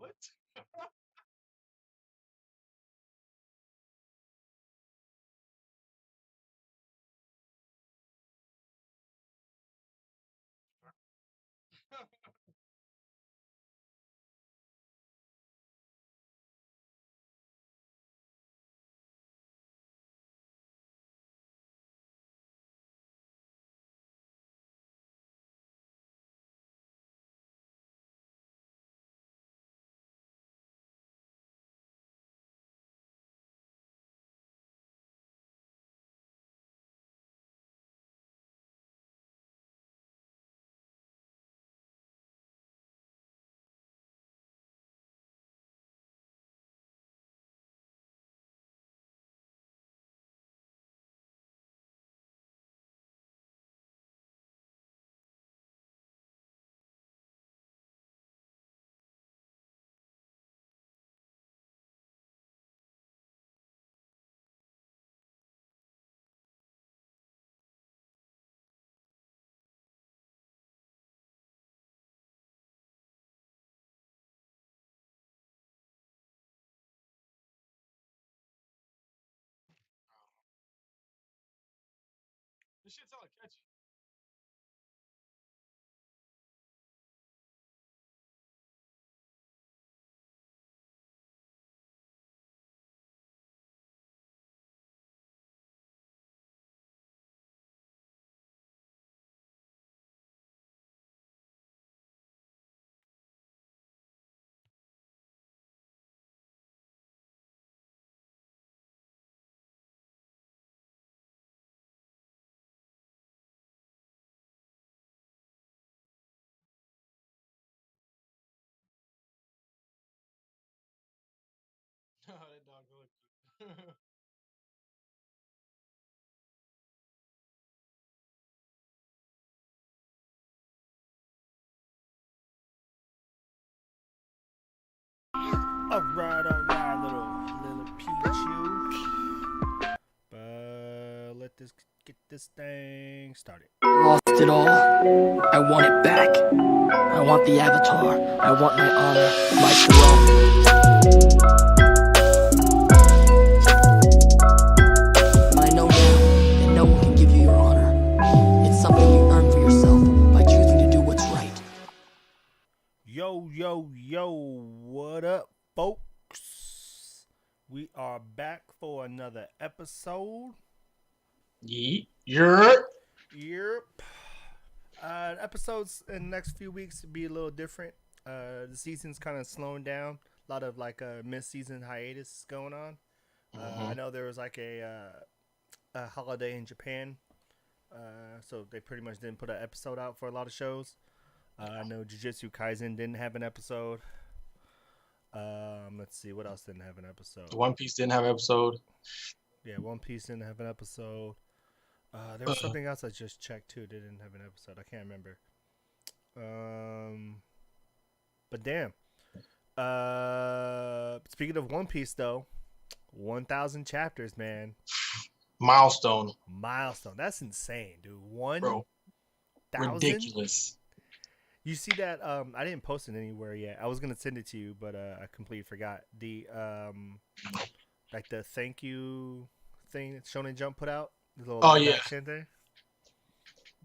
What? This shit's all catchy. Oh, that dog really cute. Alright, little Pichu. Let this get this thing started. Lost it all. I want it back. I want the avatar. I want my honor, my throne. I know now that no one can give you your honor. It's something you earn for yourself by choosing to do what's right. Yo, what up, folks? We are back for another episode. Yeet. Yerp. Yep. Episodes in the next few weeks will be a little different. The season's kind of slowing down. A lot of mid-season hiatus going on. I know there was a holiday in Japan, so they pretty much didn't put an episode out for a lot of shows. I know Jujutsu Kaisen didn't have an episode. Let's see, what else didn't have an episode? One Piece didn't have an episode. Yeah, One Piece didn't have an episode. There was something else I just checked too. They didn't have an episode. I can't remember. But damn. Speaking of One Piece though, 1,000 chapters, man. Milestone. That's insane, dude. Bro. 1,000. Ridiculous. You see that? I didn't post it anywhere yet. I was gonna send it to you, but I completely forgot. The the thank you thing that Shonen Jump put out. The little Oh yeah. action thing.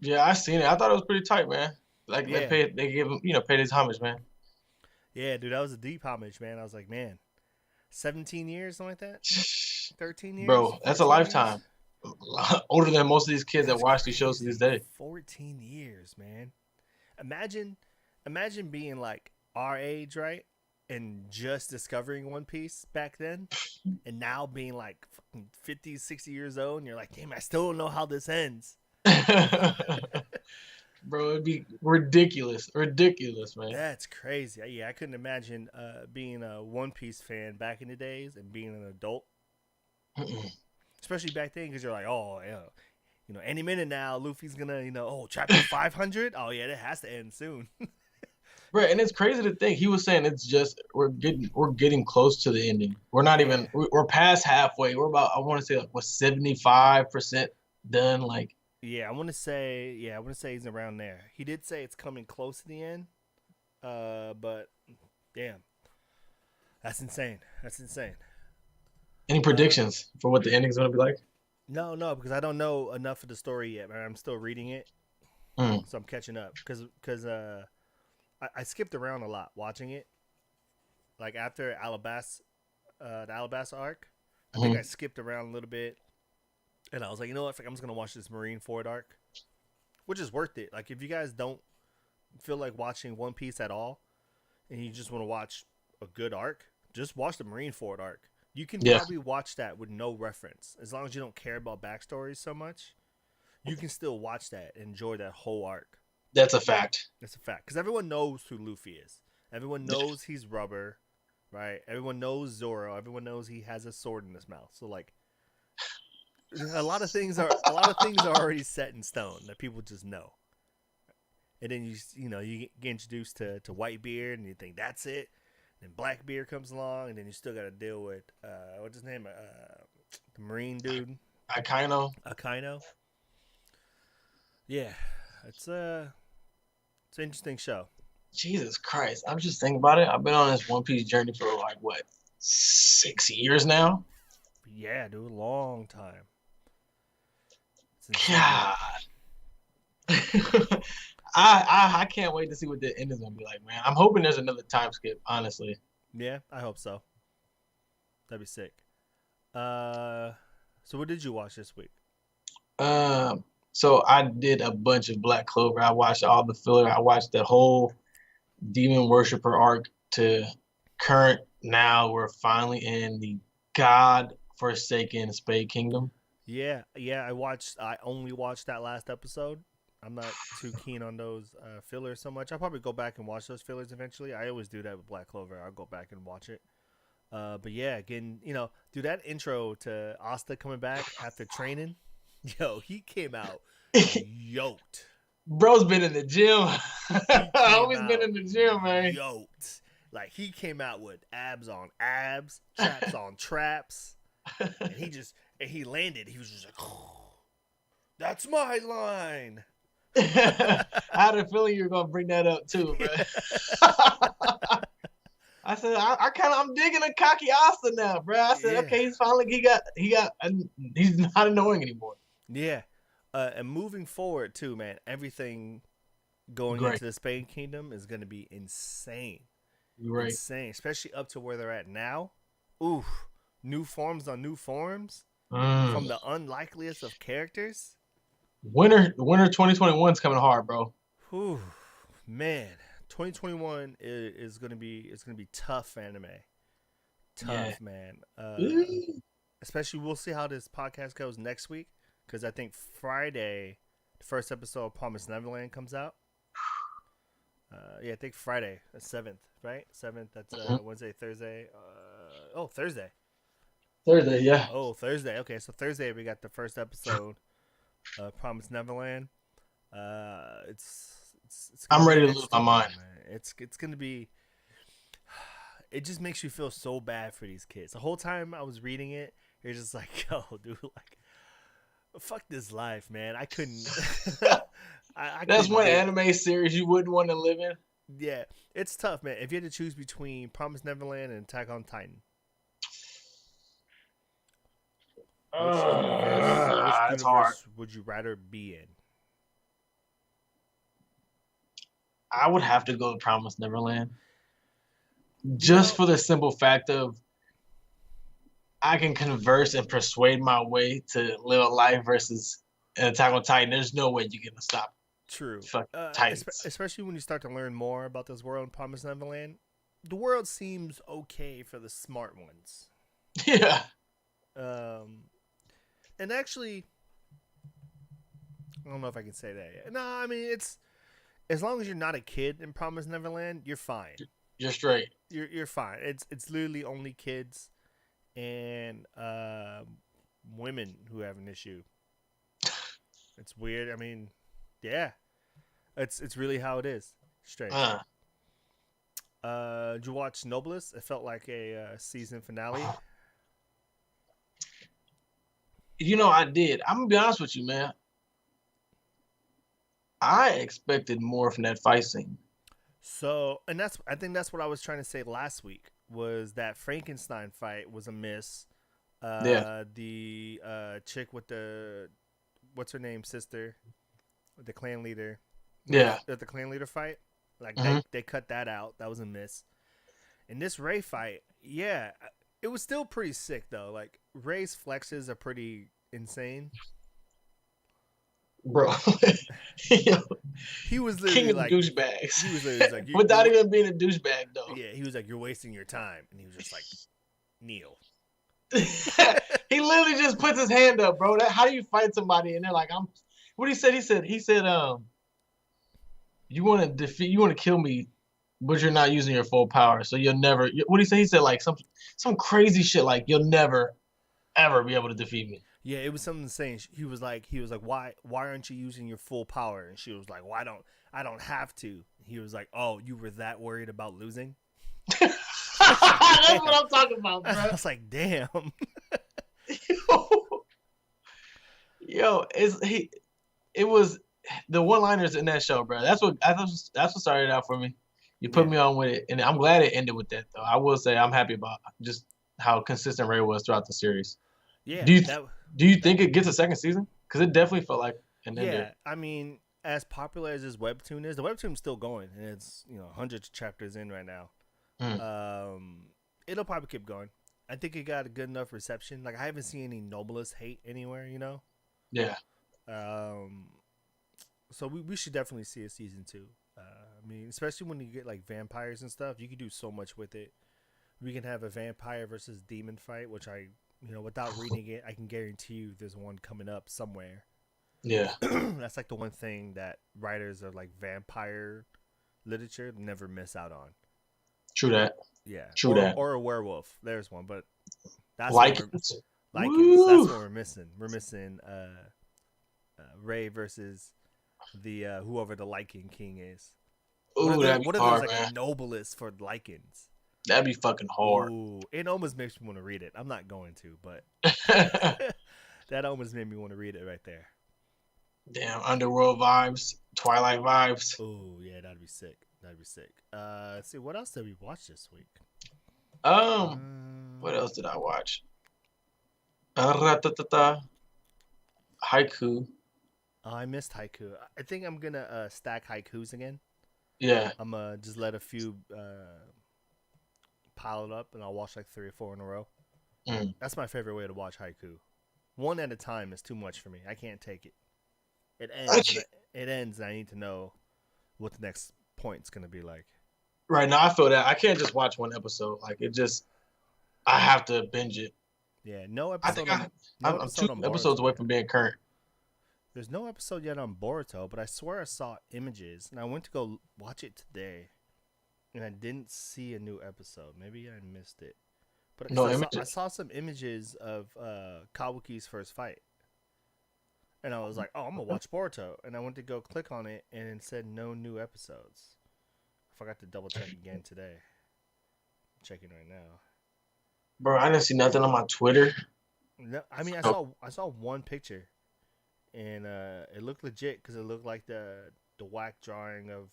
Yeah, I seen it. I thought it was pretty tight, man. Like Yeah. they give him, paid his homage, man. Yeah, dude, that was a deep homage, man. I was like, man, 17 years, something like that. 13 years, Bro, that's a 14 lifetime. Older than most of these kids That's that watch these shows to crazy. this day. 14 years, man. Imagine being like our age, right? And just discovering One Piece back then. And now being like fucking 50, 60 years old. And you're like, damn, I still don't know how this ends. Bro, it'd be ridiculous, man. That's crazy. Yeah, I couldn't imagine being a One Piece fan back in the days and being an adult. Especially back then, because you're like, oh, yeah, any minute now, Luffy's gonna, chapter 500. Oh yeah, that has to end soon. Right, and it's crazy to think he was saying it's just we're getting close to the ending. We're not even we're past halfway. We're about, I want to say, like, what, 75% done. Like, I want to say he's around there. He did say it's coming close to the end. But damn, That's insane. That's insane. Any predictions for what the ending's gonna be like? No, because I don't know enough of the story yet, man. I'm still reading it, Mm. so I'm catching up. Because I skipped around a lot watching it. Like after the Alabasta arc, I think I Mhm. skipped around a little bit, and I was like, you know what? I'm just gonna watch this Marine Ford arc, which is worth it. Like if you guys don't feel like watching One Piece at all, and you just want to watch a good arc, just watch the Marine Ford arc. You can Yeah, probably watch that with no reference, as long as you don't care about backstories so much. You can still watch that and enjoy that whole arc. that's a fact. That's a fact, because everyone knows who Luffy is. Everyone knows he's rubber, right? Everyone knows Zoro. Everyone knows he has a sword in his mouth. So like, a lot of things are already set in stone that people just know. And then you get introduced to Whitebeard and you think that's it. And Blackbeard comes along and then you still got to deal with what's his name, the Marine dude, I kind of. Akaino. Yeah, it's an interesting show. Jesus Christ! I'm just thinking about it. I've been on this One Piece journey for like what 6 years now. But yeah, dude, a long time. It's insane. God. I can't wait to see what the end is gonna be like, man. I'm hoping there's another time skip, honestly. Yeah, I hope so. That'd be sick. So what did you watch this week? So I did a bunch of Black Clover. I watched all the filler. I watched the whole Demon Worshipper arc to current. Now we're finally in the God forsaken Spade Kingdom. Yeah. I only watched that last episode. I'm not too keen on those fillers so much. I'll probably go back and watch those fillers eventually. I always do that with Black Clover. I'll go back and watch it. But yeah, again, do that intro to Asta coming back after training. Yo, he came out yoked. Bro's been in the gym. He Always came been out in the gym, man. yoked. Like he came out with abs on abs, traps on traps, and he landed. He was just like, oh, "That's my line." I had a feeling you were gonna bring that up too, man. I said I'm digging a cocky Asta now, bro. I said, Yeah. okay, he's not annoying anymore. Yeah, and moving forward too, man. Everything going Great. into the Spain Kingdom is going to be insane. You're right. Insane, especially up to where they're at now. Ooh, new forms on new forms from the unlikeliest of characters. Winter 2021 is coming hard, bro. Whew, man, 2021 is gonna be tough anime. Tough, man. Especially we'll see how this podcast goes next week because I think Friday the first episode of Promised Neverland comes out. Yeah, I think Friday, the 7th, right? 7th. That's Wednesday, Thursday. Thursday. Thursday, yeah. Oh, Thursday. Okay, so Thursday we got the first episode of Promised Neverland. It's I'm gonna ready be to lose my mind. man. It's gonna be. It just makes you feel so bad for these kids. The whole time I was reading it, you're just like, yo, dude, like, fuck this life, man. I couldn't. I That's couldn't one do it. anime series you wouldn't want to live in. Yeah, it's tough, man. If you had to choose between Promised Neverland and Attack on Titan, which It's hard. would you rather be in? I would have to go to Promised Neverland. Just for the simple fact of I can converse and persuade my way to live a life versus an Attack on Titan. There's no way you're gonna stop. True. Titans. Especially when you start to learn more about this world in Promised Neverland. The world seems okay for the smart ones. Yeah. And actually, I don't know if I can say that yet. No, I mean, it's as long as you're not a kid in Promised Neverland, you're fine. You're straight. You're fine. It's literally only kids and women who have an issue. It's weird. I mean, yeah, it's really how it is. Straight. Did you watch Noblest? It felt like a season finale. I did. I'm gonna be honest with you, man. I expected more from that fight scene. So, and I think that's what I was trying to say last week. was that Frankenstein fight was a miss. Yeah. The chick with the what's her name sister, the clan leader, Yeah. the clan leader fight, like Hmm. they cut that out. That was a miss. In this Ray fight, yeah, it was still pretty sick though. Like Ray's flexes are pretty insane. Bro. Yo, He was king literally of like, douchebags. he was literally like, Without even being a douchebag, though. yeah, he was like, you're wasting your time, and he was just like, kneel. He literally just puts his hand up, bro. How do you fight somebody and they're like, I'm. What he said? He said, you want to defeat, you want to kill me, but you're not using your full power, so you'll never. What did he say? He said like some crazy shit, like you'll never ever be able to defeat me. Yeah, it was something insane. He was like, why aren't you using your full power? And she was like, well, I don't have to. He was like, oh, you were that worried about losing? That's what I'm talking about, bro. I was like, damn. Yo, it was the one-liners in that show, bro. That's what started out for me. You put me on with it, and I'm glad it ended with that, though. I will say I'm happy about just how consistent Ray was throughout the series. Yeah. Do you think it gets a second season? Because it definitely felt like an yeah. ended. I mean, as popular as this webtoon is, the webtoon's still going, and it's hundreds of chapters in right now. It'll probably keep going. I think it got a good enough reception. Like I haven't seen any Noblest hate anywhere, Yeah. So we should definitely see a season 2. I mean, especially when you get like vampires and stuff, you can do so much with it. We can have a vampire versus demon fight, which without reading it, I can guarantee you there's one coming up somewhere. Yeah. That's like the one thing that writers of like vampire literature never miss out on. True that. Yeah. True that. Or a werewolf. There's one, but that's Lycans. That's what we're missing. We're missing Ray versus the whoever the Lycan King is. Ooh, that'd be hard, like man. Noblest for Lycans? That'd be fucking hard. Ooh, it almost makes me want to read it. I'm not going to, but that almost made me want to read it right there. Damn, underworld vibes, Twilight vibes. Oh yeah, that'd be sick. Let's see, what else did we watch this week? What else did I watch? Haiku. Oh, I missed Haiku. I think I'm gonna stack Haikus again. Yeah. I'm gonna just let a few pile it up, and I'll watch like 3 or 4 in a row. That's my favorite way to watch Haiku. One at a time is too much for me. I can't take it. It ends, and I need to know what the next point's gonna be like. Right now, I feel that I can't just watch one episode. Like I have to binge it. Yeah, no I episode. think I'm 2 episodes away from being current. There's no episode yet on Boruto, but I swear I saw images, and I went to go watch it today, and I didn't see a new episode. Maybe I missed it. But I saw some images of Kawuki's first fight, and I was like, "Oh, I'm gonna watch Boruto," and I went to go click on it, and it said no new episodes. I forgot to double check again today. I'm checking right now. Bro, I didn't see nothing on my Twitter. No, I mean, I saw one picture, and it looked legit because it looked like the whack drawing of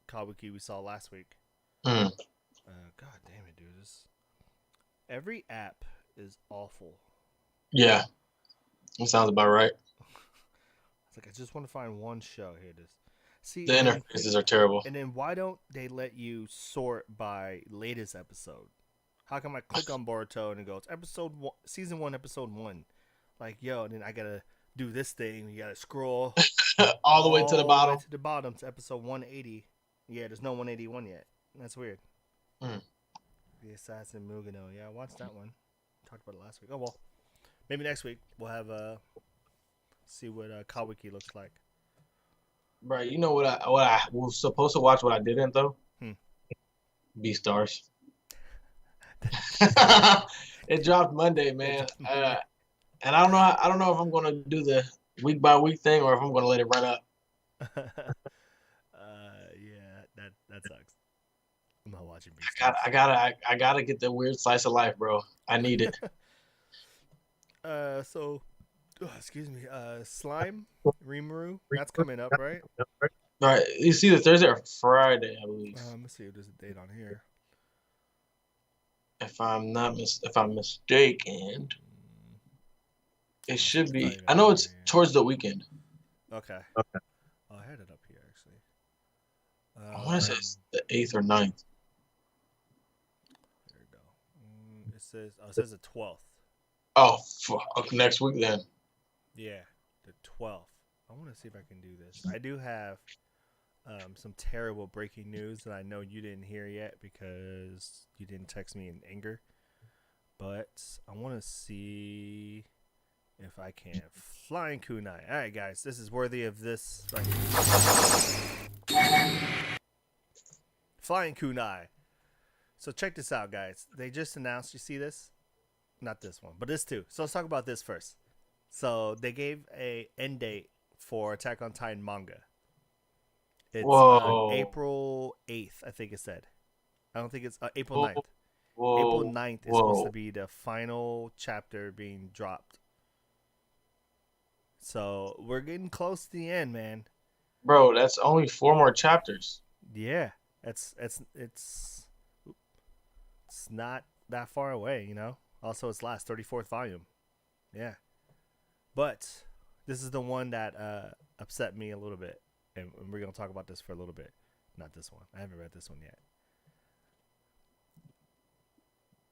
Kawuki we saw last week. God damn it, dude! Every app is awful. Yeah, that sounds about right. It's like I just want to find one show here. See, the interfaces are terrible. And then why don't they let you sort by latest episode? How come I click on Boruto and it goes season 1, episode 1? Like, yo, and then I gotta do this thing. You gotta scroll all the way to the bottom. To the bottom to episode 180. Yeah, there's no 181 yet. That's weird. The Assassin Mugano. Yeah, I watched that one. Talked about it last week. Oh well, maybe next week we'll have see what Kawuki looks like. Right. You know what I was supposed to watch, what I didn't though. Beastars. It dropped Monday, man. And I don't know if I'm gonna do the week by week thing or if I'm gonna let it run up. Yeah, that sucks. I'm not watching Beastars. I gotta get the weird slice of life, bro. I need it. Excuse me. Slime Rimuru. That's coming up, right? All right. You see the Thursday or Friday, I believe. Let me see if there's a date on here. if I'm mistaken, it should It's not be. even I on know here it's towards the weekend. yet. Okay. Oh, I had it up here actually. I want to say it's the 8th or 9th. There we go. It says the 12th. Oh, fuck. Next week then. Yeah, the 12th. I want to see if I can do this. I do have some terrible breaking news that I know you didn't hear yet because you didn't text me in anger. But I want to see if I can. Flying kunai. All right, guys, this is worthy of this right here. Flying kunai. So check this out, guys. They just announced. You see this? Not this one, but this too. So let's talk about this first. So they gave a end date for Attack on Titan manga. It's Whoa. April 8th, I think it said. I don't think it's April Whoa. 9th. Whoa. April 9th is supposed to Whoa. be the final chapter being dropped. So we're getting close to the end, man. Bro, that's only 4 more chapters. Yeah, it's not that far away, you know. Also, it's last 34th volume. Yeah, but this is the one that upset me a little bit, and we're gonna talk about this for a little bit. Not this one. I haven't read this one yet.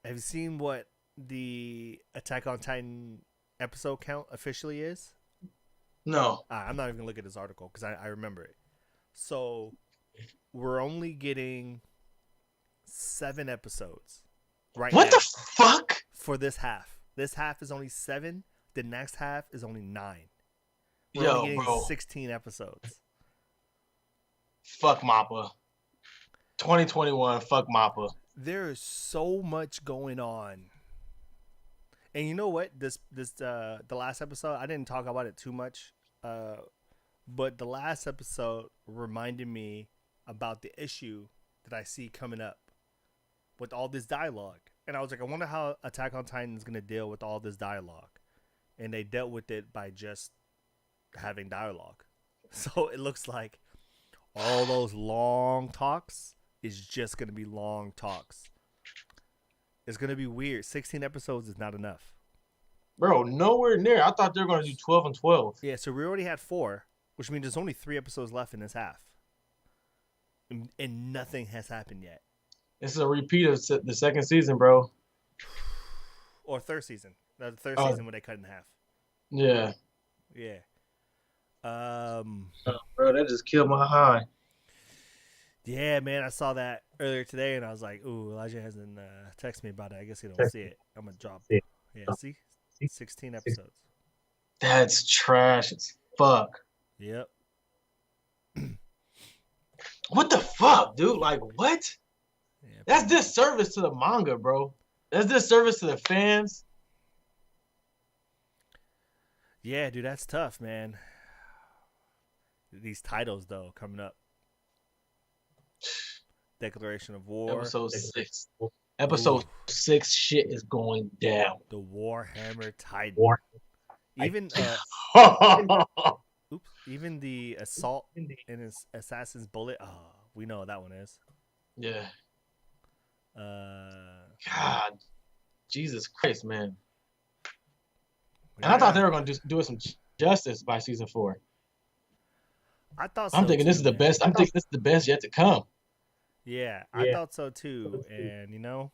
Have you seen what the Attack on Titan episode count officially is? No. I'm not even gonna look at this article because I remember it. So we're only getting 7 episodes right What now the fuck? for this half. This half is only 7. The next half is only 9. We're Yo, only getting bro. 16 episodes. Fuck Mappa. 2021. Fuck Mappa. There is so much going on. And you know what? The last episode, I didn't talk about it too much. But the last episode reminded me about the issue that I see coming up with all this dialogue. And I was like, I wonder how Attack on Titan is going to deal with all this dialogue. And they dealt with it by just having dialogue. So it looks like all those long talks is just going to be long talks. It's going to be weird. 16 episodes is not enough. Bro, nowhere near. I thought they were going to do 12 and 12. Yeah, so we already had 4, which means there's only 3 episodes left in this half. And nothing has happened yet. This is a repeat of the second season, bro. Or third season. The third season when they cut in half. Yeah. Yeah. Bro, that just killed my high. Yeah, man, I saw that earlier today, and I was like, ooh, Elijah hasn't texted me about it. I guess he don't see it. I'm going to drop it. Yeah, see? 16 episodes. That's trash as fuck. Yep. What the fuck, dude? Like, what? Yeah, That's disservice to the manga, bro. That's disservice to the fans. Yeah, dude, that's tough, man. These titles, though, coming up. Declaration of War. Episode 6. Episode 6 shit is going down. The Warhammer Titan. Even even the Assault and his Assassin's Bullet. Oh, we know what that one is. Yeah. God. Jesus Christ, man. And I thought they were going to do it some justice by season 4. I thought so I'm thinking too, this is the man. best. I'm thinking this is the best yet to come. Yeah, I thought so too. And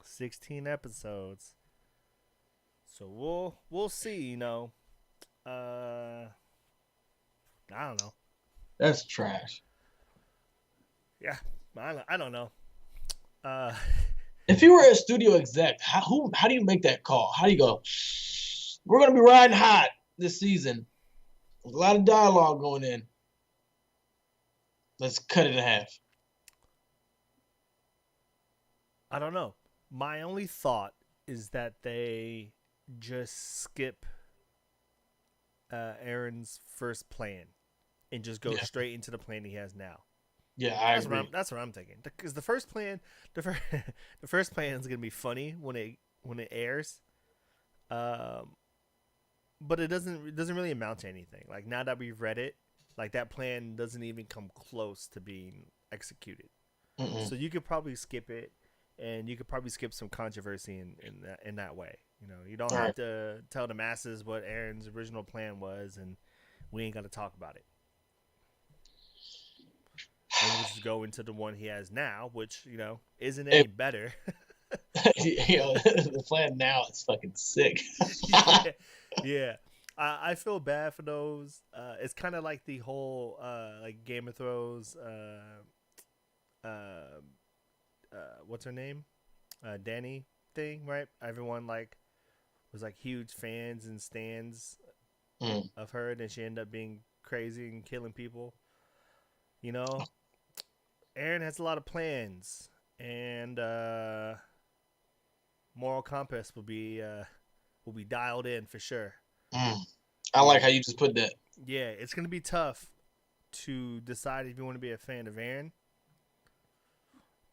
16 episodes. So we'll see, I don't know. That's trash. Yeah, I don't know. If you were a studio exec, how do you make that call? How do you go, we're going to be riding hot this season. There's a lot of dialogue going in. Let's cut it in half. I don't know. My only thought is that they just skip Aaron's first plan and just go straight into the plan he has now. Yeah, I agree. That's what I'm thinking. Because the first plan, the first plan is gonna be funny when it airs, but it doesn't really amount to anything. Like now that we've read it, like that plan doesn't even come close to being executed. Mm-mm. So you could probably skip it and you could probably skip some controversy in that way. You know, you don't All have right. to tell the masses what Aaron's original plan was, and we ain't got to talk about it. And we'll just go into the one he has now, which isn't any If, better. the plan now is fucking sick. yeah, yeah. I feel bad for those. It's kind of like the whole like Game of Thrones. Uh, what's her name? Danny thing, right? Everyone like was like huge fans and stands Mm. of her, and she ended up being crazy and killing people. You know, Aaron has a lot of plans, and moral compass will be dialed in for sure. Mm. I like how you just put that. Yeah, it's gonna be tough to decide if you want to be a fan of Aaron,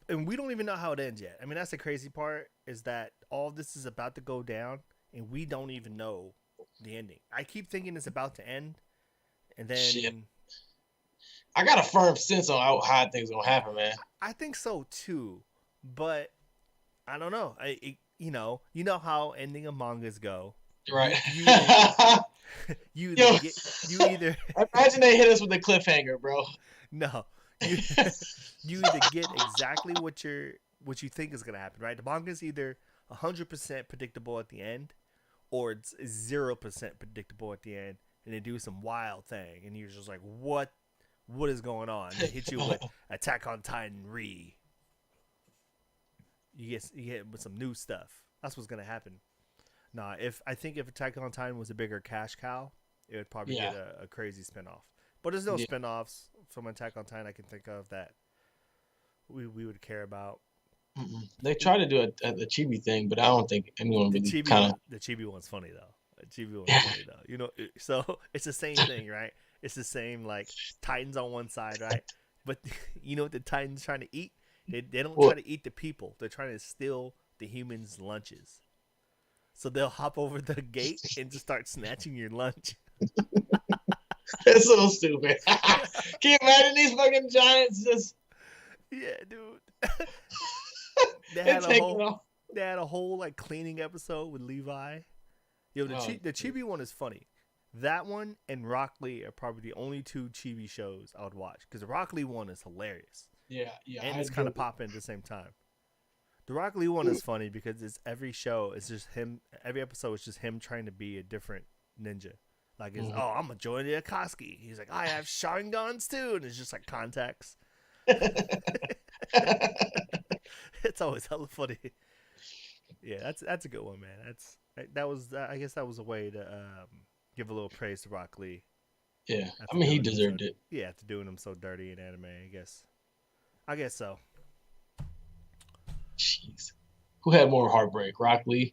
and we don't even know how it ends yet. I mean, that's the crazy part is that all this is about to go down, and we don't even know the ending. I keep thinking it's about to end, and then Shit. I got a firm sense on how things gonna happen, man. I think so too, but I don't know. You know how ending of mangas go. Right. You Yo, either you either imagine they hit us with a cliffhanger, bro. no you you either get exactly what you think is gonna happen, right? The manga is either 100% predictable at the end, or it's 0% predictable at the end, and they do some wild thing, and you're just like, what is going on? They hit you with Attack on Titan you get with some new stuff. That's what's gonna happen. Nah, if Attack on Titan was a bigger cash cow, it would probably get a crazy spinoff. But there's no spinoffs from Attack on Titan I can think of that we would care about. Mm-mm. They tried to do a chibi thing, but I don't think anyone really kind of. The chibi one's funny though. The chibi one's funny though. So it's the same thing, right? It's the same like Titans on one side, right? But you know what the Titans trying to eat? They don't try to eat the people. They're trying to steal the humans' lunches. So they'll hop over the gate and just start snatching your lunch. That's so stupid. Can you imagine these fucking giants just? Yeah, dude. They had a whole like cleaning episode with Levi. The Chibi one is funny. That one and Rock Lee are probably the only two Chibi shows I would watch because the Rock Lee one is hilarious. Yeah. And it's kind of popping at the same time. The Rock Lee one is funny because every show is just him. Every episode is just him trying to be a different ninja. Like, I'm gonna join the Akatsuki. He's like, I have Sharingans too, and it's just like contacts. It's always hella funny. Yeah, that's a good one, man. I guess that was a way to give a little praise to Rock Lee. Yeah, I mean he deserved it. Yeah, after doing him so dirty in anime, I guess so. Jeez, who had more heartbreak, Rock Lee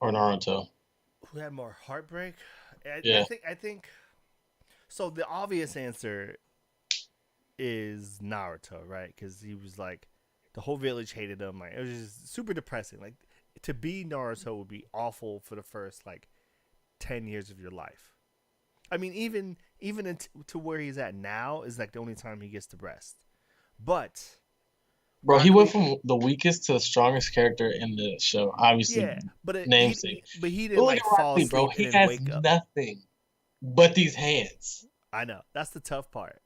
or Naruto? Who had more heartbreak? Yeah. I think. So the obvious answer is Naruto, right? Because he was like, the whole village hated him. Like, it was just super depressing. Like, to be Naruto would be awful for the first like 10 years of your life. I mean, even to where he's at now is like the only time he gets to rest. But bro, he went from the weakest to the strongest character in the show. Obviously, yeah, but namesake. He didn't like fall asleep, bro. He has nothing but these hands. I know, that's the tough part.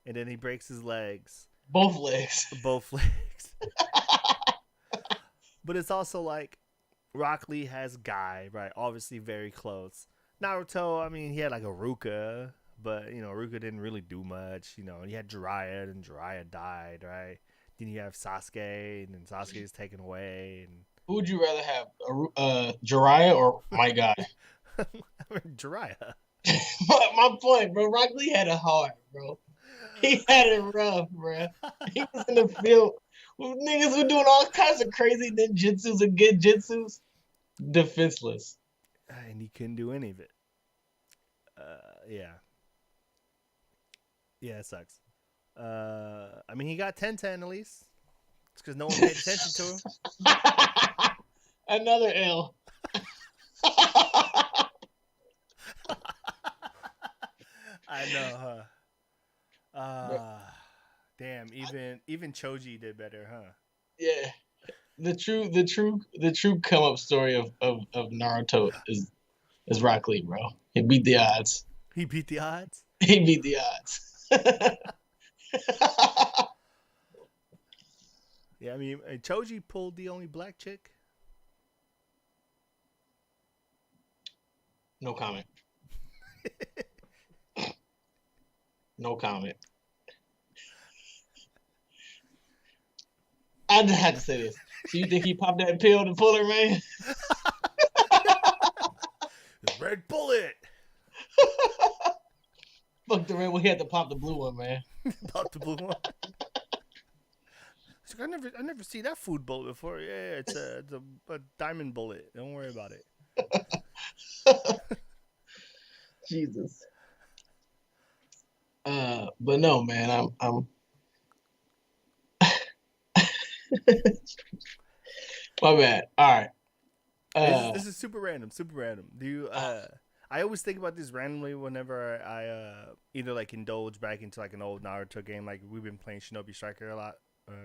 And then he breaks his legs. Both legs. But it's also like Rock Lee has Guy, right? Obviously very close. Naruto, I mean, he had like a Ruka, but Ruka didn't really do much. And he had Jiraiya, and Jiraiya died, right? Then you have Sasuke, and then Sasuke is taken away. And who would you rather have, Jiraiya or my guy? I mean, Jiraiya. My point, bro. Rock Lee had it hard, bro. He had it rough, bro. He was in the field with niggas who doing all kinds of crazy ninjutsus and genjutsus, defenseless. And he couldn't do any of it. Yeah. Yeah, it sucks. I mean, he got 10-10 at least. It's because no one paid attention to him. Another L. I know, huh? Damn, even Choji did better, huh? Yeah. the true come up story of Naruto is Rock Lee, bro. He beat the odds. He beat the odds. He beat the odds. Yeah, I mean, Choji pulled the only black chick. No comment. No comment. I just had to say this. So you think he popped that pill to pull her, man? Red bullet. Fuck the red one. He had to pop the blue one, man. Pop the blue one. It's like, I never see that food bullet before. Yeah, it's a diamond bullet. Don't worry about it. Jesus. But no, man. I'm. My bad. All right. This is super random. Super random. Do you? I always think about this randomly whenever I either like indulge back into like an old Naruto game. Like we've been playing Shinobi Striker a lot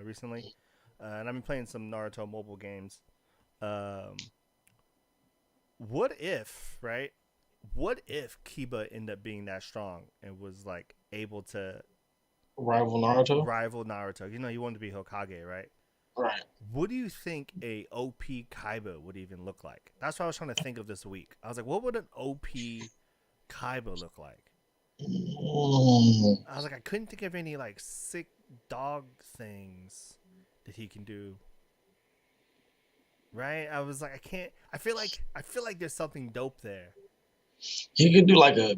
recently, and I've been playing some Naruto mobile games. What if, right? What if Kiba ended up being that strong and was like able to rival Naruto? Rival Naruto. You know, you wanted to be Hokage, right? Right. What do you think a OP Kaiba would even look like? That's what I was trying to think of this week. I was like, what would an OP Kaiba look like? I was like, I couldn't think of any like sick dog things that he can do. Right? I was like, I can't. I feel like there's something dope there. He could do like a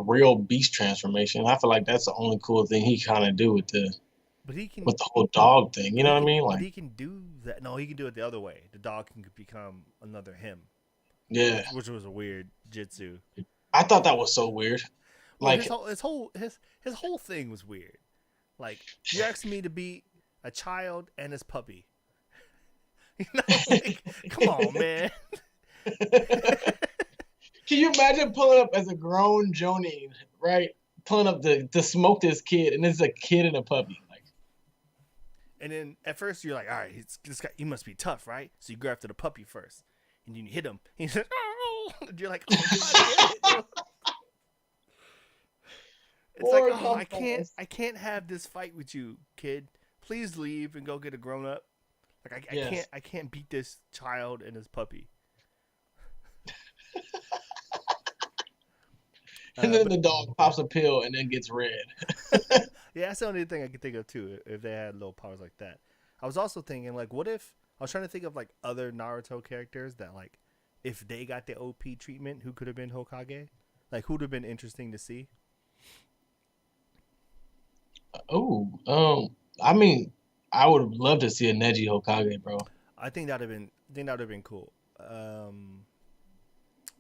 real beast transformation. I feel like that's the only cool thing he kind of do with the whole dog thing. You know what I mean? Like, but he can do that. No, he can do it the other way. The dog can become another him. Yeah, which was a weird jitsu. I thought that was so weird. Well, like his whole thing was weird. Like, you asked me to beat a child and his puppy. You know, like, come on, man. Can you imagine pulling up as a grown Jonin, right? Pulling up to smoke this kid, and it's a kid and a puppy. Like, and then at first you're like, all right, this guy, he must be tough, right? So you go after the puppy first, and then you hit him. He's like, oh, and you're like, oh, God, damn it. It's like, oh, I can't have this fight with you, kid. Please leave and go get a grown up. Like, I can't beat this child and his puppy. And then the dog pops a pill and then gets red. Yeah, that's the only thing I could think of too. If they had little powers like that, I was also thinking like, what if I was trying to think of like other Naruto characters that like, if they got the OP treatment, who could have been Hokage? Like, who'd have been interesting to see? I mean, I would love to see a Neji Hokage, bro. I think that'd have been cool.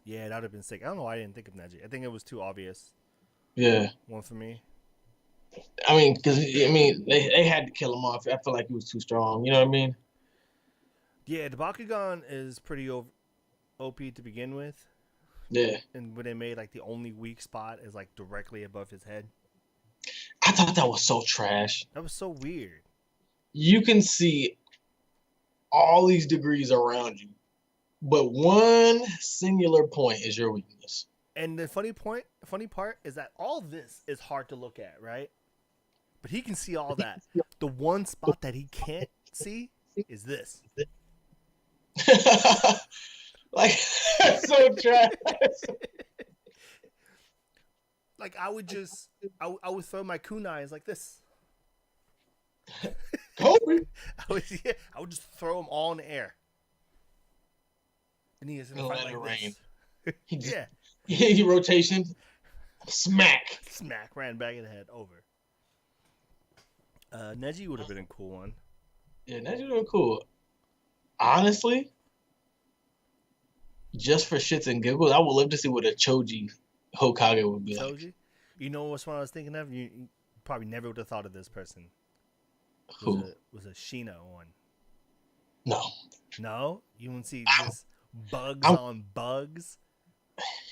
Yeah, that would have been sick. I don't know why I didn't think of Neji. I think it was too obvious. Yeah. One for me. I mean, because they had to kill him off. I feel like he was too strong. You know what I mean? Yeah, the Bakugan is pretty OP to begin with. Yeah. And when they made like the only weak spot is like directly above his head. I thought that was so trash. That was so weird. You can see all these degrees around you, but one singular point is your weakness. And the funny part is that all this is hard to look at, right? But he can see all that. The one spot that he can't see is this. Like, so trash. Like, I would throw my kunais like this. Kobe. I would just throw them all in the air. And he is in the fight like this. Yeah. He rotation. Smack, ran back in the head, over. Neji would have been a cool one. Yeah, Neji would have been cool. Honestly, just for shits and giggles, I would love to see what a Choji Hokage would be like. You know what's what I was thinking of? You probably never would have thought of this person. Who? Was a Shino one. No? You won't see this bugs on bugs?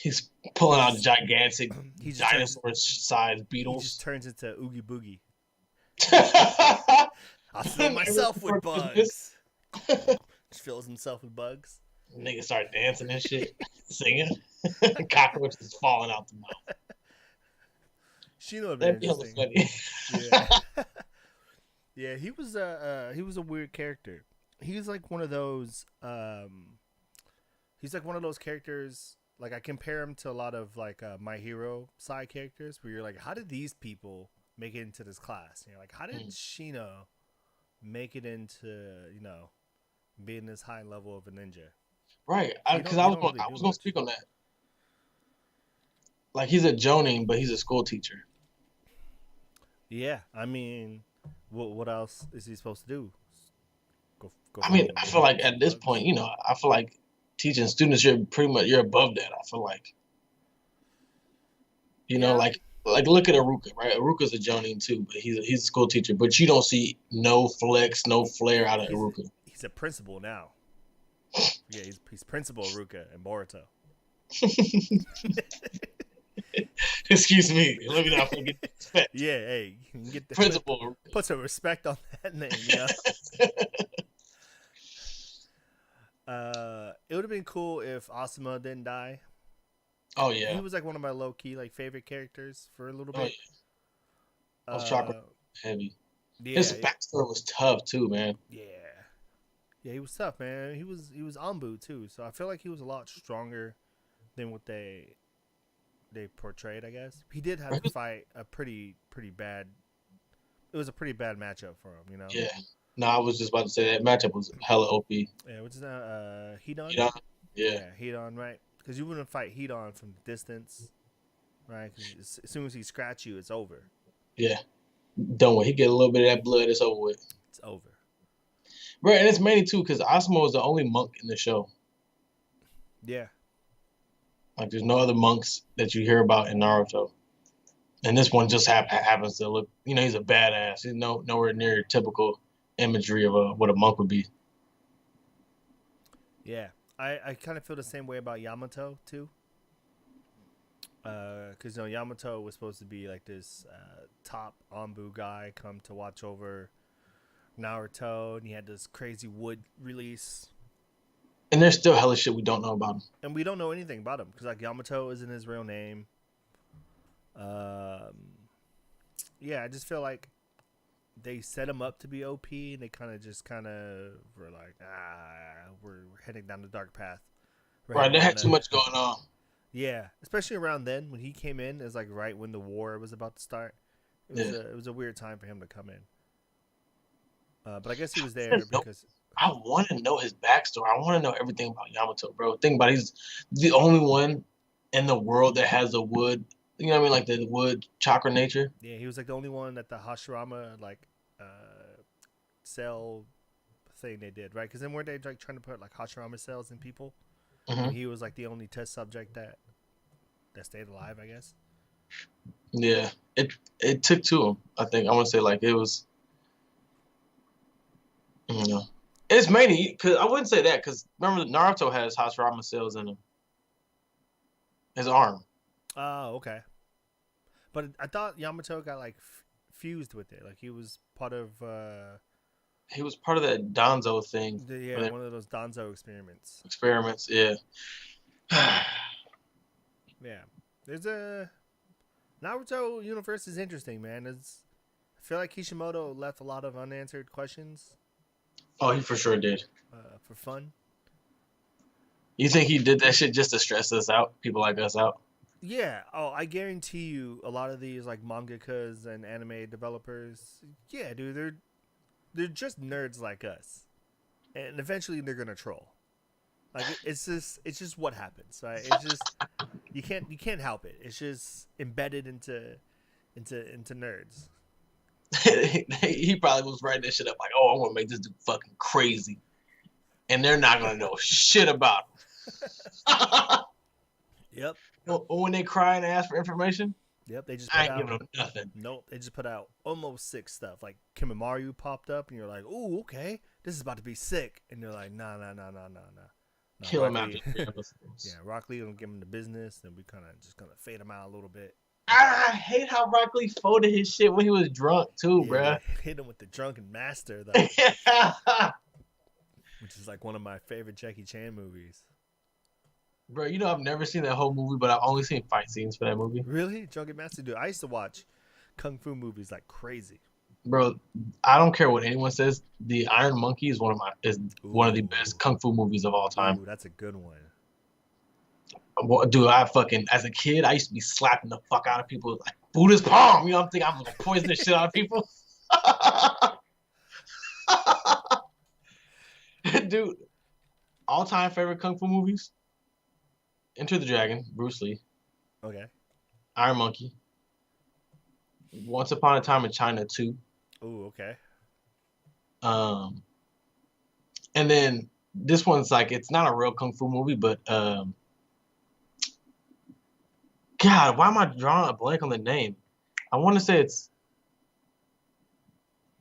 He's pulling out gigantic dinosaur-sized beetles. He just turns into Oogie Boogie. I'll fill myself with bugs. Just fills himself with bugs. Nigga start dancing and shit, singing. Cockroaches falling out the mouth. Shinobi That'd be hella interesting. funny. Yeah. Yeah, he was a weird character. He was like one of those he's like one of those characters, like I compare him to a lot of like My Hero side characters where you're like, how did these people make it into this class? And you're like, how did Shino make it into, being this high level of a ninja? Right, You because don't, I you was don't gonna, really I do was gonna much. speak on that. Like he's a Jonin, but he's a school teacher. Yeah, I mean, what else is he supposed to do? Go I mean, fucking I feel like at this bugs? point, I feel like teaching students, you're above that. I feel like, Yeah, like look at Aruka, right? Aruka's a Jonin too, but he's a school teacher, but you don't see no flex, no flair out of Aruka. he's a principal now. Yeah, he's Principal Ruka and Boruto. Excuse me, let me not forget the respect. Yeah, hey, you can get the Principal. put some respect on that name. It would have been cool if Asuma didn't die. Oh He yeah, was like one of my low key like favorite characters for a little oh yeah. bit. I was chopping Uh, heavy. yeah, His backstory was tough too, man. yeah, yeah. He was tough, man. He was Anbu too, so I feel like he was a lot stronger than what they portrayed. I guess he did have to fight a pretty bad. It was a pretty bad matchup for him. Yeah. No, I was just about to say that matchup was hella OP. Yeah, which is that Hedon? You know? Yeah. Yeah, Hedon, right? Because you wouldn't fight Hedon from distance, right? 'Cause as soon as he scratch you, it's over. Yeah. Don't worry. He get a little bit of that blood, it's over with. It's over. Right, and it's mainly too because Asuma was the only monk in the show. Yeah. Like, there's no other monks that you hear about in Naruto. And this one just happens to look, he's a badass. He's nowhere near your typical imagery of what a monk would be. Yeah. I kind of feel the same way about Yamato, too. Because, Yamato was supposed to be like this top Anbu guy come to watch over Naruto, and he had this crazy wood release. And there's still hella shit we don't know about him. And we don't know anything about him because like Yamato isn't his real name. Yeah, I just feel like they set him up to be OP, and they kind of were like, we're heading down the dark path. Right, they had too much going on. Yeah, especially around then when he came in, is like right when the war was about to start. It was a weird time for him to come in. But I guess he was there because I want to know his backstory. I want to know everything about Yamato, bro. Think about it. He's the only one in the world that has a wood, you know what I mean? Like the wood chakra nature. yeah, he was like the only one at the Hashirama cell thing they did, right? Because then weren't they like trying to put like Hashirama cells in people? Mm-hmm. And he was like the only test subject that stayed alive, I guess. Yeah, it took to him. I think I want to say like it was. It's mainly because I wouldn't say that because remember Naruto has Hashirama cells in him. His arm. Oh, okay. But I thought Yamato got like fused with it. Like he was part of. He was part of that Danzo thing. One of those Danzo experiments. Experiments, yeah. Yeah, there's a Naruto universe is interesting, man. I feel like Kishimoto left a lot of unanswered questions. Oh, he for sure did. For fun. You think he did that shit just to stress us out, people like us out? Yeah. Oh, I guarantee you, a lot of these like mangakas and anime developers, yeah, dude, they're just nerds like us, and eventually they're gonna troll. Like it's just what happens, right? It's just you can't help it. It's just embedded into nerds. He probably was writing that shit up like, oh, I'm gonna make this dude fucking crazy, and they're not gonna know shit about him. Yep. When they cry and ask for information, Yep. They just I ain't giving them nothing. Nope. They just put out almost sick stuff. Like Kimimaro popped up, and you're like, "Oh, okay, this is about to be sick," and they're like, "Nah." Kill him Rock after Lee- 3 episodes. Yeah, Rock Lee gonna give him the business, and we kind of just gonna fade him out a little bit. I hate how Rock Lee folded his shit when he was drunk too, bruh. Hit him with the drunken master though. which is like one of my favorite Jackie Chan movies. Bro, you know I've never seen that whole movie, but I've only seen fight scenes for that movie. Really, Drunken Master? Dude, I used to watch kung fu movies like crazy. Bro, I don't care what anyone says. The Iron Monkey is one of the best Ooh, kung fu movies of all time. ooh, that's a good one. Dude, I fucking as a kid, I used to be slapping the fuck out of people like Buddha's palm. You know, I'm thinking I'm gonna poison the shit out of people. Dude, all time favorite kung fu movies: Enter the Dragon, Bruce Lee, Okay. Iron Monkey, Once Upon a Time in China 2. Ooh, okay. Um, and then this one's like it's not a real kung fu movie, but God, why am I drawing a blank on the name? I want to say it's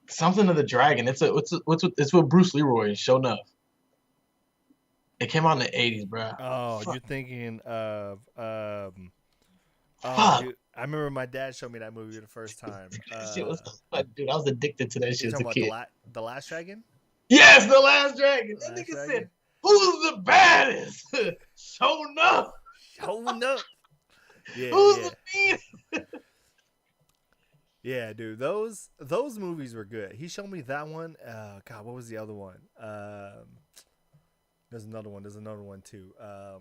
something of the dragon. It's with Bruce Leroy and Show Enough. It came out in the 80s, bro. Oh, Fuck. you're thinking of oh, Fuck. dude, I remember my dad showed me that movie the first time. That shit was, dude, I was addicted to that You're shit as talking a about kid. the Last Dragon? Yes, the Last Dragon. The That Last nigga Dragon? said, "Who's the baddest?" Show Enough. Showing up. Yeah, Who's yeah. the meanest? Yeah, dude, those movies were good. He showed me that one. God, what was the other one? There's another one. There's another one too. Oh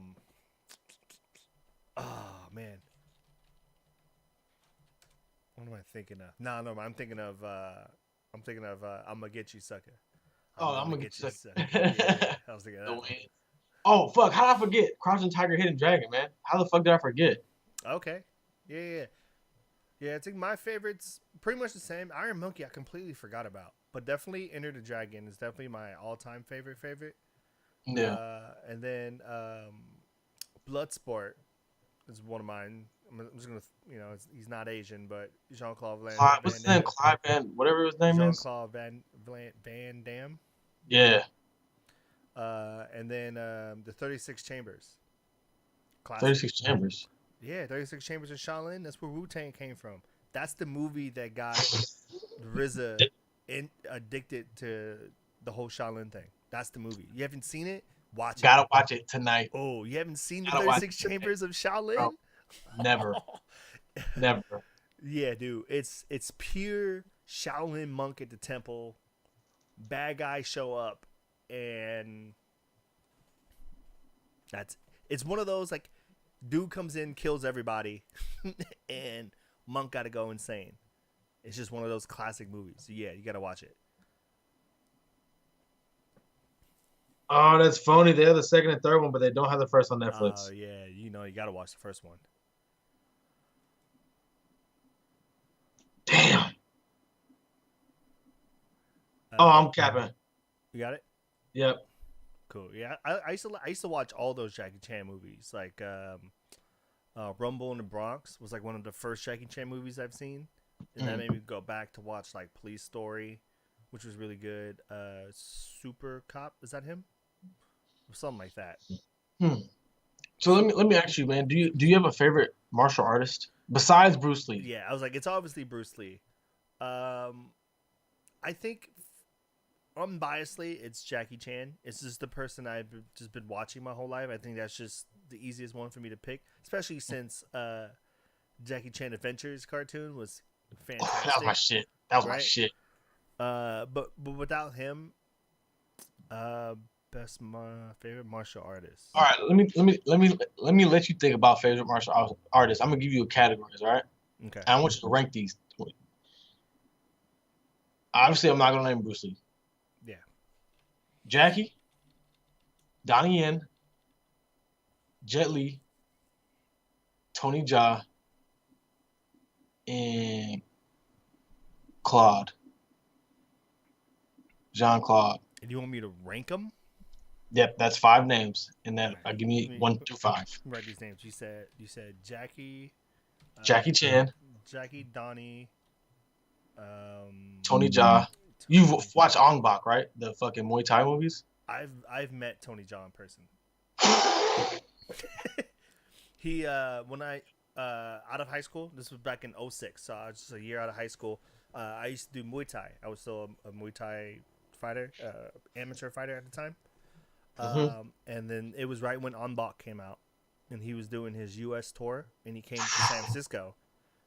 man, what am I thinking of? No, I'm thinking of. I'm gonna get you, sucker. Oh, I'm gonna gonna get you. sucker. Yeah, I was thinking of The that one. win. Oh fuck! How did I forget? Crouching Tiger, Hidden Dragon, man. How the fuck did I forget? Okay. Yeah. I think my favorites pretty much the same. Iron Monkey, I completely forgot about, but definitely Enter the Dragon is definitely my all-time favorite. Yeah. And then Bloodsport is one of mine. I'm just gonna, he's not Asian, but Jean-Claude What's Van his name? Damme. Clive Van, whatever his name is. Jean-Claude Van Damme. Yeah. And then the 36 Chambers. Classic. 36 Chambers. Yeah, 36 Chambers of Shaolin. That's where Wu-Tang came from. That's the movie that got RZA addicted to the whole Shaolin thing. That's the movie. You haven't seen it? Watch it. Gotta watch it tonight. Oh, you haven't seen the Gotta watch 36 it tonight. Chambers of Shaolin? Bro, never. Never. Yeah, dude. It's pure Shaolin monk at the temple. Bad guys show up, and it's one of those like dude comes in, kills everybody, and monk got to go insane. It's just one of those classic movies. So yeah, you got to watch it. Oh, that's phony. They have the second and third one, but they don't have the first on Netflix. Oh yeah, you got to watch the first one. Damn. Oh, I'm capping. You got it. Yep. Cool. Yeah, I used to watch all those Jackie Chan movies. Like Rumble in the Bronx was like one of the first Jackie Chan movies I've seen, and that made me go back to watch like Police Story, which was really good. Super Cop, is that him? Or something like that. So let me ask you, man. Do you have a favorite martial artist besides Bruce Lee? Yeah, I was like, it's obviously Bruce Lee. I think unbiasedly, it's Jackie Chan. It's just the person I've just been watching my whole life. I think that's just the easiest one for me to pick, especially since Jackie Chan Adventures cartoon was fantastic. That was my shit. That was my Right? shit. But without him, my favorite martial artist. All right, let me let you think about favorite martial artists. I'm gonna give you a categories, all right? Okay. And I want you to rank these. Obviously, I'm not gonna name Bruce Lee. Yeah. Jackie, Donnie Yen, Jet Li, Tony Jaa, and Claude. Jean-Claude. Do you want me to rank them? Yep, that's 5 names. And then give me Let me 1 through 5. Write these names. You said Jackie, Jackie Chan, Jackie, Donnie, Tony Jaa. You've watched Ong Bak, right? The fucking Muay Thai movies? I've met Tony Jaa in person. He when I out of high school, this was back in 06, so I was just a year out of high school. I used to do Muay Thai. I was still a Muay Thai fighter, amateur fighter at the time. Mm-hmm. And then it was right when Unbach came out, and he was doing his U.S. tour, and he came to San Francisco.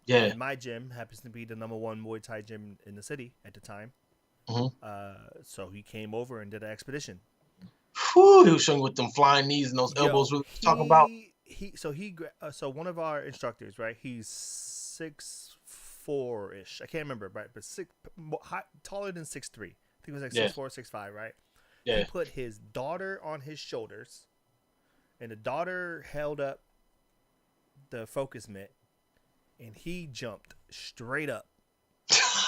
Yeah. And my gym happens to be the #1 Muay Thai gym in the city at the time. Mm-hmm. So he came over and did an expedition. Whew, he was showing with them flying knees and those elbows we were talking about. So one of our instructors, right? He's 6'4" ish. I can't remember, right? But taller than 6'3". I think it was like 6'4", 6'5", right? Yeah. He put his daughter on his shoulders, and the daughter held up the focus mitt, and he jumped straight up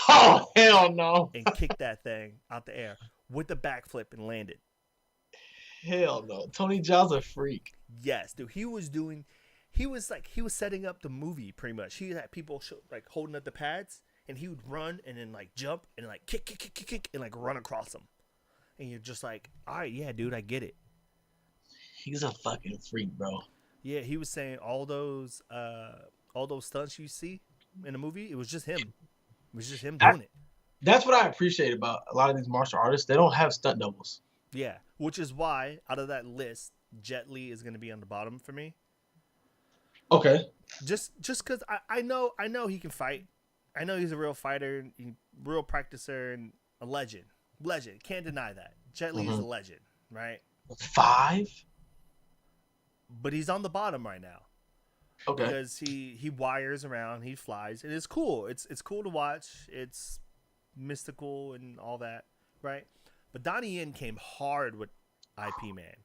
Oh, hell no. and kicked that thing out the air with the backflip and landed. Hell no. Tony Jaa's a freak. Yes, dude. He was setting up the movie pretty much. He had people like holding up the pads, and he would run and then like jump and like kick and like run across them. And you're just like, all right, yeah, dude, I get it. He's a fucking freak, bro. Yeah, he was saying all those stunts you see in the movie, it was just him. It was just him doing it. That's what I appreciate about a lot of these martial artists. They don't have stunt doubles. Yeah, which is why out of that list, Jet Li is going to be on the bottom for me. Okay. Just because I know he can fight. I know he's a real fighter, real practicer, and a legend. Legend. Can't deny that. Jet Li is a legend, right? 5? But he's on the bottom right now. Okay. Because he wires around, he flies, and it's cool. It's cool to watch. It's mystical and all that, right? But Donnie Yen came hard with IP Man.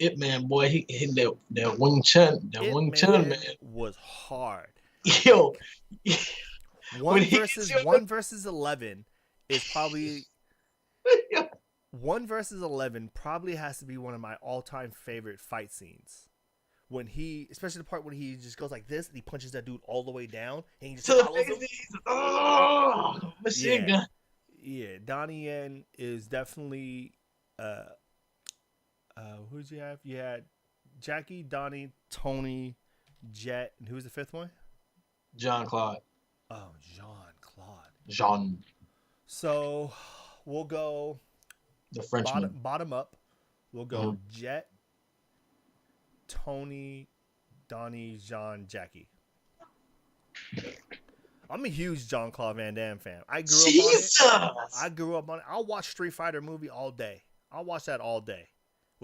Ip Man, boy, he hit that Wing Chun. That Wing Chun, man. Was hard. Yo. One versus 11 is probably... 1 versus 11 probably has to be one of my all-time favorite fight scenes. When especially the part when he just goes like this and he punches that dude all the way down and he just follows him. Oh, machine gun. Yeah, Donnie Yen is definitely who did you have? You had Jackie, Donnie, Tony, Jet, and who's the 5th one? Jean Claude. Oh, Jean-Claude. Jean. So we'll go the Frenchman. Bottom up. We'll go Jet, Tony, Donnie, Jean, Jackie. I'm a huge Jean-Claude Van Damme fan. I grew up on it. I'll watch Street Fighter movie all day. I'll watch that all day.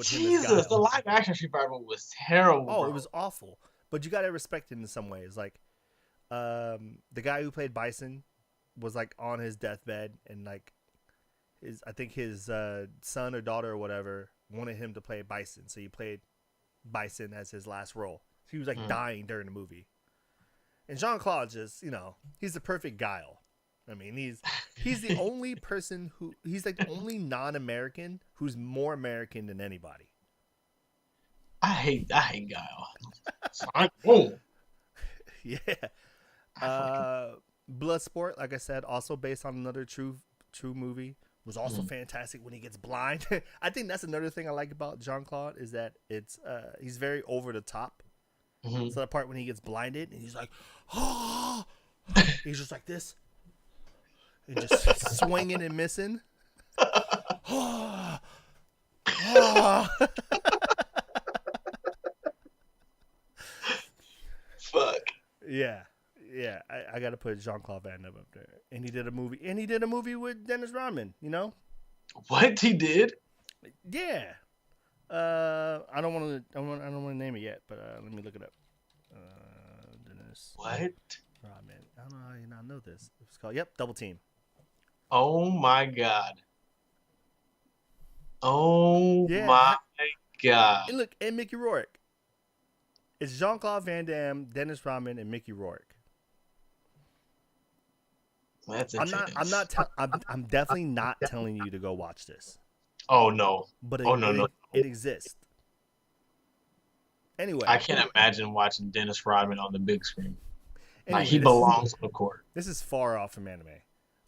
Jesus, the live action Street Fighter movie was terrible. Oh, bro. It was awful. But you gotta respect it in some ways. Like, the guy who played Bison was like on his deathbed, and like I think his son or daughter or whatever wanted him to play Bison, so he played Bison as his last role. So he was like dying during the movie. And Jean-Claude just, he's the perfect guile. I mean, he's the only person he's like the only non-American who's more American than anybody. I hate guile. Boom. Yeah. Bloodsport, like I said, also based on another true movie, was also fantastic when he gets blind. I think that's another thing I like about Jean-Claude is that he's very over the top. So that part when he gets blinded and he's like, oh, he's just like this, and just swinging and missing. Fuck. Yeah. I got to put Jean-Claude Van Damme up there, and he did a movie with Dennis Rodman. What he did? Yeah. I don't want to name it yet, but let me look it up. Dennis. What? Rodman. I don't know how you not know this. It's called Double Team. Oh my god. Oh my god. And look, and Mickey Rourke. It's Jean-Claude Van Damme, Dennis Rodman, and Mickey Rourke. That's I'm definitely not telling you to go watch this. Oh no. But no. It exists. Anyway, I can't imagine watching Dennis Rodman on the big screen. Anyway, he belongs on the court. This is far off from anime.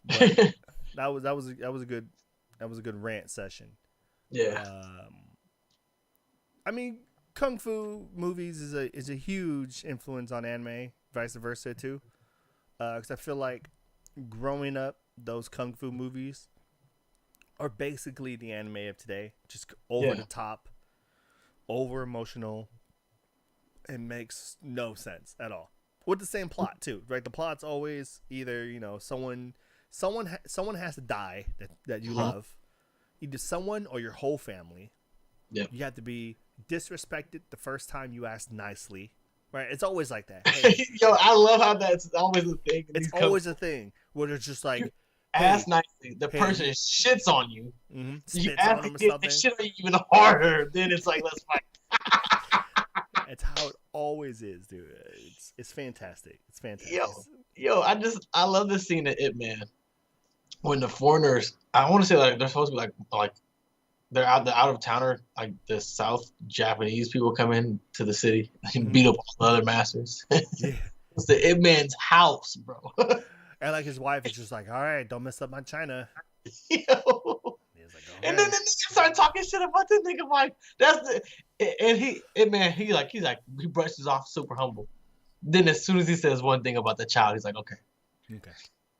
But that was a good rant session. Yeah. I mean, kung fu movies is a huge influence on anime, vice versa too. Because I feel like growing up, those kung fu movies are basically the anime of today. Just over the top, over emotional. It makes no sense at all. With the same plot too, right? The plot's always either someone has to die that you love, either someone or your whole family. Yeah. You have to be disrespected the first time you ask nicely, right? It's always like that. Hey, Yo, I love how that's always a thing. It's always a thing where it's just like, you ask nicely, the person shits on you. You ask again, they shit on you even harder. Then it's like, let's fight. It's how it always is, dude. It's fantastic. It's fantastic. Yo, I love this scene in Ip Man when the foreigners. I want to say like they're supposed to be like they're the out of towner, like the South Japanese people come in to the city and beat up all the other masters. Yeah. It's the Ip Man's house, bro. And like his wife is just like, all right, don't mess up my China. Yo. Like, and then the nigga started talking shit about the nigga wife. He brushes off super humble. Then as soon as he says one thing about the child, he's like, okay.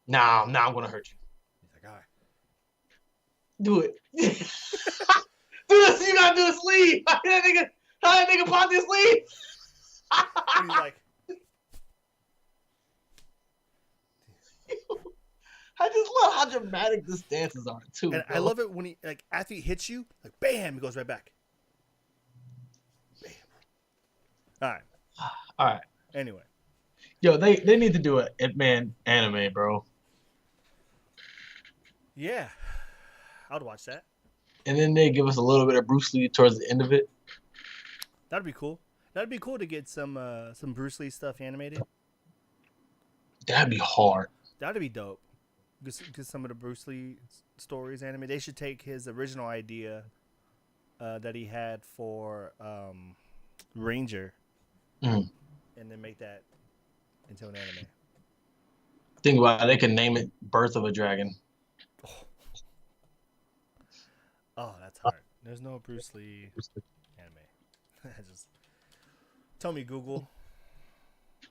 Now I'm gonna hurt you. He's like, all right. Do it. Do this, you gotta do this, leave. How that nigga pop this leave? And he's like, I just love how dramatic the stances are too. And bro. I love it when he like after he hits you, like bam, he goes right back. Bam. All right. Anyway. Yo, they need to do a Ip Man anime, bro. Yeah. I would watch that. And then they give us a little bit of Bruce Lee towards the end of it. That'd be cool. That'd be cool to get some Bruce Lee stuff animated. That'd be hard. That'd be dope. Get some of the Bruce Lee stories animated. They should take his original idea that he had for Ranger and then make that into an anime. Think about it. They can name it Birth of a Dragon. Oh, that's hard. There's no Bruce Lee anime. Just tell me, Google.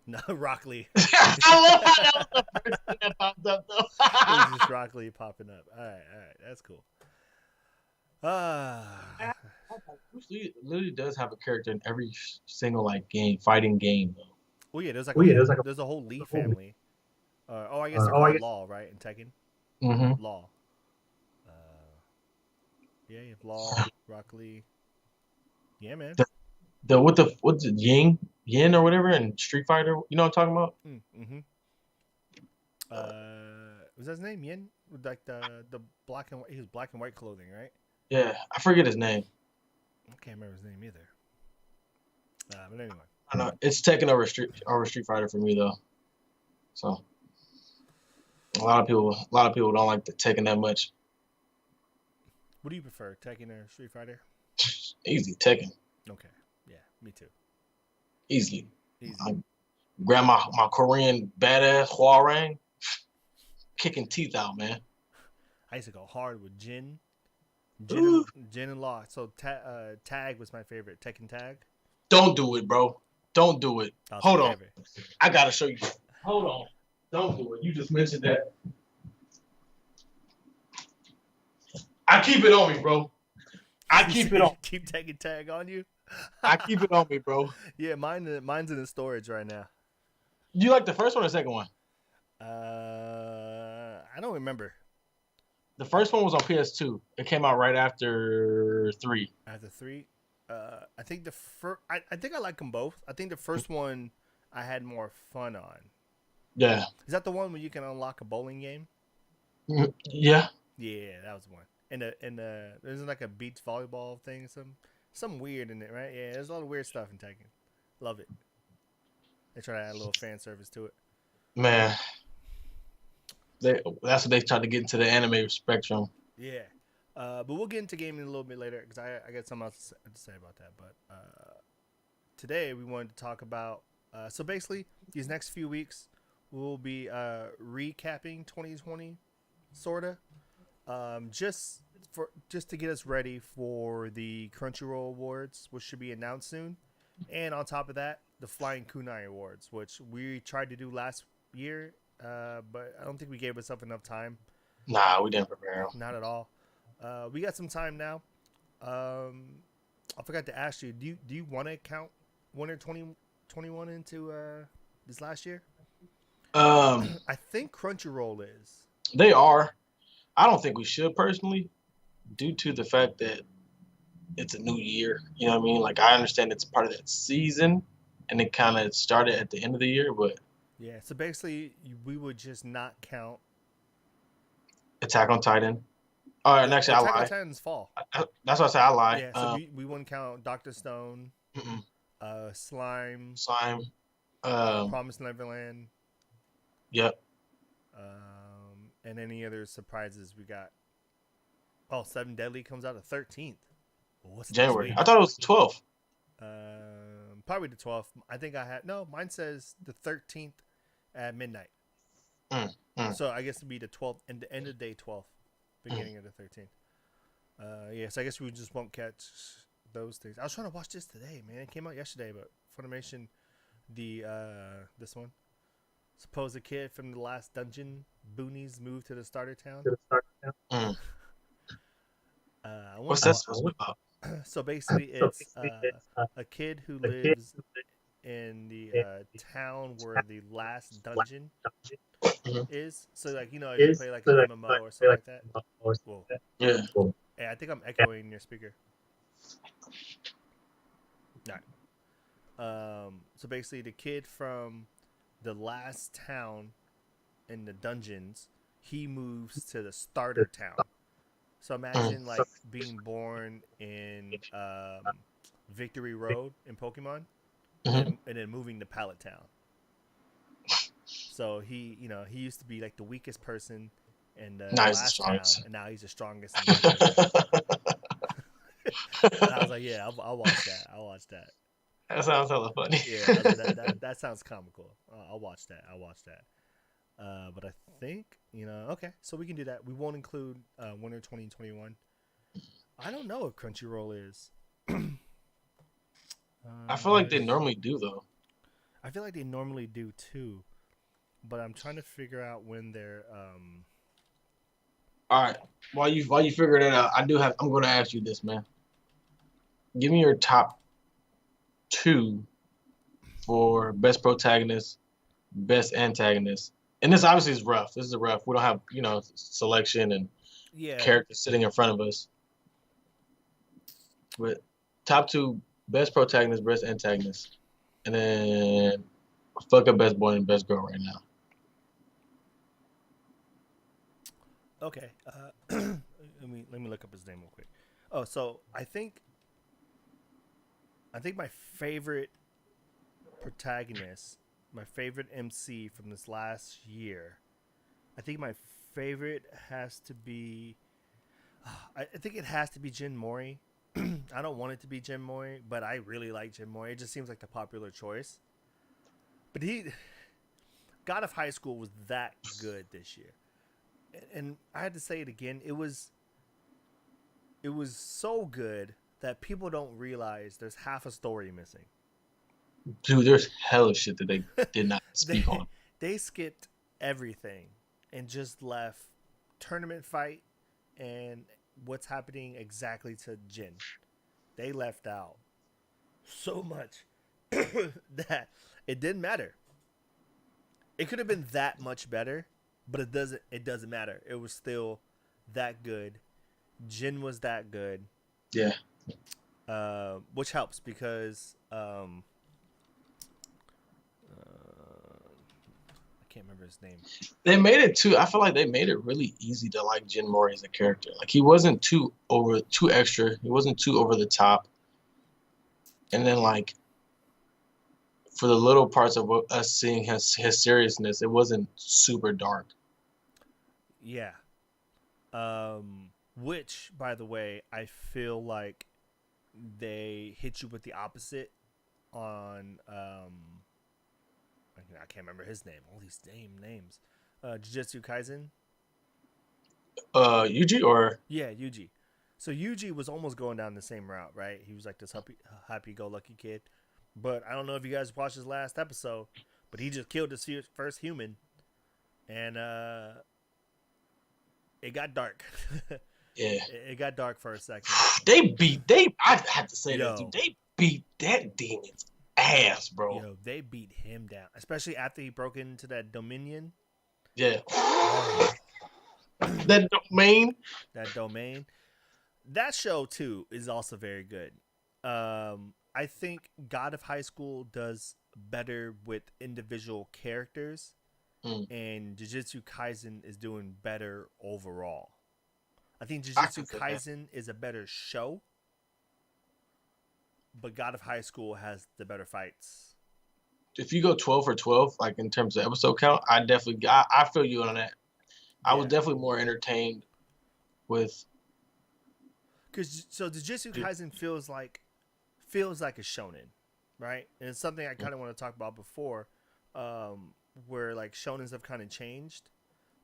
No, Rock Lee. I love how that was the first thing that popped up, though. It was just Rock Lee popping up. All right, that's cool. Bruce Lee literally does have a character in every single fighting game, though. Well, yeah, there's a whole Lee family. I guess they're called Law, right? In Tekken. Mm-hmm. Law. Yeah, you have Law, Rock Lee. Yeah, man. What's it, Yin or whatever in Street Fighter? You know what I'm talking about? Mm-hmm. Was that his name? Yin? With like the black and white, he was black and white clothing, right? Yeah, I forget his name. I can't remember his name either. But anyway. I know it's taking over Street Fighter for me though. So a lot of people don't like the Tekken that much. What do you prefer, Tekken or Street Fighter? Easy Tekken. Okay. Yeah, me too. Easily. I grab my Korean badass Hwarang, kicking teeth out, man. I used to go hard with Jin and Law. So Tag was my favorite. Tekken Tag. Don't do it, bro. Don't do it. Hold on. Favorite. I gotta show you. Hold on. Don't do it. You just mentioned that. I keep it on me, bro. I keep it on. Keep Tekken Tag on you. I keep it on me, bro. Yeah, mine's in the storage right now. You like the first one or the second one? I don't remember. The first one was on PS2. It came out right after 3. After 3, I think the first. I think I like them both. I think the first one I had more fun on. Yeah. Is that the one where you can unlock a bowling game? Yeah. Yeah, that was the one. And there's like a beach volleyball thing, some weird in it, right? Yeah, there's a lot of weird stuff in Tekken. Love it. They try to add a little fan service to it. Man, that's what they tried to get into the anime spectrum. Yeah, but we'll get into gaming a little bit later because I got something else to say about that. But today we wanted to talk about. So basically, these next few weeks we'll be recapping 2020, sorta. Just to get us ready for the Crunchyroll Awards, which should be announced soon, and on top of that, the Flying Kunai Awards, which we tried to do last year, but I don't think we gave ourselves enough time. Nah, we didn't prepare. Not at all. We got some time now. I forgot to ask you. Do you want to count Winter 2021 into this last year? Um, I think Crunchyroll is. they are. I don't think we should personally, due to the fact that it's a new year. You know what I mean? Like I understand it's part of that season, and it kind of started at the end of the year, but Yeah. So basically, we would just not count. Attack on Titan. All right, and actually, I Attack on lie. Titan's fall. That's why I say I lie. Yeah. So we wouldn't count Doctor Stone, Mm-mm. Slime, Slime. Promised Neverland, Yep. and any other surprises we got. Oh, Seven Deadly comes out the 13th. Well, what's next January. week? I thought it was 12th. Probably the 12th. I think I had no. Mine says the 13th at midnight. So I guess it'd be the 12th and the end of day 12th, beginning of the 13th. Yes, I guess we just won't catch those things. I was trying to watch this today, man. It came out yesterday, but Funimation, this one, supposed kid from the last dungeon, Boonies, moved to the starter town. What's that supposed to be about? So basically, it's a kid who lives in the town where the last dungeon is. So like if you play like an MMO or something like that. Whoa. Yeah. Hey, I think I'm echoing your speaker. All right. So basically, the kid from the last town in the dungeons, he moves to the starter town. So imagine like being born in Victory Road in Pokemon, and then moving to Pallet Town. So he used to be like the weakest person in the last town, and now he's the strongest. And I was like, yeah, I'll watch that. I'll watch that. That sounds hella funny. Yeah, that sounds comical. I'll watch that. But I think, okay, so we can do that. We won't include Winter 2021. I don't know if Crunchyroll is. I feel like they normally do, though. I feel like they normally do, too. But I'm trying to figure out when they're... All right. While you figure that out, I'm going to ask you this, man. Give me your top 2 for best protagonist, best antagonist. And this obviously is rough. This is rough. We don't have, selection and characters sitting in front of us. But top 2 best protagonist, best antagonist. And then fuck up best boy and best girl right now. Okay. Let me look up his name real quick. Oh, so I think my favorite protagonist, my favorite MC from this last year, I think my favorite has to be. I think it has to be Jin Mori. I don't want it to be Jin Mori, but I really like Jin Mori. It just seems like the popular choice. But God of High School was that good this year. And I had to say it again. It was so good that people don't realize there's half a story missing. Dude, there's hella shit that they did not speak on. They skipped everything and just left tournament fight and what's happening exactly to Jin. They left out so much that it didn't matter. It could have been that much better, but it doesn't matter. It was still that good. Jin was that good. Yeah. Which helps because I can't remember his name. They made it too. I feel like they made it really easy to like Jin Mori as a character. Like he wasn't too extra. He wasn't too over the top. And then like for the little parts of us seeing his seriousness, it wasn't super dark. Yeah. Which, by the way, I feel like they hit you with the opposite on I can't remember his name. All these names. Jujutsu Kaisen. Yuji or yeah, Yuji. So Yuji was almost going down the same route, right? He was like this happy-go-lucky kid. But I don't know if you guys watched his last episode, but he just killed his first human, and it got dark. Yeah. It got dark for a second. I have to say that, dude. Yo. They beat that demon's ass, bro. They beat him down, especially after he broke into that Dominion. Yeah. Oh, That domain. that domain. That show too is also very good. I think God of High School does better with individual characters, and Jujutsu Kaisen is doing better overall. I think Jujutsu Kaisen is a better show, but God of High School has the better fights. If you go 12 for 12, like in terms of episode count, I feel you on that. I was definitely more entertained with. Because Jujutsu Kaisen feels like a shonen, right? And it's something I kind of want to talk about before, where like shonens have kind of changed.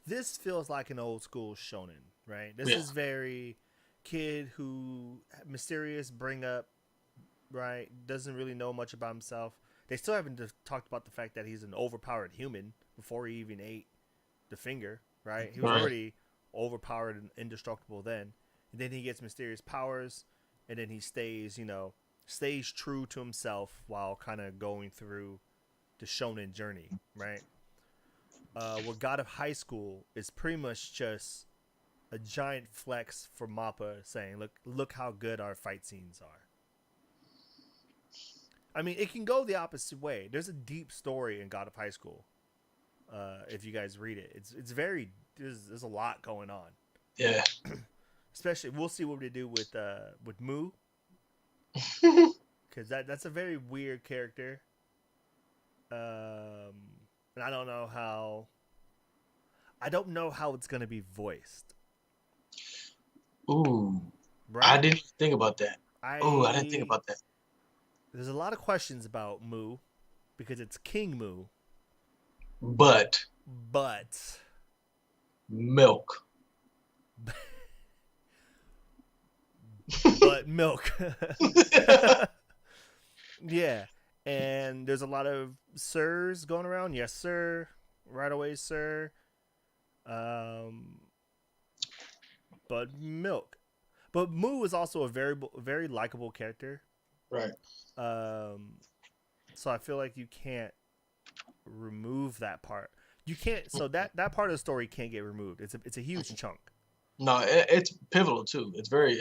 This feels like an old school shonen, right? This is very kid who mysterious, bring up, right? Doesn't really know much about himself. They still haven't talked about the fact that he's an overpowered human before he even ate the finger, right? He was already overpowered and indestructible then. And then he gets mysterious powers, and then he stays true to himself while kind of going through the shonen journey, right? Where God of High School is pretty much just a giant flex for MAPPA saying, look how good our fight scenes are. I mean, it can go the opposite way. There's a deep story in God of High School. If you guys read it, it's very there's a lot going on. Yeah. Especially, we'll see what they do with Mu, because that's a very weird character. And I don't know how it's gonna be voiced. Ooh, right? I didn't think about that. I didn't think about that. There's a lot of questions about Mu because it's King Mu, but milk. But milk. Yeah. And there's a lot of sirs going around. Yes, sir. Right away, sir. But milk. But Mu is also a very likable character. Right. So I feel like you can't remove that part. You can't. So that part of the story can't get removed. It's a huge chunk. No, it's pivotal too. It's very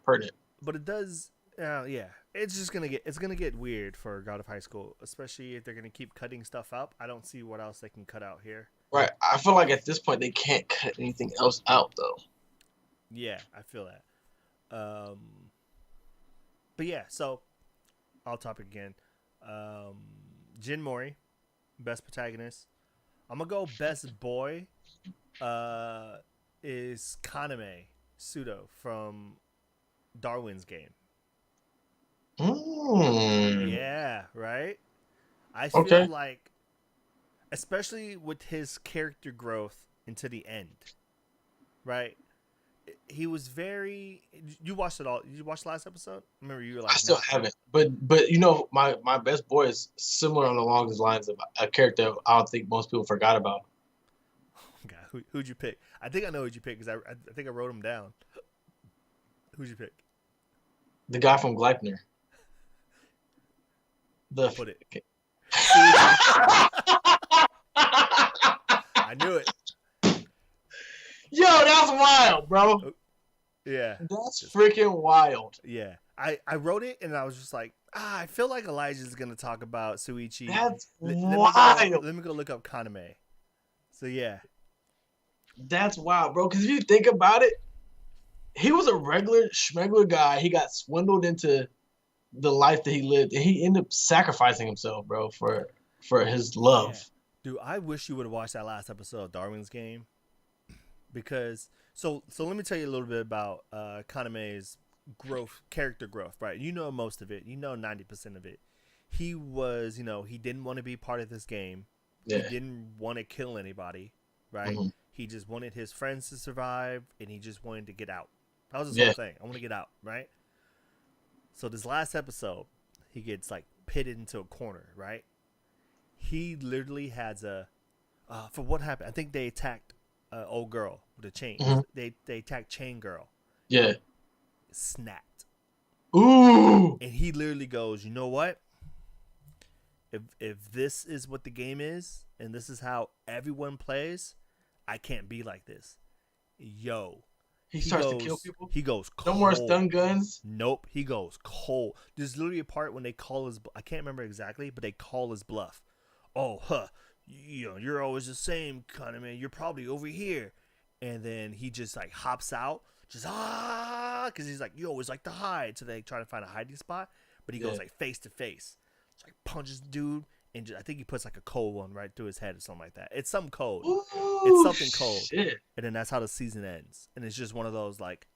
pertinent. But it does. Yeah. It's gonna get weird for God of High School, especially if they're gonna keep cutting stuff up. I don't see what else they can cut out here. Right. I feel like at this point they can't cut anything else out though. Yeah, I feel that. But yeah, so I'll topic again. Jin Mori, best protagonist. I'm gonna go best boy. Is Kaname Pseudo from Darwin's Game. Yeah, right? I feel like, especially with his character growth into the end, right? He was very. You watched it all. Did you watch the last episode? Remember, you were like, I still haven't. But my best boy is similar along the lines of a character I don't think most people forgot about. God, who'd you pick? I think I know who'd you pick because I think I wrote him down. Who'd you pick? The guy from Gleipnir. Put it. Okay. I knew it. Yo, that's wild, bro. Yeah. That's freaking wild. Yeah. I wrote it and I was just like, I feel like Elijah's going to talk about Suichi. That's wild. Let me go look up Kaname. So, yeah. That's wild, bro. Because if you think about it, he was a regular schmegler guy. He got swindled into the life that he lived, and he ended up sacrificing himself, bro, for his love. Yeah. Dude, I wish you would have watched that last episode of Darwin's Game, because so let me tell you a little bit about Kaname's character growth, right? You know most of it. You know 90% of it. He was, he didn't want to be part of this game. Yeah. He didn't want to kill anybody, right? Mm-hmm. He just wanted his friends to survive, and he just wanted to get out. That was his whole thing. I want to get out, right? So this last episode, he gets like pitted into a corner, right? He literally has for what happened? I think they attacked old girl with the chains. Mhm. They attack Chain Girl. Yeah. Snapped. Ooh. And he literally goes, you know what? If this is what the game is, and this is how everyone plays, I can't be like this. Yo. He starts to kill people. He goes No cold. more stun guns. Nope. He goes cold. There's literally a part when they call his, I can't remember exactly, but they call his bluff. Oh, you're always the same kind of man. You're probably over here. And then he just like hops out. Just because he's like, you always like to hide. So they try to find a hiding spot, but he goes like face to face. So like punches dude, and I think he puts like a cold one right through his head or something like that. It's some cold. Ooh, it's something cold. Shit. And then that's how the season ends. And it's just one of those like,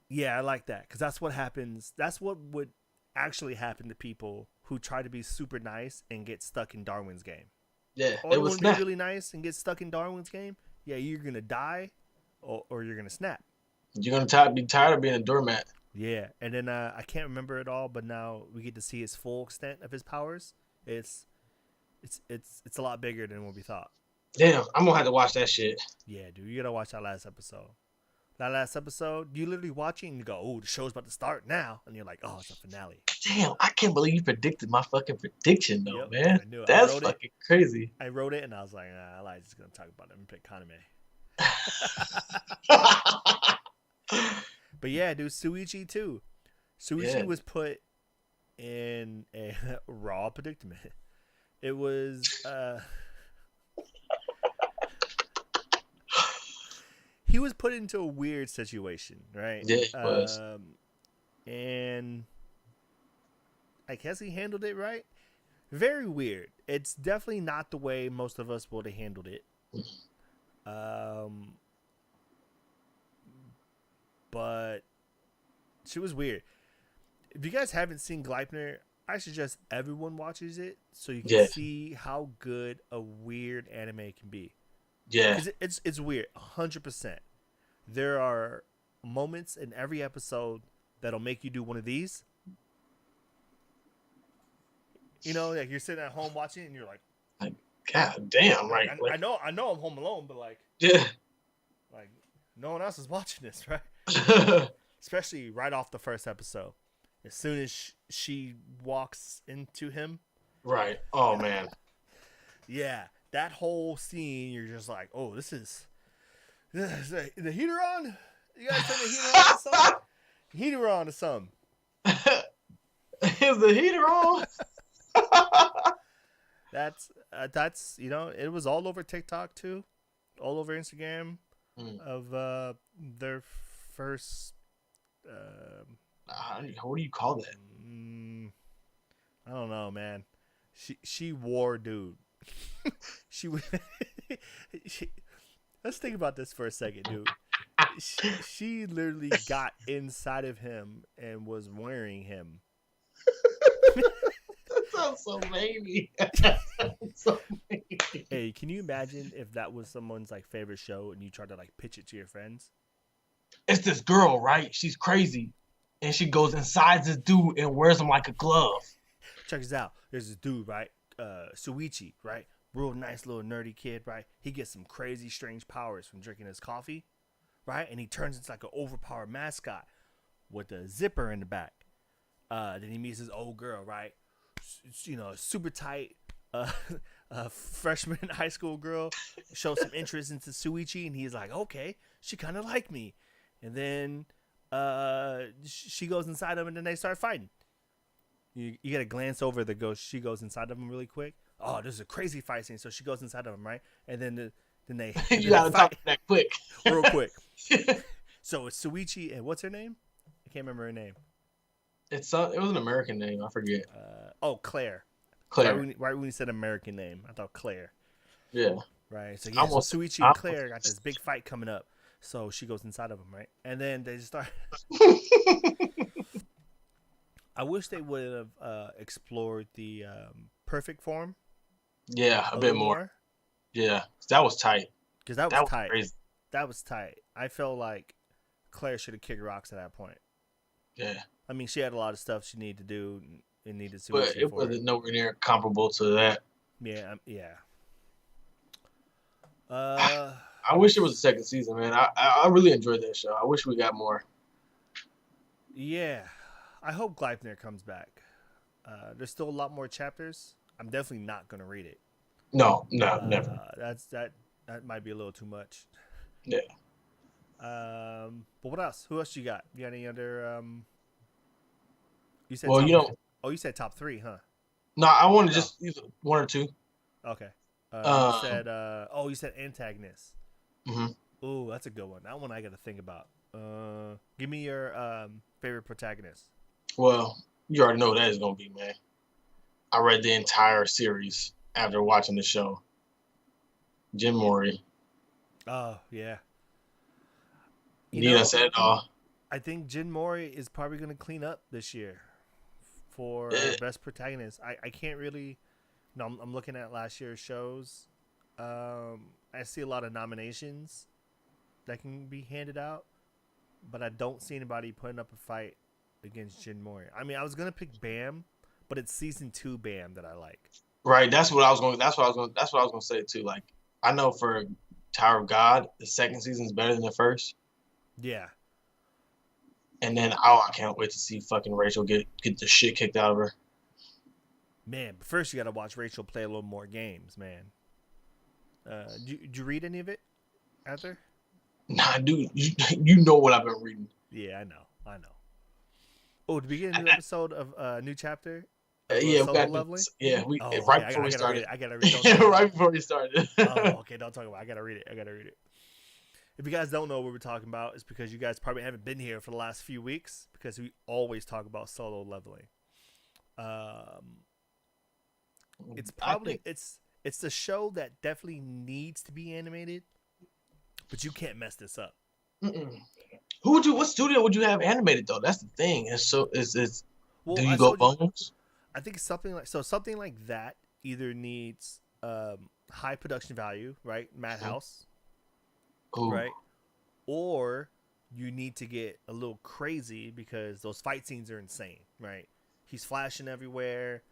yeah, I like that because that's what happens. That's what would actually happen to people who try to be super nice and get stuck in Darwin's game. Yeah, Or it you was want to be really nice and get stuck in Darwin's game. Yeah, you're gonna die, or you're gonna snap. You're gonna be tired of being a doormat. Yeah, and then I can't remember it all, but now we get to see his full extent of his powers. It's a lot bigger than what we thought. Damn, I'm gonna have to watch that shit. Yeah, dude, you gotta watch that last episode. That last episode, you literally watch it and you go, "Oh, the show's about to start now," and you're like, "Oh, it's a finale." Damn, I can't believe you predicted my fucking prediction though, Yep, man. I knew it. That's fucking crazy. I wrote it and I was like, "Nah, I'm just gonna talk about it and pick Kaname." But yeah, dude, Suichi too. Suichi was put in a raw predicament. It was he was put into a weird situation, right? Yeah, he was. And I guess he handled it right. Very weird. It's definitely not the way most of us would have handled it. But she was weird. If you guys haven't seen Gleipnir, I suggest everyone watches it so you can see how good a weird anime can be. Yeah, it's weird, 100%. There are moments in every episode that'll make you do one of these. You know, like you're sitting at home watching it and you're like, God damn, right? I know I'm home alone, but like, yeah, like no one else is watching this, right? Especially right off the first episode. As soon as she walks into him. Right. Oh, man. Yeah. That whole scene, you're just like, oh, this is the heater on? You guys turn the heater on or something? Heater on or something. Is the heater on? That's it was all over TikTok too. All over Instagram of their first what do you call that? I don't know, man. She wore dude. she let's think about this for a second, dude. She literally got inside of him and was wearing him. That sounds so baby. Hey, can you imagine if that was someone's like favorite show and you tried to like pitch it to your friends? It's this girl, right? She's crazy. And she goes inside this dude and wears him like a glove. Check this out. There's this dude, right? Suichi, right? Real nice little nerdy kid, right? He gets some crazy strange powers from drinking his coffee, right? And he turns into like an overpowered mascot with a zipper in the back. Then he meets his old girl, right? Super tight freshman high school girl. Shows some interest into Suichi, and he's like, okay, she kind of like me. And then she goes inside him, and then they start fighting. You got to glance over she goes inside of him really quick. Oh, there's a crazy fight scene. So she goes inside of him, right? And then they you got to talk that quick. Real quick. So it's Suichi, and what's her name? I can't remember her name. It was an American name. I forget. Claire. Claire. Right when you said American name, I thought Claire. Yeah. Right. So yeah, Suichi and Claire got this big fight coming up. So she goes inside of him, right? And then they just start. I wish they would have explored the perfect form. Yeah, a bit more. Yeah, that was tight. Because that was tight. Crazy. That was tight. I felt like Claire should have kicked rocks at that point. Yeah. I mean, she had a lot of stuff she needed to do and needed to. But it wasn't nowhere near comparable to that. Yeah, yeah. Uh, I wish it was a second season, man. I really enjoyed that show. I wish we got more. yeah, I hope Gleipnir comes back. There's still a lot more chapters. I'm definitely not gonna read it. No, no, never. That might be a little too much. Yeah. But what else? Who else you got? You got any other? You said Well, top. you know, Oh, you said top three, huh? no, I want to No. just either one or two. Okay. You Um, said. Oh, you said antagonist. mhm. Ooh, that's a good one. That one I got to think about. Give me your favorite protagonist. Well, you already know who that is gonna be, man. I read the entire series after watching the show. Jim Mori. Oh yeah. You Nina know, said it all. I think Jin Mori is probably going to clean up this year for Eh, best protagonist. I can't really. No, I'm looking at last year's shows. I see a lot of nominations that can be handed out, but I don't see anybody putting up a fight against Jin Mori. I mean, I was gonna pick Bam, but it's season 2 Bam that I like. Right. That's what I was going. That's what I was going. That's what I was going to say too. Like I know for Tower of God, the second season is better than the first. Yeah. And then I can't wait to see fucking Rachel get the shit kicked out of her. Man, but first you got to watch Rachel play a little more games, man. Did you read any of it, Arthur? Nah, dude, you know what I've been reading. Yeah, I know. Oh, to begin a new episode of a new chapter of Yeah, we Solo got Leveling? we Oh, okay. right I before we gotta read started. it. I gotta read it. Don't Yeah, talk about right it. before we started. Oh, okay. Don't talk about it. I gotta read it. If you guys don't know what we're talking about, it's because you guys probably haven't been here for the last few weeks because we always talk about Solo Leveling. It's I probably think it's the show that definitely needs to be animated, but you can't mess this up. mm-mm. What studio would you have animated though? That's the thing. And so is do Well, you go you. Bones? I think something like that either needs high production value, right? Madhouse, Ooh, right? Or you need to get a little crazy because those fight scenes are insane, right? He's flashing everywhere,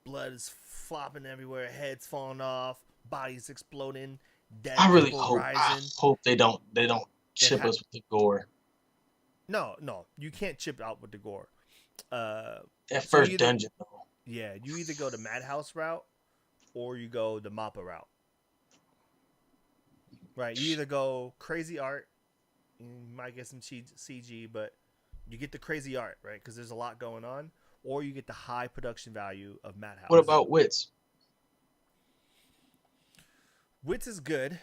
blood is flopping everywhere, heads falling off, bodies exploding, dead I really people hope rising. they don't It chip us with the gore. No, you can't chip out with the gore. Uh, That so first dungeon though. you either go the Madhouse route or you go the Mappa route. Right, you either go crazy art, you might get some CG, but you get the crazy art, right? Because there's a lot going on, or you get the high production value of Madhouse. What about Wits? Wits is good,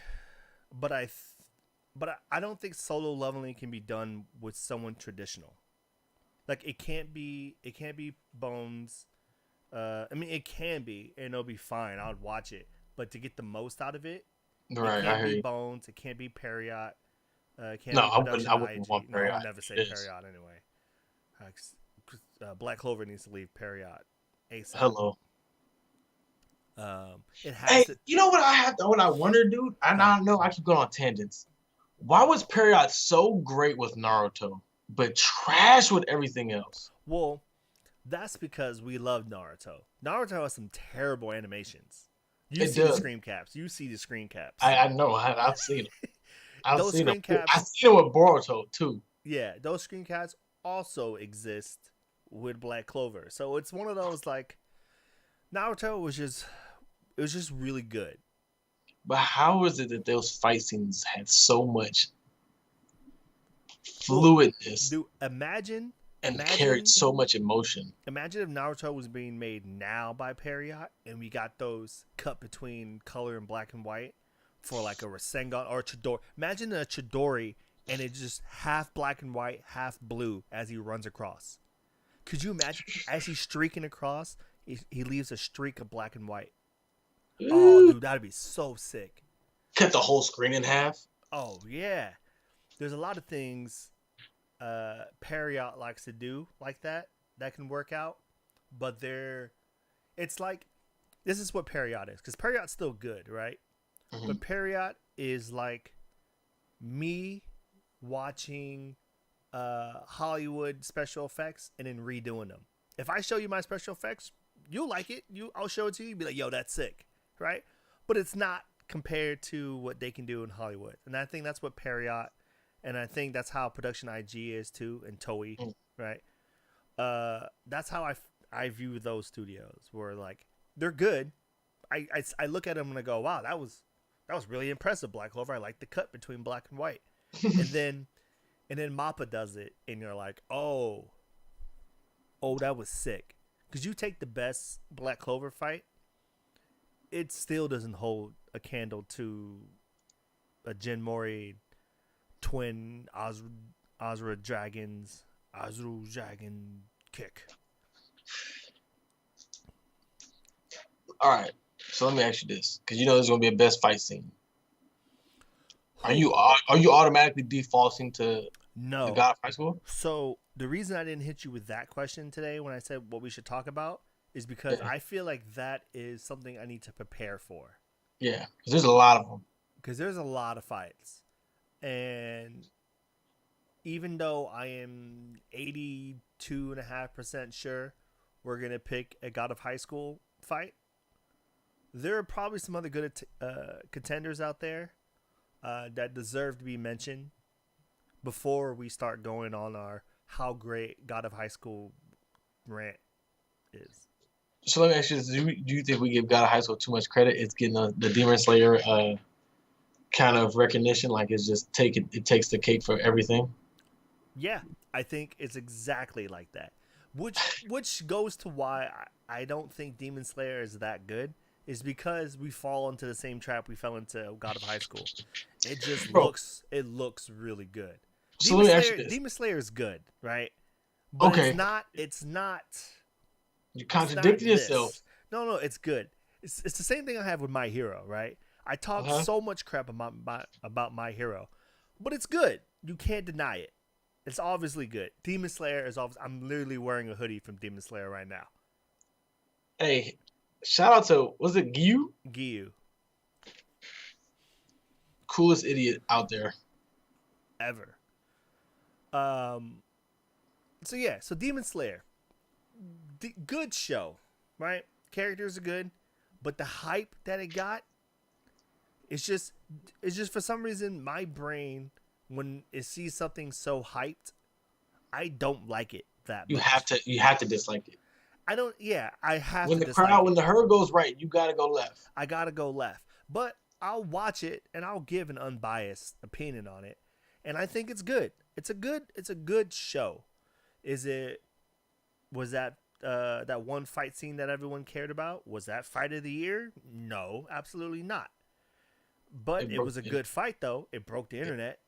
but I don't think solo leveling can be done with someone traditional. Like it can't be Bones. I mean, it can be, and it'll be fine. I would watch it, but to get the most out of it, Right, it I can't hear be you. Bones. It can't be Periot. It can't No, be I wouldn't. production I wouldn't want IG. No, I Period. would never say Yes. Periot anyway. Black Clover needs to leave Periot ASAP. Hello. It has Hey, to. you know what I have? What I wonder, dude? I don't know. I keep going on tangents. Why was Period so great with Naruto, but trash with everything else? Well, that's because we love Naruto. Naruto has some terrible animations. You It see the does. screen caps. I know. I've seen it. I've Those seen screen it. caps. I've seen it with Boruto too. Yeah, those screen caps also exist with Black Clover. So it's one of those like Naruto was just really good. But how is it that those fight scenes had so much fluidness Dude, imagine and carried so much emotion? Imagine if Naruto was being made now by Periot and we got those cut between color and black and white for like a Rasengan or a Chidori. Imagine a Chidori and it's just half black and white, half blue as he runs across. Could you imagine as he's streaking across, he leaves a streak of black and white? Oh, dude, that'd be so sick. Cut the whole screen in half. Oh, yeah. There's a lot of things Periot likes to do like that can work out, but it's like, this is what Periot is, because Periot's still good, right? Mm-hmm. But Periot is like me watching Hollywood special effects and then redoing them. If I show you my special effects, you'll like it. I'll show it to you. You'll be like, yo, that's sick, right? But it's not compared to what they can do in Hollywood. And I think that's what Perriot, and I think that's how Production IG is too, and Toei, right? That's how I view those studios, where like they're good. I look at them and I go, wow, that was really impressive, Black Clover. I like the cut between black and white. and then Mappa does it, and you're like, oh, that was sick. Because you take the best Black Clover fight, it still doesn't hold a candle to a Jin Mori twin Azra Dragon kick. All right. So let me ask you this, because you know there's gonna be a best fight scene. Are you automatically defaulting to No. the God of High School? So the reason I didn't hit you with that question today when I said what we should talk about is because I feel like that is something I need to prepare for. Yeah, because there's a lot of them. Because there's a lot of fights. And even though I am 82.5% sure we're going to pick a God of High School fight, there are probably some other good contenders out there that deserve to be mentioned before we start going on our how great God of High School rant is. So let me ask you this. Do you think we give God of High School too much credit? It's getting the Demon Slayer kind of recognition, like it's just it takes the cake for everything? Yeah, I think it's exactly like that. Which goes to why I don't think Demon Slayer is that good, is because we fall into the same trap we fell into God of High School. It just looks really good. So let me ask you this. Demon Slayer is good, right? But okay. It's not. You contradicted yourself. No, it's good. It's the same thing I have with My Hero, right? I talk so much crap about My Hero, but it's good. You can't deny it. It's obviously good. Demon Slayer is obviously. I'm literally wearing a hoodie from Demon Slayer right now. Hey, shout out to, was it Gyu? Gyu. Coolest idiot out there. Ever. So yeah, so Demon Slayer. Good show, right? Characters are good, but the hype that it got, it's just for some reason my brain, when it sees something so hyped, I don't like it that much. You have to dislike it. I don't. Yeah, I have. When to the crowd, when the herd goes right, you gotta go left. I gotta go left, but I'll watch it and I'll give an unbiased opinion on it, and I think it's good. It's a good show. Was that one fight scene that everyone cared about? Was that fight of the year? No, absolutely not. But it was a good fight, though. It broke the internet.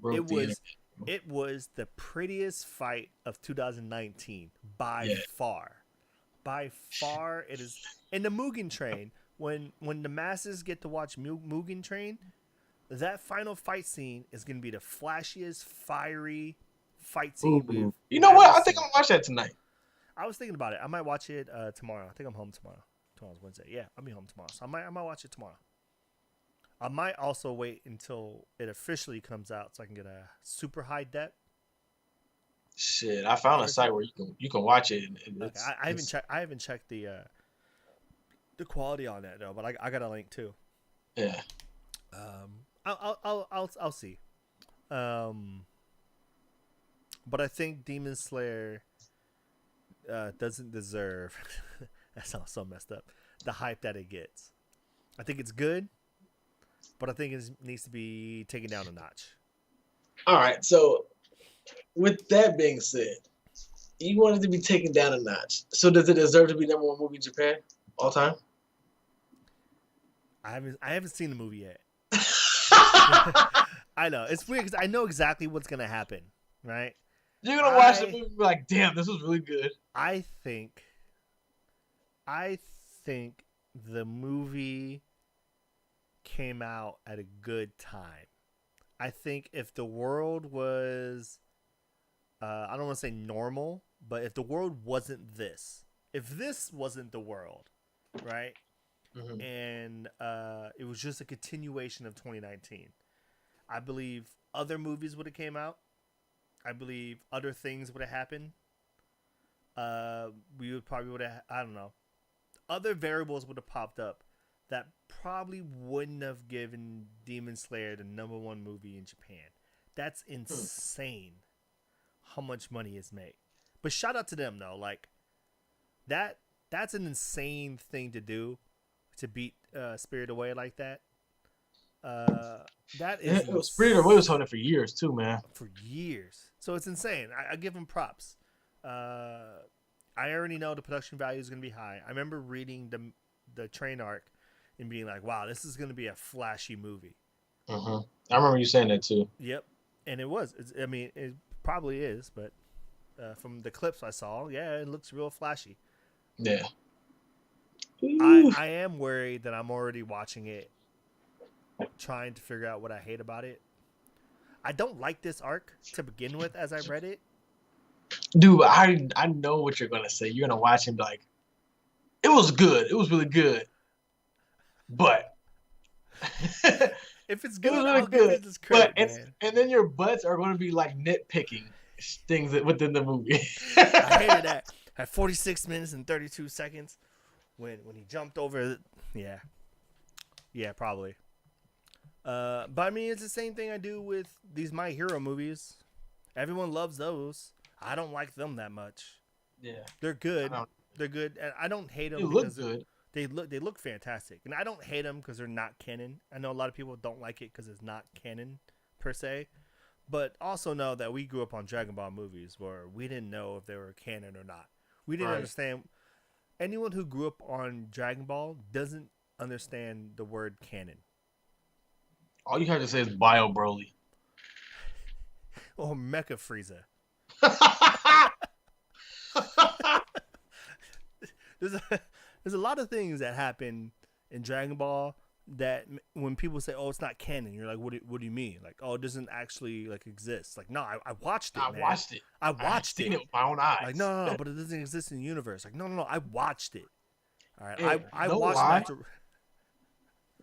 It was the prettiest fight of 2019 by far. By far, it is. And the Mugen Train, when the masses get to watch Mugen Train, that final fight scene is going to be the flashiest, fiery fight scene. You know what? I think I'm gonna watch that tonight. I was thinking about it. I might watch it tomorrow. I think I'm home tomorrow. Tomorrow's Wednesday. Yeah, I'll be home tomorrow. So I might watch it tomorrow. I might also wait until it officially comes out so I can get a super high dep. Shit, I found a site where you can watch it. Okay, I haven't checked the quality on that though, but I got a link too. Yeah. I'll see. But I think Demon Slayer doesn't deserve. That sounds so messed up. The hype that it gets. I think it's good, but I think it needs to be taken down a notch. All right. So, with that being said, you want it to be taken down a notch. So, does it deserve to be #1 movie in Japan all time? I haven't seen the movie yet. I know it's weird because I know exactly what's gonna happen, right? You're gonna watch the movie and be like, "Damn, this was really good." I think the movie came out at a good time. I think if the world was, I don't want to say normal, but if the world wasn't this, if this wasn't the world, right? Mm-hmm. And it was just a continuation of 2019, I believe other movies would have came out. I believe other things would have happened. We would have, I don't know, other variables would have popped up that probably wouldn't have given Demon Slayer the #1 movie in Japan. That's insane how much money is made. But shout out to them though. Like that's an insane thing to do, to beat Spirit Away like that. That is It was Spirit Away was holding it for years too, man. for years. So it's insane. I give them props. I already know the production value is going to be high. I remember reading the train arc and being like, "Wow, this is going to be a flashy movie." I remember you saying that too. Yep, and it was. I mean, it probably is, but from the clips I saw, yeah, it looks real flashy. Yeah. I am worried that I'm already watching it, trying to figure out what I hate about it. I don't like this arc to begin with as I read it. Dude, I know what you're gonna say. You're gonna watch and be like, it was good. It was really good. But If it's it good, was really I'll give it good. this credit, But man. and then your butts are gonna be like nitpicking things within the movie. I hated that. At 46 minutes and 32 seconds, when he jumped over, yeah, probably. But I mean, it's the same thing I do with these My Hero movies. Everyone loves those. I don't like them that much. Yeah. They're good. They're good, and I don't hate them They because look good. they look fantastic, and I don't hate them because they're not canon. I know a lot of people don't like it because it's not canon per se, but also know that we grew up on Dragon Ball movies where we didn't know if they were canon or not. We didn't understand. Anyone who grew up on Dragon Ball doesn't understand the word canon. All you have to say is Bio Broly. Or Mecha Frieza. There's a lot of things that happen in Dragon Ball that when people say, "Oh, it's not canon," you're like, "What do you mean?" Like, "Oh, it doesn't actually like exist." Like, no, I watched it. Man. I watched it. Seen it with my own eyes. Like, no, but it doesn't exist in the universe. Like, no, I watched it. All right, Hey, I watched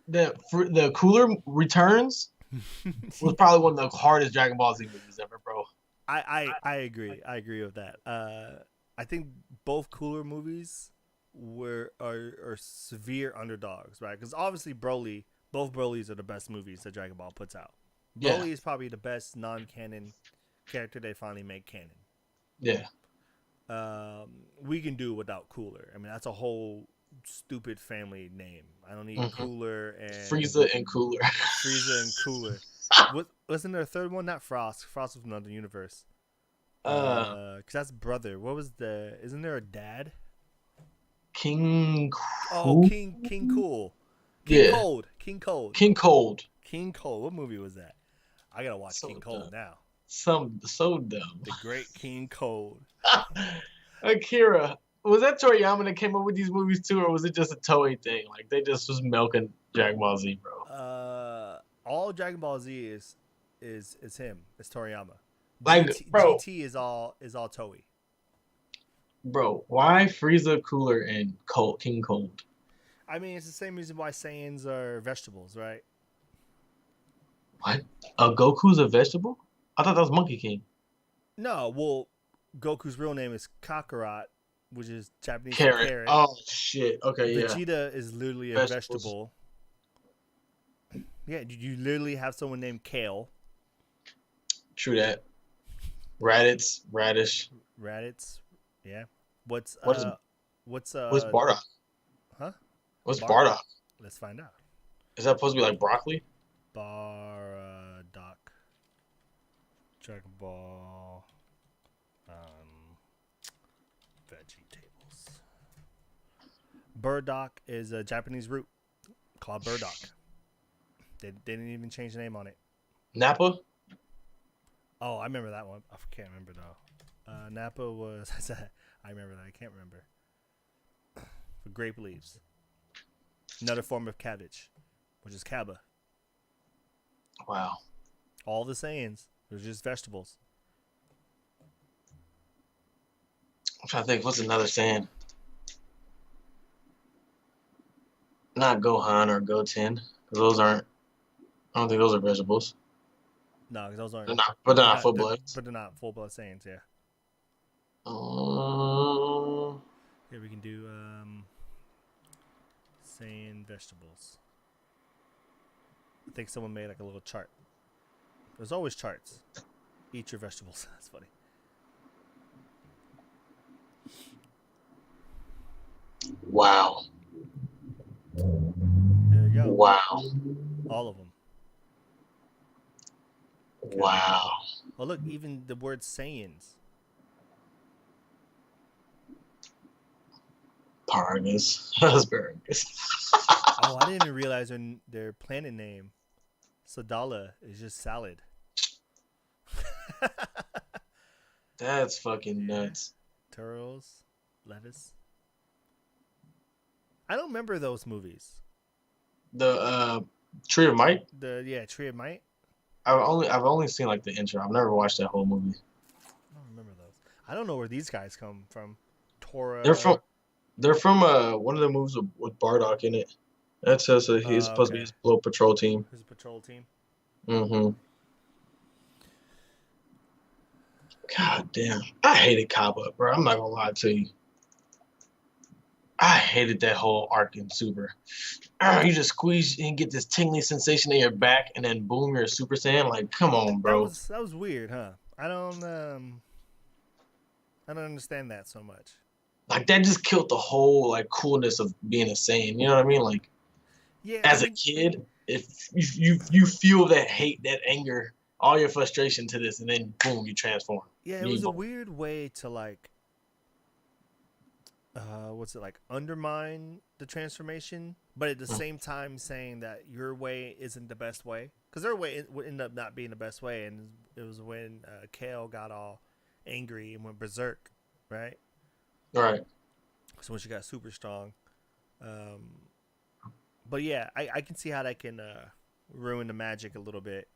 the Cooler Returns was probably one of the hardest Dragon Ball Z movies ever, bro. I agree. I agree with that. I think both Cooler movies are severe underdogs, right? Because obviously both Brolys are the best movies that Dragon Ball puts out. Broly is probably the best non-canon character they finally make canon. Yeah. We can do without Cooler. I mean, that's a whole stupid family name. I don't need Cooler and Frieza and Cooler. Frieza and Cooler. Wasn't there a third one? Not Frost. Frost was another universe. Because that's brother. What was isn't there a dad? King. Oh, King Cool. Cold. King Cold. King Cold. King Cold. What movie was that? I gotta watch King Cold dumb. now. So dumb. The Great King Cold. Akira. Was that Toriyama that came up with these movies too, or was it just a Toei thing? Like they just was milking Dragon Ball Z, bro. All Dragon Ball Z is him. It's Toriyama. Like, bro, GT is all Toei. Bro, why Frieza, Cooler, and King Cold? I mean, it's the same reason why Saiyans are vegetables, right? What? Goku's a vegetable? I thought that was Monkey King. No, well, Goku's real name is Kakarot, which is Japanese carrot. Oh shit. Okay, yeah. Vegeta is literally a vegetable. Yeah, you literally have someone named Kale. True that. Radish. Yeah. What's Bardock? Huh? What's Bardock? Let's find out. Is that supposed to be like broccoli? Bardock. Dragon Ball. Vegetables. Burdock is a Japanese root called burdock. They didn't even change the name on it. Nappa? Oh, I remember that one. I can't remember though. Nappa was. I remember that. I can't remember. For grape leaves. Another form of cabbage, which is kaba. Wow. All the Saiyans. They're just vegetables. I'm trying to think. What's another Saiyan? Not Gohan or Goten. Because those aren't. I don't think those are vegetables. No, because those aren't. They're not full bloods. But they're not full blood Saiyans, yeah. Here we can do Saiyan vegetables. I think someone made like a little chart. There's always charts. Eat your vegetables. That's funny. Wow. There you go. Wow. All of them. Okay. Wow. Oh, look, even the word Saiyans. Pargas. Asparagus. Oh, I didn't even realize their planet name, Sadala, is just salad. That's fucking nuts. Turtles, lettuce. I don't remember those movies. The Tree of Might. Tree of Might. I've only seen like the intro. I've never watched that whole movie. I don't remember those. I don't know where these guys come from. Tora. They're from one of the movies with Bardock in it. That says he's supposed to be his little patrol team. His patrol team. Mm-hmm. God damn. I hated Kaba, bro. I'm not gonna lie to you. I hated that whole arc in Super. You just squeeze and get this tingly sensation in your back, and then boom, you're a Super Saiyan. Like, come on, bro. That was weird, huh? I don't understand that so much. Like that just killed the whole like coolness of being a Saiyan. You know what I mean? Like, yeah. As a kid, if you feel that hate, that anger, all your frustration to this, and then boom, you transform. Yeah, it was a weird way to like. Undermine the transformation, but at the same time saying that your way isn't the best way, because their way would end up not being the best way, and it was when Kale got all angry and went berserk, right? Right. So when she got super strong, but yeah, I can see how that can ruin the magic a little bit.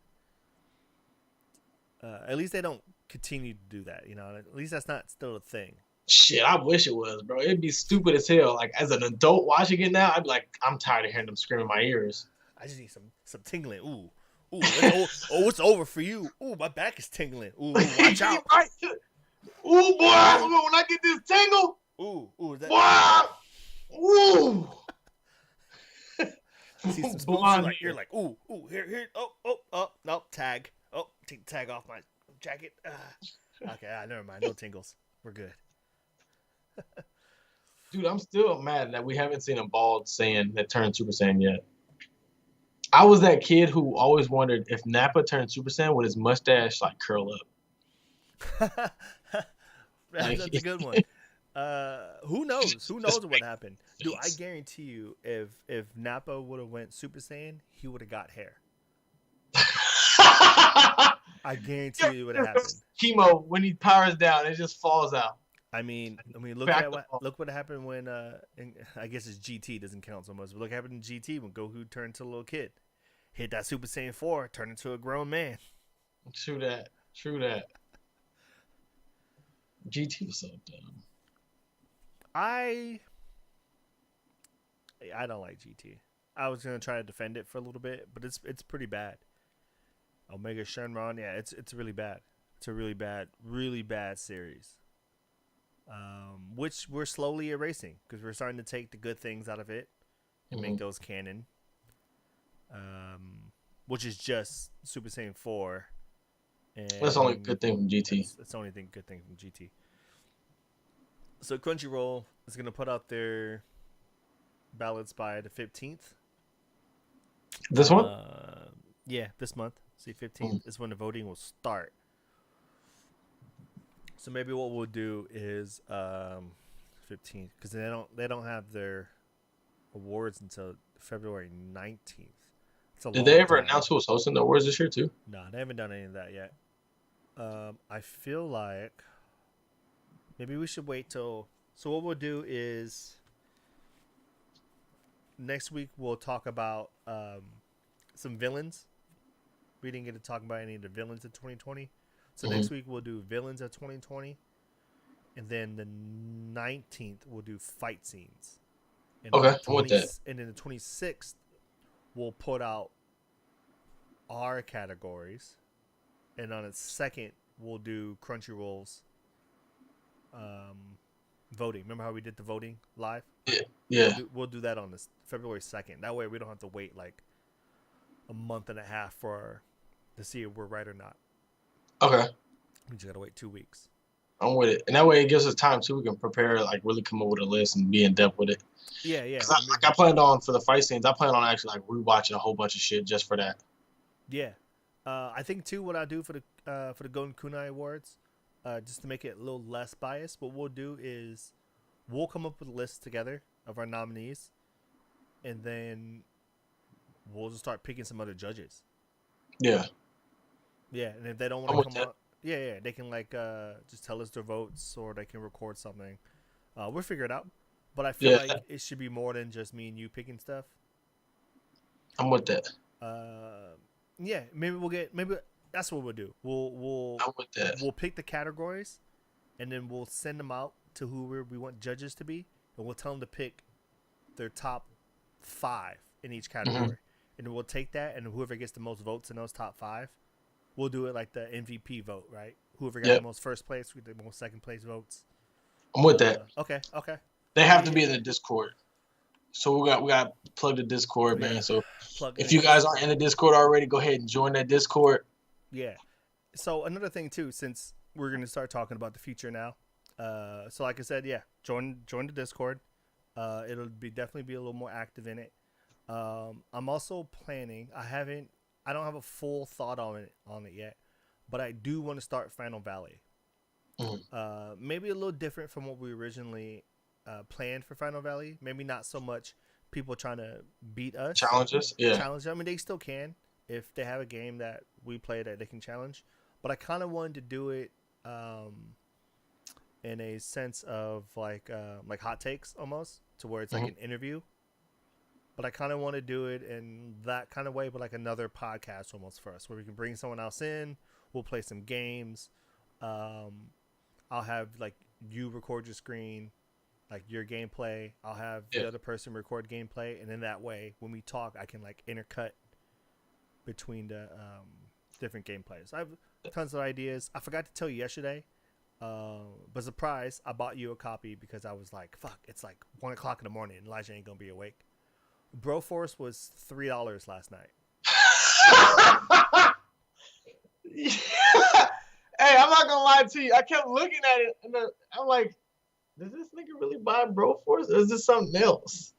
At least they don't continue to do that, you know. At least that's not still a thing. Shit, I wish it was, bro. It'd be stupid as hell. Like as an adult watching it now, I'd be like, I'm tired of hearing them scream in my ears. I just need some tingling. Ooh, it's over for you. Ooh, my back is tingling. Ooh, watch out. Right. Ooh, boy, when I get this tingle. Ooh, that. Boy, ooh. See some spooks like you're like, ooh, here, oh, no, tag. Oh, take the tag off my jacket. Okay, never mind. No tingles. We're good. Dude, I'm still mad that we haven't seen a bald Saiyan that turned Super Saiyan yet. I was that kid who always wondered if Nappa turned Super Saiyan, would his mustache like curl up? That's a good one. Who knows? Who knows what happened? Dude, I guarantee you, if Nappa would have went Super Saiyan, he would have got hair. I guarantee you it would have happened. Chemo, when he powers down, it just falls out. I mean, look what happened when I guess it's GT doesn't count so much. But look what happened in GT when Goku turned into a little kid, hit that Super Saiyan 4, turned into a grown man. True that. GT was so dumb. I don't like GT. I was gonna try to defend it for a little bit, but it's pretty bad. Omega Shenron, yeah, it's really bad. It's a really bad series. Which we're slowly erasing because we're starting to take the good things out of it and make those canon. Which is just Super Saiyan 4. And that's the only good thing from GT. That's the only good thing from GT. So Crunchyroll is going to put out their ballots by the 15th. This one? Yeah, this month. See, 15th is when the voting will start. So maybe what we'll do is 15th, because they don't have their awards until February 19th. Did they ever announce who was hosting the awards this year too? No, they haven't done any of that yet. I feel like maybe we should wait till. So what we'll do is next week we'll talk about some villains. We didn't get to talk about any of the villains in 2020. So next week we'll do villains of 2020, and then the 19th we'll do fight scenes. And okay, I want that. And then the 26th we'll put out our categories, and on the 2nd we'll do Crunchyroll's voting. Remember how we did the voting live? Yeah. Yeah. We'll do that on this February 2nd. That way we don't have to wait like a month and a half to see if we're right or not. Okay. We just gotta wait 2 weeks. I'm with it, and that way it gives us time too. We can prepare, like really come up with a list and be in depth with it. Yeah, yeah. 'Cause I planned on for the fight scenes. I plan on actually like rewatching a whole bunch of shit just for that. Yeah. I think too what I do for the Golden Kunai Awards, just to make it a little less biased, what we'll do is we'll come up with a list together of our nominees, and then we'll just start picking some other judges. Yeah. Yeah, and if they don't I'm want with to come that. up, yeah, they can like just tell us their votes, or they can record something. We'll figure it out. But I feel Yeah. like it should be more than just me and you picking stuff. I'm with that. Yeah, maybe that's what we'll do. I'm with that. We'll pick the categories, and then we'll send them out to whoever we want judges to be, and we'll tell them to pick their top 5 in each category, and then we'll take that, and whoever gets the most votes in those top 5, we'll do it like the MVP vote, right? Whoever got the most first place, we the most second place votes. I'm with that. Okay. They have to be in the Discord. So we got to plug the Discord, man. So if you guys aren't in the Discord already, go ahead and join that Discord. Yeah. So another thing too, since we're gonna start talking about the future now, so like I said, yeah, join the Discord. It'll definitely be a little more active in it. I'm also planning. I don't have a full thought on it yet, but I do want to start Final Valley. Maybe a little different from what we originally planned for Final Valley. Maybe not so much people trying to beat us. Challenges, yeah. Challenge. I mean, they still can if they have a game that we play that they can challenge. But I kind of wanted to do it in a sense of like hot takes almost, to where it's like an interview. But I kind of want to do it in that kind of way, but like another podcast almost for us, where we can bring someone else in. We'll play some games. I'll have like you record your screen, like your gameplay. I'll have the other person record gameplay, and then that way, when we talk, I can like intercut between the different gameplays. I have tons of ideas. I forgot to tell you yesterday, but surprise, I bought you a copy because I was like, "Fuck, it's like 1 o'clock in the morning, and Elijah ain't gonna be awake." Broforce was $3 last night. Hey, I'm not gonna lie to you. I kept looking at it, and I'm like, "Does this nigga really buy Broforce, or is this something else?"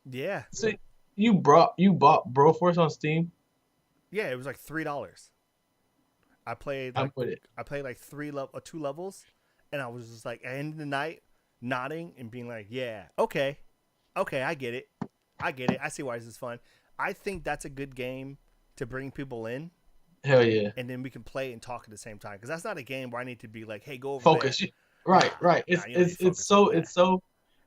Yeah. So you bought Broforce on Steam? Yeah, it was like $3. I played like two levels, and I was just like at the end of the night nodding and being like, "Yeah, okay, I get it. I see why this is fun." I think that's a good game to bring people in. Hell yeah! And then we can play and talk at the same time, because that's not a game where I need to be like, "Hey, go over focus." there. Right.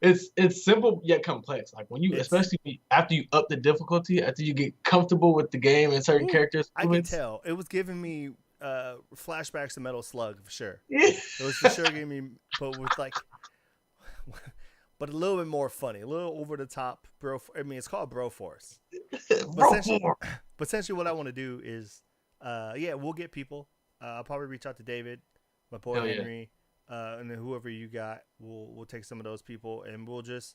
It's simple yet complex. Like when you, especially after you up the difficulty, after you get comfortable with the game and certain characters. I can tell it was giving me flashbacks to Metal Slug for sure. Yeah. It was for sure giving me, but with like, but a little bit more funny, a little over the top, bro. I mean, it's called Broforce. But essentially, what I want to do is, we'll get people. I'll probably reach out to David, my boy Henry, and then whoever you got. We'll take some of those people, and we'll just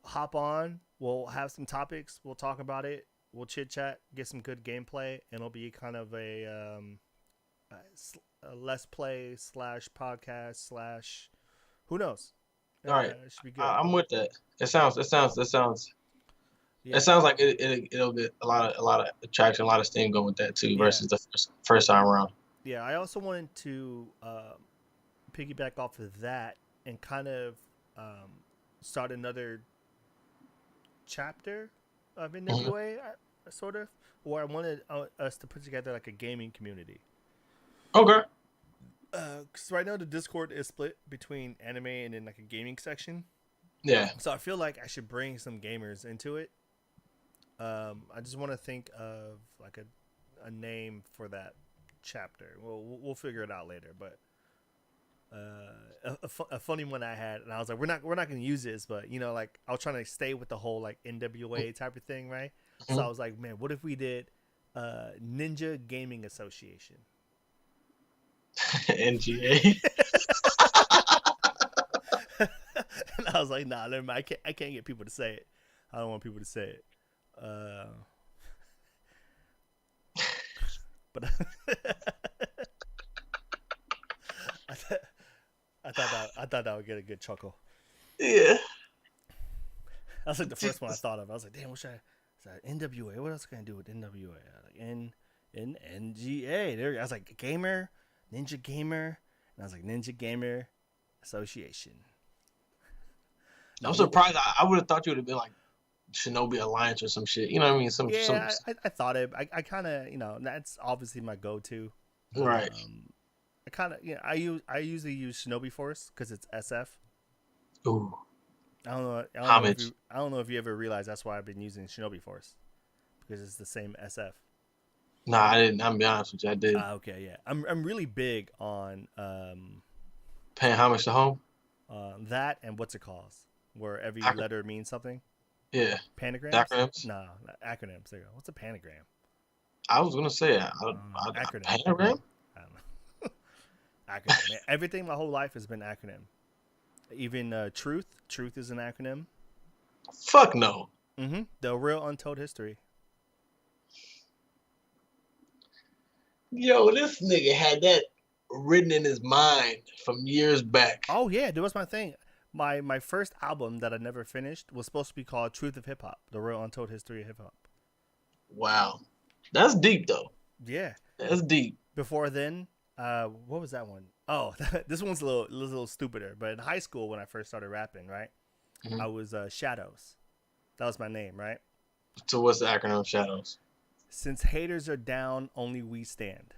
hop on. We'll have some topics. We'll talk about it. We'll chit chat, get some good gameplay, and it'll be kind of a let's play / podcast / who knows. All right, it should be good. I'm with that. It sounds like it'll get a lot of attraction, a lot of steam going with that too, versus the first time around. Yeah, I also wanted to piggyback off of that and kind of start another chapter of NWA, sort of, where I wanted us to put together like a gaming community. Okay. Because right now the Discord is split between anime and then like a gaming section. Yeah. So I feel like I should bring some gamers into it. I just want to think of like a name for that chapter. We'll figure it out later. But a funny one I had, and I was like, we're not going to use this, but like I was trying to stay with the whole like NWA type of thing, right? Mm-hmm. So I was like, man, what if we did Ninja Gaming Association? NGA. I was like, nah, never mind. I can't get people to say it. I don't want people to say it. But I thought that would get a good chuckle. Yeah. That was like the first one I thought of. I was like, damn, NWA. What else can I do with NWA? Like NGA. There, I was like, gamer, Ninja Gamer, and I was like, Ninja Gamer Association. I'm surprised. I would have thought you would have been like Shinobi Alliance or some shit. You know what I mean? I thought it. I kind of, that's obviously my go-to. Right. I kind of, I usually use Shinobi Force because it's SF. Ooh. I don't know if you ever realize that's why I've been using Shinobi Force, because it's the same SF. Nah, I didn't. I'm be honest with you, I did. Okay, yeah. I'm really big on paying homage to home. That and what's it called, where every letter means something. Yeah. Panagrams. Acronyms. No, acronyms. There you go. What's a panagram? I was gonna say acronym. Panagram. I don't know. Acronym. Everything my whole life has been acronym. Even truth. Truth is an acronym. Fuck no. Mm-hmm. The real untold history. Yo, this nigga had that written in his mind from years back. Oh yeah, that was my thing. My first album that I never finished was supposed to be called Truth of Hip Hop, The Real Untold History of Hip Hop. Wow. That's deep though. Yeah. That's deep. Before then, what was that one? Oh, this one's a little stupider. But in high school, when I first started rapping, right, I was Shadows. That was my name, right? So what's the acronym of Shadows? Since haters are down, only we stand.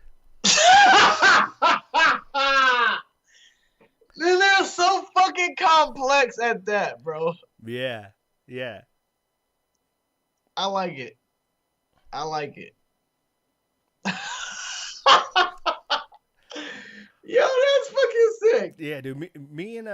They're so fucking complex at that, bro. Yeah. I like it. Yo, that's fucking sick. Yeah, dude. Me and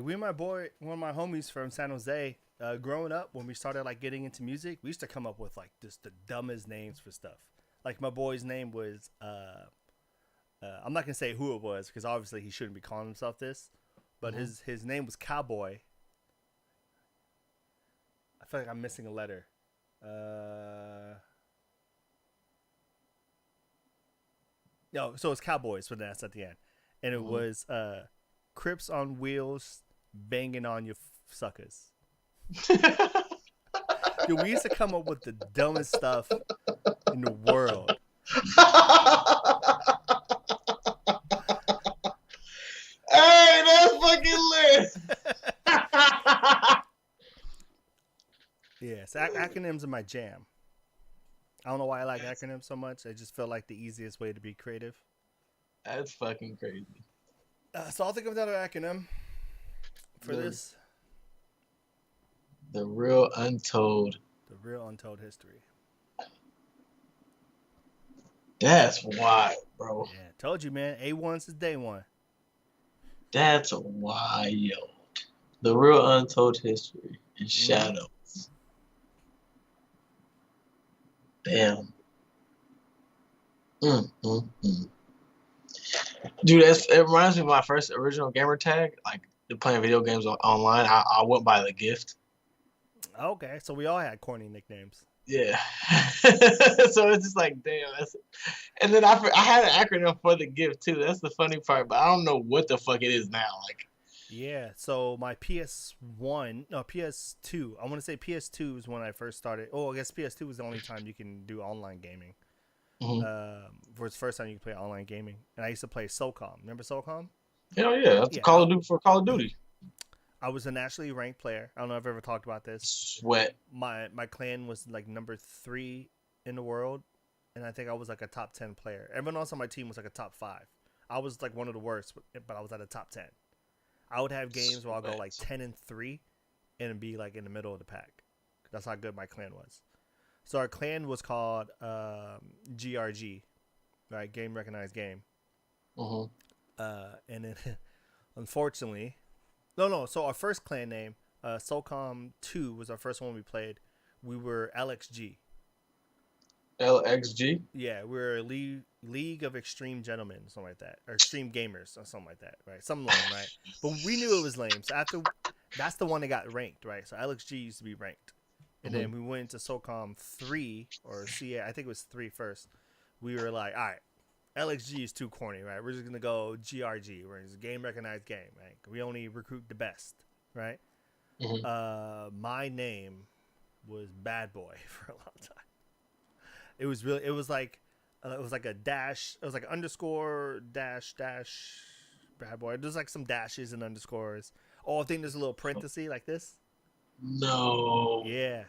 we and my boy, one of my homies from San Jose, growing up, when we started like getting into music, we used to come up with like just the dumbest names for stuff. Like my boy's name was I'm not gonna say who it was because obviously he shouldn't be calling himself this, but his name was Cowboy. I feel like I'm missing a letter. No, so it's Cowboys with an S at the end, and it was Crips on wheels banging on your suckers. Dude, we used to come up with the dumbest stuff in the world. Hey, that's fucking lit. Yeah, so acronyms are my jam. I don't know why I like acronyms so much. I just feel like the easiest way to be creative. That's fucking crazy. So I'll think of another acronym for this. The real untold. The real untold history. That's wild, bro. Yeah, told you, man. A1 since day one. That's wild. The real untold history in Shadows. Damn. Dude, it reminds me of my first original gamer tag. Like playing video games online. I went by The Gift. Okay, so we all had corny nicknames. Yeah. So it's just like, damn. And then I had an acronym for The Gift too. That's the funny part, but I don't know what the fuck it is now. Like. Yeah, so my PS2, I want to say PS2 is when I first started. Oh, I guess PS2 was the only time you can do online gaming. For the first time you can play online gaming. And I used to play SOCOM. Remember SOCOM? Hell yeah, that's Call of Duty for Call of Duty. I was a nationally ranked player. I don't know if I've ever talked about this. Sweat. My clan was like number 3 in the world, and I think I was like a top 10 player. Everyone else on my team was like a top 5. I was like one of the worst, but I was at a top 10. I would have games where I'll go like 10-3 and be like in the middle of the pack. That's how good my clan was. So our clan was called GRG, right? Game Recognized Game. And then, unfortunately, so our first clan name, SOCOM 2 was our first one we played. We were LXG. LXG? Yeah, we were League of Extreme Gentlemen, something like that, or Extreme Gamers, or something like that, right? Something lame, right? But we knew it was lame. So That's the one that got ranked, right? So LXG used to be ranked. And then we went into SOCOM 3 or CA, I think it was 3 first. We were like, all right, LXG is too corny, right? We're just going to go GRG. We're just game recognized game, right? We only recruit the best, right? My name was Bad Boy for a long time. It was like a dash. It was like underscore dash Bad Boy. There's like some dashes and underscores. Oh, I think there's a little parenthesis like this. No. Yeah.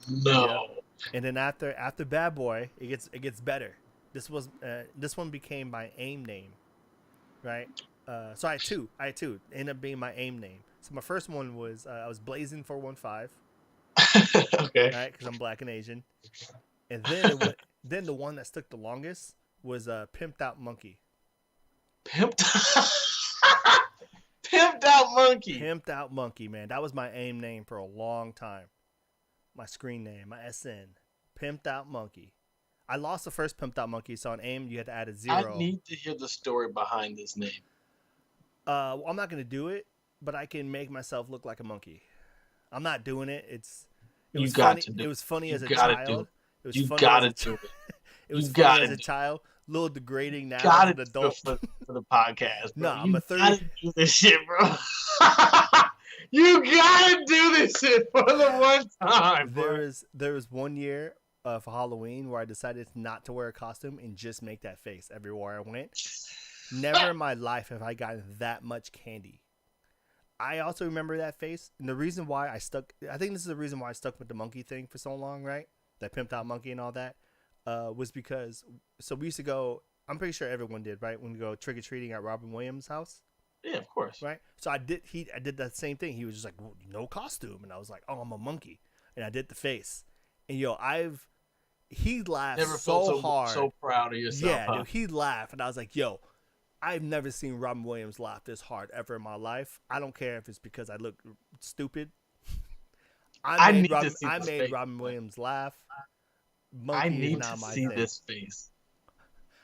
No. Yep. And then after Bad Boy, it gets better. This one became my AIM name, right? So I had two. It ended up being my AIM name. So my first one was I was Blazing 415. Okay. Right, because I'm Black and Asian. And then the one that stuck the longest was Pimped Out Monkey. Pimped Out Monkey. Pimped Out Monkey, man. That was my AIM name for a long time. My screen name, my SN. Pimped Out Monkey. I lost the first Pimped Out Monkey, so on AIM you had to add a 0. I need to hear the story behind this name. Well, I'm not gonna do it, but I can make myself look like a monkey. I'm not doing it. It was funny as a child. You gotta do it. It was funny as a child. A little degrading now as an adult. For the podcast, bro. No, I'm a 30. Gotta do this shit, bro. You gotta do this shit for the one time, bro. There was 1 year for Halloween where I decided not to wear a costume and just make that face everywhere I went. Never in my life have I gotten that much candy. I also remember that face, and the reason why I think this is the reason why I stuck with the monkey thing for so long, right? That Pimped Out Monkey and all that, was because, so we used to go, I'm pretty sure everyone did, right? When we go trick-or-treating at Robin Williams' house. Yeah, of course. Right? So I did that same thing. He was just like, well, no costume. And I was like, oh, I'm a monkey. And I did the face. And he laughed Never so felt hard. So proud of yourself. Yeah, huh? dude, he laughed. And I was like, yo, I've never seen Robin Williams laugh this hard ever in my life. I don't care if it's because I look stupid. I made Robin Williams laugh. Monkey I need is not to my see thing. this face.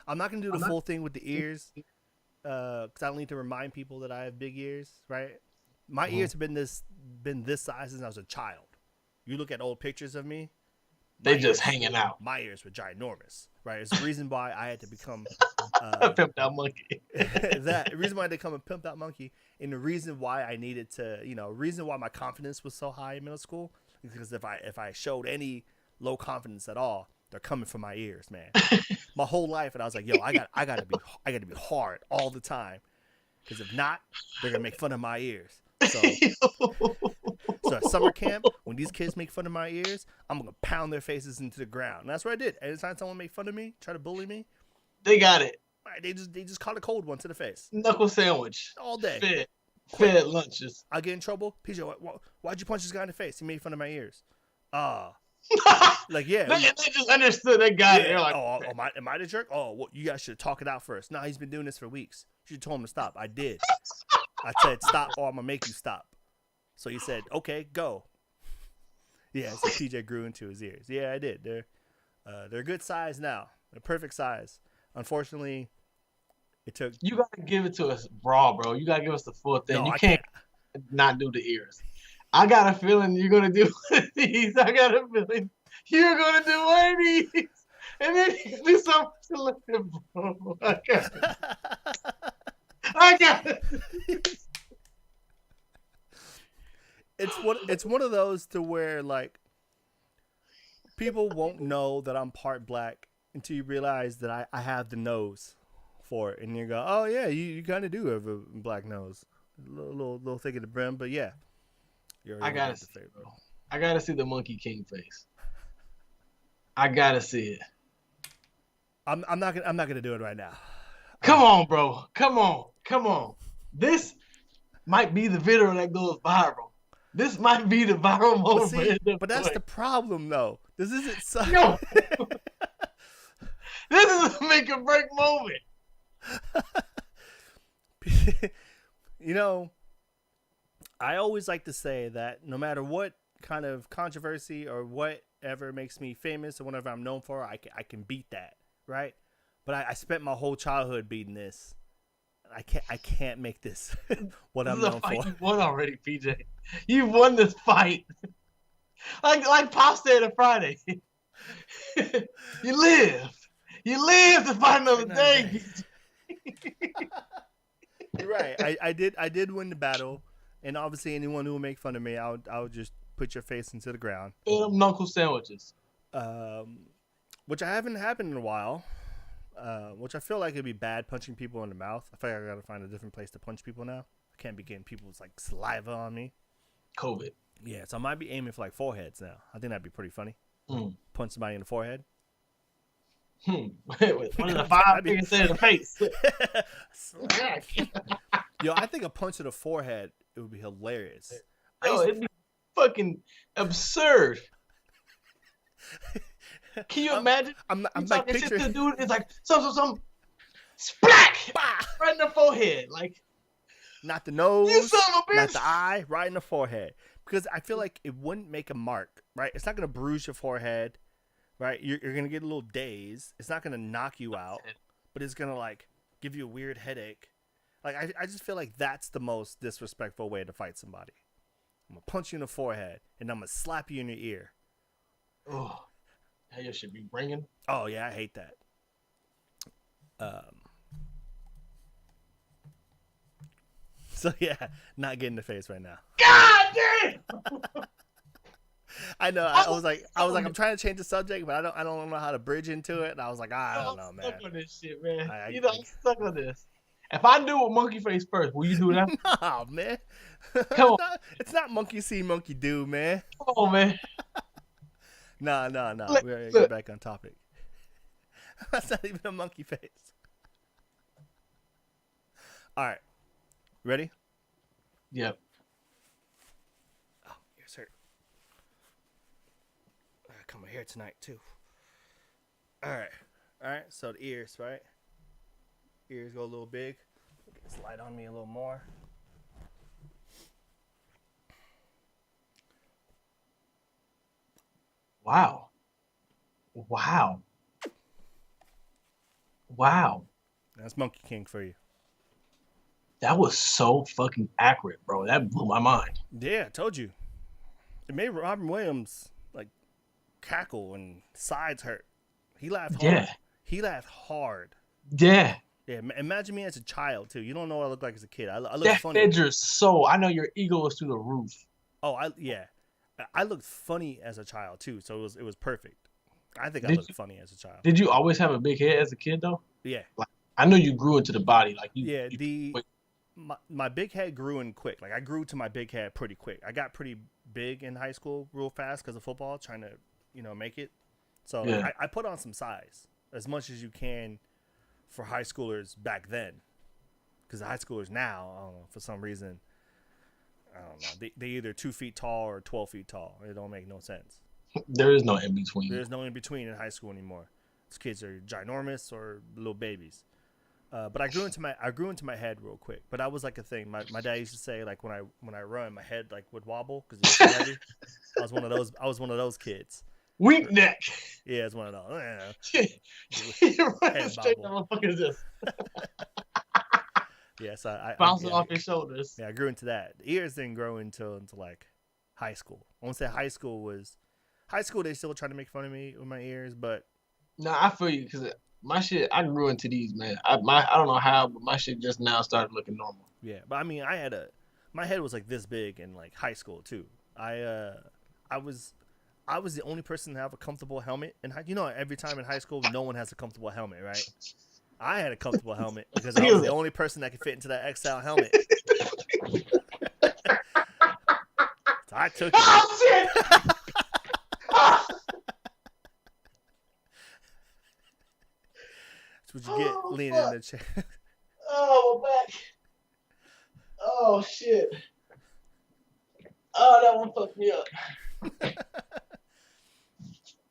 I'm not going to do the full thing with the ears because I don't need to remind people that I have big ears, right? My ears have been this size since I was a child. You look at old pictures of me. They just hanging out. My ears were ginormous, right? It's the reason why I had to become a pimped out monkey. The reason why I had to become a pimped out monkey, and the reason why I needed to, reason why my confidence was so high in middle school, because if I showed any low confidence at all, they're coming from my ears, man. My whole life, and I was like, yo, I gotta be hard all the time, because if not, they're gonna make fun of my ears. So at summer camp, when these kids make fun of my ears, I'm gonna pound their faces into the ground. And that's what I did. Anytime someone made fun of me, try to bully me, they got it. Right, they just caught a cold one to the face. Knuckle sandwich all day. Fed lunches. I get in trouble. PJ, why'd you punch this guy in the face? He made fun of my ears. Like, yeah. They just understood. They got it. They're like, am I the jerk? Oh, well, you guys should talk it out first. Nah, he's been doing this for weeks. You should told him to stop. I did. I said, stop, or I'm going to make you stop. So he said, okay, go. Yeah, so PJ grew into his ears. Yeah, I did. They're good size now. They're perfect size. Unfortunately, it took... You got to give it to us raw, bro. You got to give us the full thing. No, you can't not do the ears. I got a feeling you're going to do one of these. I got a feeling you're going to do one of these. And then you do something to look at, bro. I got it. It's one of those to where, like, people won't know that I'm part black until you realize that I have the nose for it. And you go, oh, yeah, you kind of do have a black nose. A little thick at the brim, but yeah. I gotta see it, bro. I gotta see the Monkey King face. I gotta see it. I'm not gonna do it right now. Come on, bro. Come on. This might be the video that goes viral. This might be the viral moment. But that's the problem, though. This isn't. No. This is a make or break moment. I always like to say that no matter what kind of controversy or whatever makes me famous or whatever I'm known for, I can beat that, right? But I spent my whole childhood beating this. I can't make this what This I'm is a known fight for. you won already, PJ. You won this fight. Like Pop said on Friday. You live. You live to fight another day. You're right. I did win the battle, and obviously anyone who will make fun of me, I'll just put your face into the ground. Them knuckle sandwiches. Which I haven't happened in a while. Which I feel like it'd be bad punching people in the mouth. I feel like I gotta find a different place to punch people now. I can't be getting people's like saliva on me. COVID. Yeah, so I might be aiming for like foreheads now. I think that'd be pretty funny. Punch somebody in the forehead. Wait, one of the 5 fingers in the face. Yo, I think a punch to the forehead, it would be hilarious. Yo, it'd be fucking absurd. Can you imagine? I'm like talking picturing shit to the dude. It's like some splat right in the forehead. Like, not the nose, you son of a bitch. not the eye, right in the forehead. Because I feel like it wouldn't make a mark, right? It's not gonna bruise your forehead, right? You're gonna get a little dazed. It's not gonna knock you out, but it's gonna like give you a weird headache. Like I just feel like that's the most disrespectful way to fight somebody. I'm gonna punch you in the forehead and I'm gonna slap you in your ear. Oh, that your shit be ringing. Oh yeah, I hate that. So yeah, not getting the face right now. God damn! I know. I was like, I'm trying to change the subject, but I don't know how to bridge into it. And I was like, I don't know, man. I'm stuck on this shit, man. I'm stuck on this. If I do a monkey face first, will you do that? No, man. Come on. It's not monkey see, monkey do, man. Come on, man. No. Look, We're gonna look. get back on topic. That's not even a monkey face. All right. Ready? Yep. Oh, ears hurt. I come here tonight too. All right. So the ears, right? Ears go a little big. Get this light on me a little more. Wow. That's Monkey King for you. That was so fucking accurate, bro. That blew my mind. Yeah, I told you. It made Robin Williams like cackle and sides hurt. He laughed hard. Yeah. He laughed hard. Yeah. Yeah, imagine me as a child too. You don't know what I look like as a kid. I look That funny. fed your soul. I know your ego was through the roof. Oh, I looked funny as a child too, so it was perfect. I think I Did looked you- funny as a child. Did you always have a big head as a kid, though? Yeah, Like, I know you grew into the body. Like you. yeah. you- My big head grew in quick. Like I grew to my big head pretty quick. I got pretty big in high school real fast because of football, trying to make it. So like, Yeah. I put on some size as much as you can for high schoolers back then. Because the high schoolers now, I don't know, for some reason, I don't know. They either 2 feet tall or 12 feet tall. It don't make no sense. There is no in between. There's no in between in high school anymore. These kids are ginormous or little babies. But I grew into my head real quick. But that was like a thing. My dad used to say like when I run, my head like would wobble because it's so heavy. I was one of those kids. Weak neck. Yeah, it's one of those. You're running Head straight. bobble. What the fuck is this? Yeah, so I Bouncing yeah, off your shoulders. Yeah, I grew into that. The ears didn't grow until like high school. I won't say high school. They still trying to make fun of me with my ears, but Nah, I feel you because my shit. I grew into these, man. I don't know how, but my shit just now started looking normal. yeah. But I mean, my head was like this big in like high school too. I was the only person to have a comfortable helmet, and every time in high school, no one has a comfortable helmet, right? I had a comfortable helmet because I was the only person that could fit into that XL helmet. So I took it. Oh shit! That's what you get leaning in the chair. Oh, my back. Oh shit! Oh, that one fucked me up.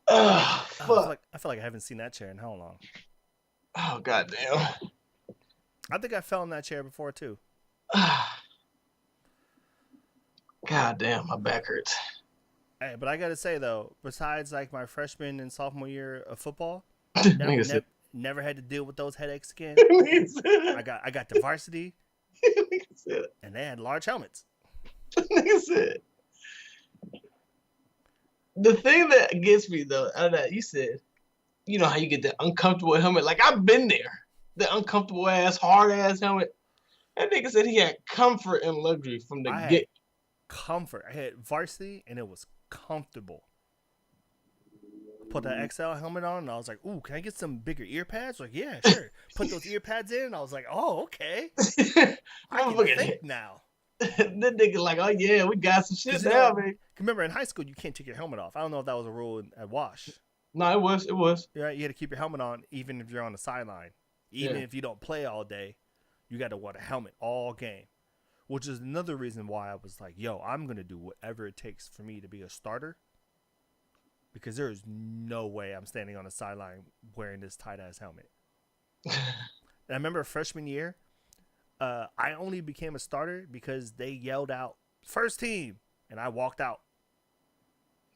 Oh fuck! I feel like I haven't seen that chair in how long? Oh goddamn! I think I fell in that chair before too. God damn, my back hurts. Hey, but I gotta say though, besides like my freshman and sophomore year of football, Nigga said, Never had to deal with those headaches again. Nigga said I got the varsity, Nigga said and they had large helmets. Nigga said. The thing that gets me though, out of that, you said, you know how you get the uncomfortable helmet. Like I've been there. The uncomfortable ass, hard ass helmet. That nigga said he had comfort and luxury from the I had get. comfort. I had varsity, and it was comfortable. I put that XL helmet on, and I was like, "Ooh, can I get some bigger ear pads?" Like, yeah, sure. Put those ear pads in, and I was like, "Oh, okay. I can think now." That nigga like, oh yeah, we got some shit Now, now, man. remember in high school you can't take your helmet off. I don't know if that was a rule at Wash. No, it was. Yeah, you had to keep your helmet on even if you're on the sideline. Even if you don't play all day, you got to wear a helmet all game. Which is another reason why I was like, yo, I'm going to do whatever it takes for me to be a starter. Because there is no way I'm standing on the sideline wearing this tight-ass helmet. And I remember freshman year, I only became a starter because they yelled out, "First team," and I walked out.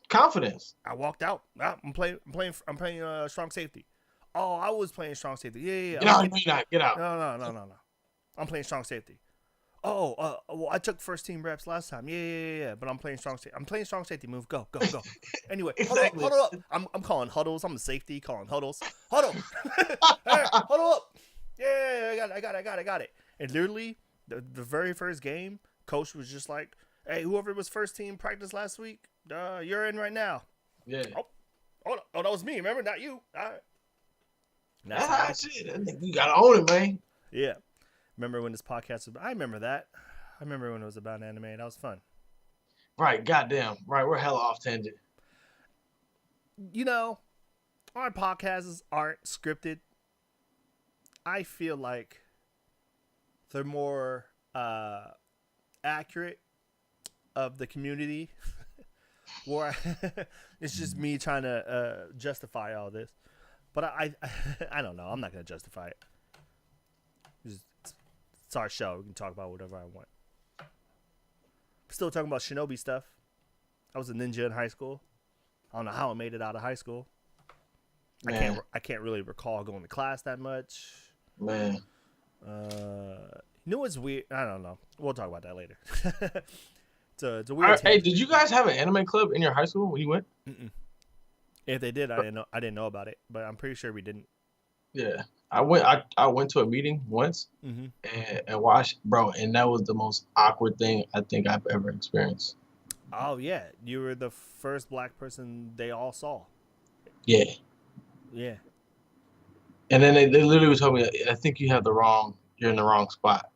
Confidence. I walked out. I'm playing strong safety. Oh, I was playing strong safety. Yeah. Get out. No. I'm playing strong safety. Oh, well, I took first team reps last time. Yeah. But I'm playing strong safety. I'm playing strong safety. Move. Go. Anyway, Exactly. huddle up. I'm calling huddles. I'm the safety calling huddles. Huddle. All right, huddle up. Yeah, I got it. And literally, the very first game, coach was just like, "Hey, whoever was first team practice last week, you're in right now." Yeah. Oh, that was me. Remember, not you. All Shit. right. I think you gotta own it, man. Yeah. Remember when this podcast was? I remember that. I remember when it was about anime. That was fun. Right. Goddamn. Right. We're hella off tangent. You know, our podcasts aren't scripted. I feel like they're more accurate of the community. Where it's just me trying to justify all this. But I don't know. I'm not going to justify it. It's our show. We can talk about whatever I want. Still talking about Shinobi stuff. I was a ninja in high school. I don't know how I made it out of high school. Man. I can't really recall going to class that much. Man. You know what's weird? I don't know. We'll talk about that later. It's a weird. Hey, did you guys have an anime club in your high school when you went? Mm-mm. If they did, I didn't know about it, but I'm pretty sure we didn't. Yeah, I went to a meeting once and watched, bro, and that was the most awkward thing I think I've ever experienced. Oh yeah, you were the first black person they all saw. Yeah. Yeah. And then they literally told me, I think you're in the wrong spot.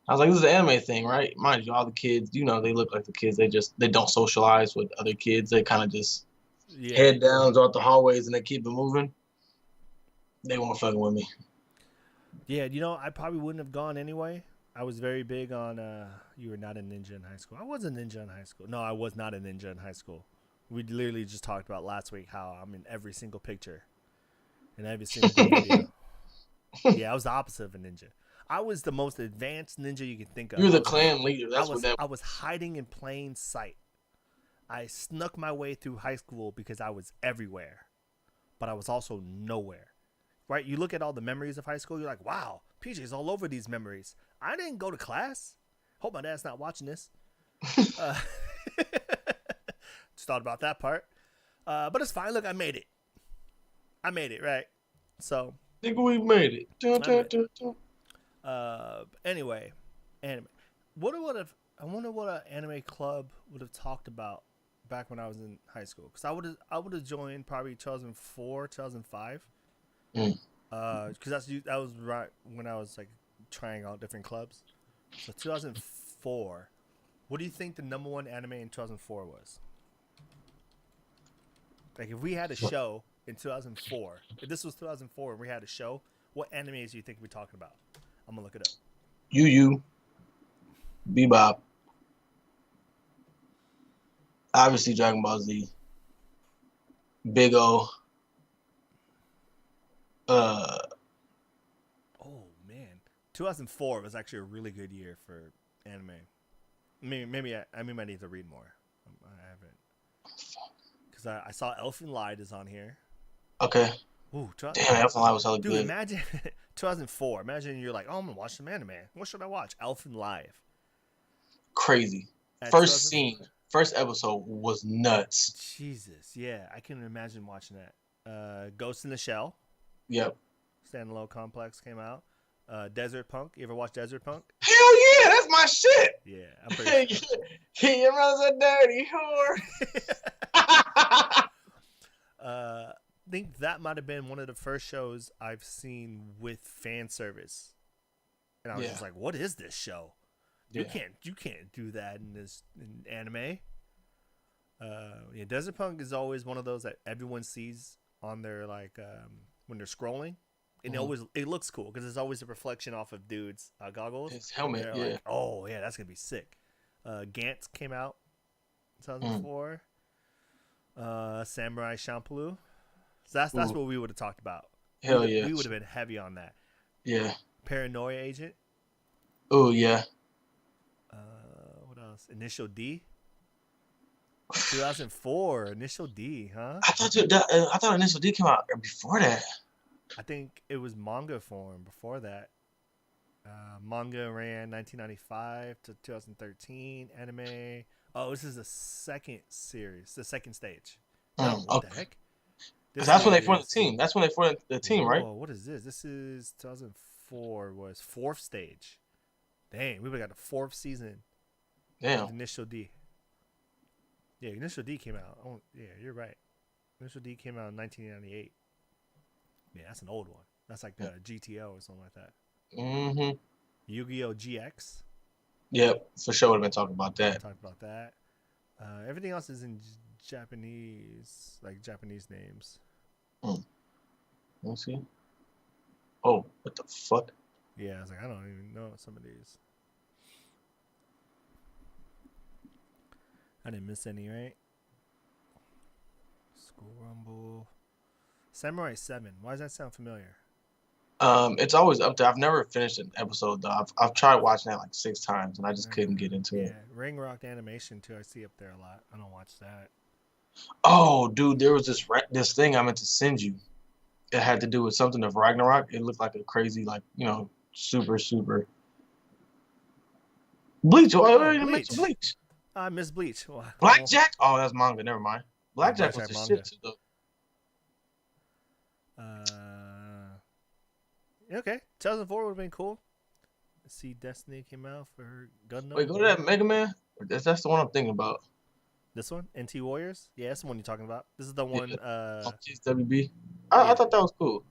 I was like, this is an anime thing, right? Mind you, all the kids, they look like the kids. They don't socialize with other kids. They kind of just head down throughout the hallways and they keep it moving. They weren't fucking with me. Yeah, I probably wouldn't have gone anyway. I was very big on you were not a ninja in high school. I was a ninja in high school. No, I was not a ninja in high school. We literally just talked about last week how I'm in every single picture. In every single video. Yeah, I was the opposite of a ninja. I was the most advanced ninja you can think of. You're the clan leader. I was hiding in plain sight. I snuck my way through high school because I was everywhere. But I was also nowhere. Right? You look at all the memories of high school, you're like, wow, PJ's all over these memories. I didn't go to class. Hope my dad's not watching this. Just thought about that part. But it's fine. Look, I made it. Right? So. I think we made it. Anyway, anime. I wonder what an anime club would have talked about back when I was in high school. Because I would have joined probably 2004, 2005. Because that was right when I was like trying out different clubs. So 2004. What do you think the number one anime in 2004 was? Like if we had a show in 2004, if this was 2004 and we had a show, what animes do you think we're talking about? I'm gonna look it up. Yu Bebop. Obviously Dragon Ball Z. Big O. Oh man, 2004 was actually a really good year for anime. Maybe I need to read more. I haven't, because I saw Elfen Lied is on here. Okay. Ooh, Damn, Elfen Lied was hella dude, good. imagine 2004. Imagine you're like, oh, I'm gonna watch some anime. What should I watch? Elfen Live. Crazy. At First 2004. scene, first episode was nuts. Jesus, yeah, I can imagine watching that. Ghost in the Shell, Yep. standalone complex came out. Desert Punk. You ever watch Desert Punk? Hell yeah, that's my shit. Yeah, I'm pretty sure. Your mother's a dirty whore. I think that might have been one of the first shows I've seen with fan service, and I was just like, "What is this show? You can't do that in anime." Yeah, Desert Punk is always one of those that everyone sees on their when they're scrolling, and it looks cool because it's always a reflection off of dudes' goggles. His helmet, yeah. Like, oh yeah, that's gonna be sick. Gantz came out in 2004. Samurai Champloo. So that's what we would have talked about. Hell yeah. We would have been heavy on that. Yeah. Paranoia Agent. Oh yeah. What else? Initial D. 2004. Initial D, huh? I thought Initial D came out before that. I think it was manga form before that. Manga ran 1995 to 2013. Anime. Oh, this is the second series, the second stage. No, what the heck? That's when they formed the team. That's when they formed the team, right? Oh, what is this? This is 2004 was fourth stage. Dang, we got the fourth season. Damn. Of Initial D. Yeah, Initial D came out. Oh, yeah, you're right. Initial D came out in 1998. Yeah, that's an old one. That's like GTO or something like that. Mm-hmm. Yu-Gi-Oh! GX. Yep, for sure would have been talking about that. Talked about that. Everything else is in Japanese, like Japanese names. Let's see. Oh, what the fuck? Yeah, I was like, I don't even know some of these. I didn't miss any, right? School Rumble. Samurai 7. Why does that sound familiar? It's always up there. I've never finished an episode though. I've tried watching that like 6 times and I just couldn't get into it. Ring Rock Animation too. I see up there a lot. I don't watch that. Oh, dude, there was this thing I meant to send you. It had to do with something of Ragnarok. It looked like a crazy, like, super Bleach. Bleach. I miss Bleach. Well, Blackjack. Oh, that's manga. Never mind. Blackjack was the shit too, though. Okay, 2004 would have been cool. See, Destiny came out for Gundam. Wait, go to that Mega Man. That's the one I'm thinking about. This one, NT Warriors. Yeah, that's the one you're talking about. This is the one. WB. I thought that was cool.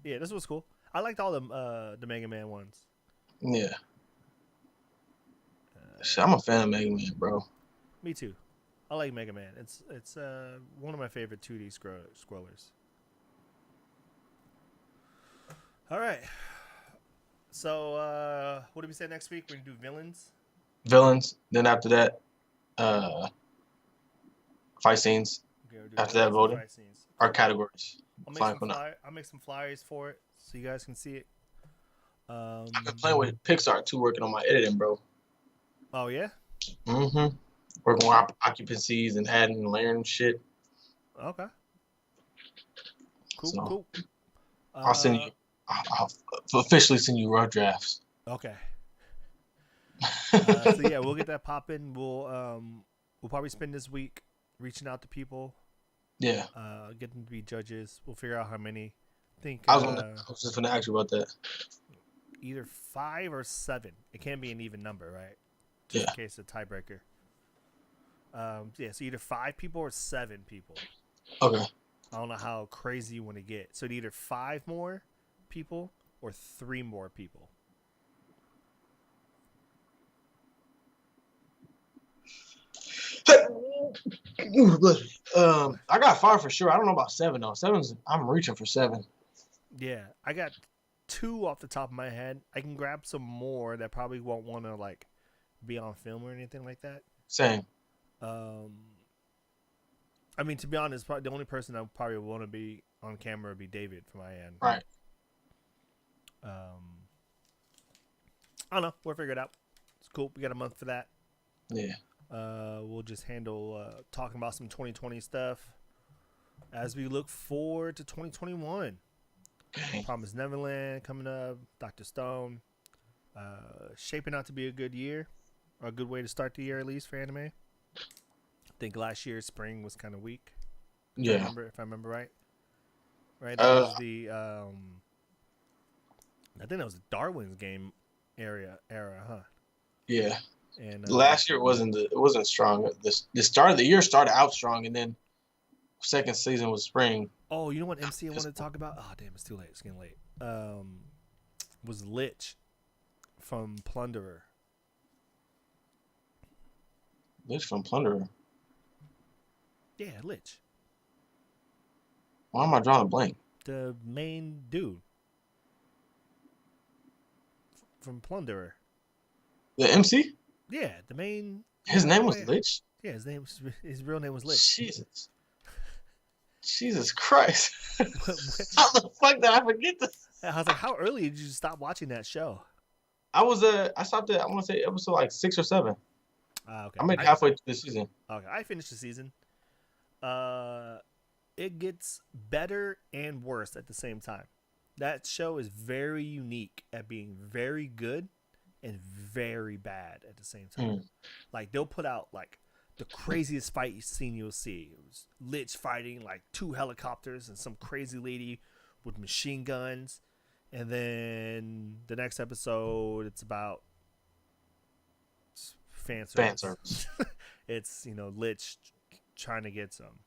Yeah, this was cool. I liked all the Mega Man ones. Yeah. I'm a fan of Mega Man, bro. Me too. I like Mega Man. It's one of my favorite 2D scrollers. All right. So, what did we say next week? We're going to do villains. Then after that, fight scenes. After that, voting. Our categories. I'll make some flyers for it so you guys can see it. I've been playing with Pixar too, working on my editing, bro. Oh, yeah? Mm-hmm. Working on occupancies and adding and layering shit. Okay. Cool. I'll send you. I'll officially send you rough drafts. Okay. So yeah, we'll get that popping. We'll probably spend this week reaching out to people. Yeah. Get them to be judges. We'll figure out how many. I was just gonna ask you about that. Either 5 or 7. It can't be an even number, right? Just in case of tiebreaker. So either 5 people or 7 people. Okay. I don't know how crazy you want to get. So either 5 more people or 3 more people. I got 5 for sure. I don't know about 7 though. I'm reaching for 7. Yeah, I got 2 off the top of my head. I can grab some more that probably won't want to like be on film or anything like that. Same. I mean, to be honest, probably the only person I probably want to be on camera would be David from my end. Right. I don't know. We'll figure it out. It's cool. We got a month for that. Yeah. We'll just handle talking about some 2020 stuff. as we look forward to 2021. Okay. Promised Neverland coming up. Dr. Stone. Shaping out to be a good year. Or a good way to start the year, at least, for anime. I think last year's spring was kind of weak. Yeah. If I remember right. Right? That Uh, was the... I think that was the Darwin's game era, huh? yeah. And Last year it wasn't strong. The start of the year started out strong, and then second season was spring. oh, you know what MC I wanted to talk about? Oh, damn, it's too late. It's getting late. Was Lich from Plunderer. Lich from Plunderer. Yeah, Lich. Why am I drawing a blank? The main dude from Plunderer. The MC? Yeah, the main. His name was yeah. Lich? Yeah, his real name was Lich. Jesus Christ. How the fuck did I forget this? I was like, how early did you stop watching that show? I stopped at, I want to say episode like 6 or 7. Okay. I made it halfway through the season. Okay, I finished the season. It gets better and worse at the same time. That show is very unique at being very good and very bad at the same time. Like they'll put out like the craziest fight scene you'll see. It was Lich fighting like 2 helicopters and some crazy lady with machine guns. And then the next episode, it's about fan service. It's, Lich trying to get some.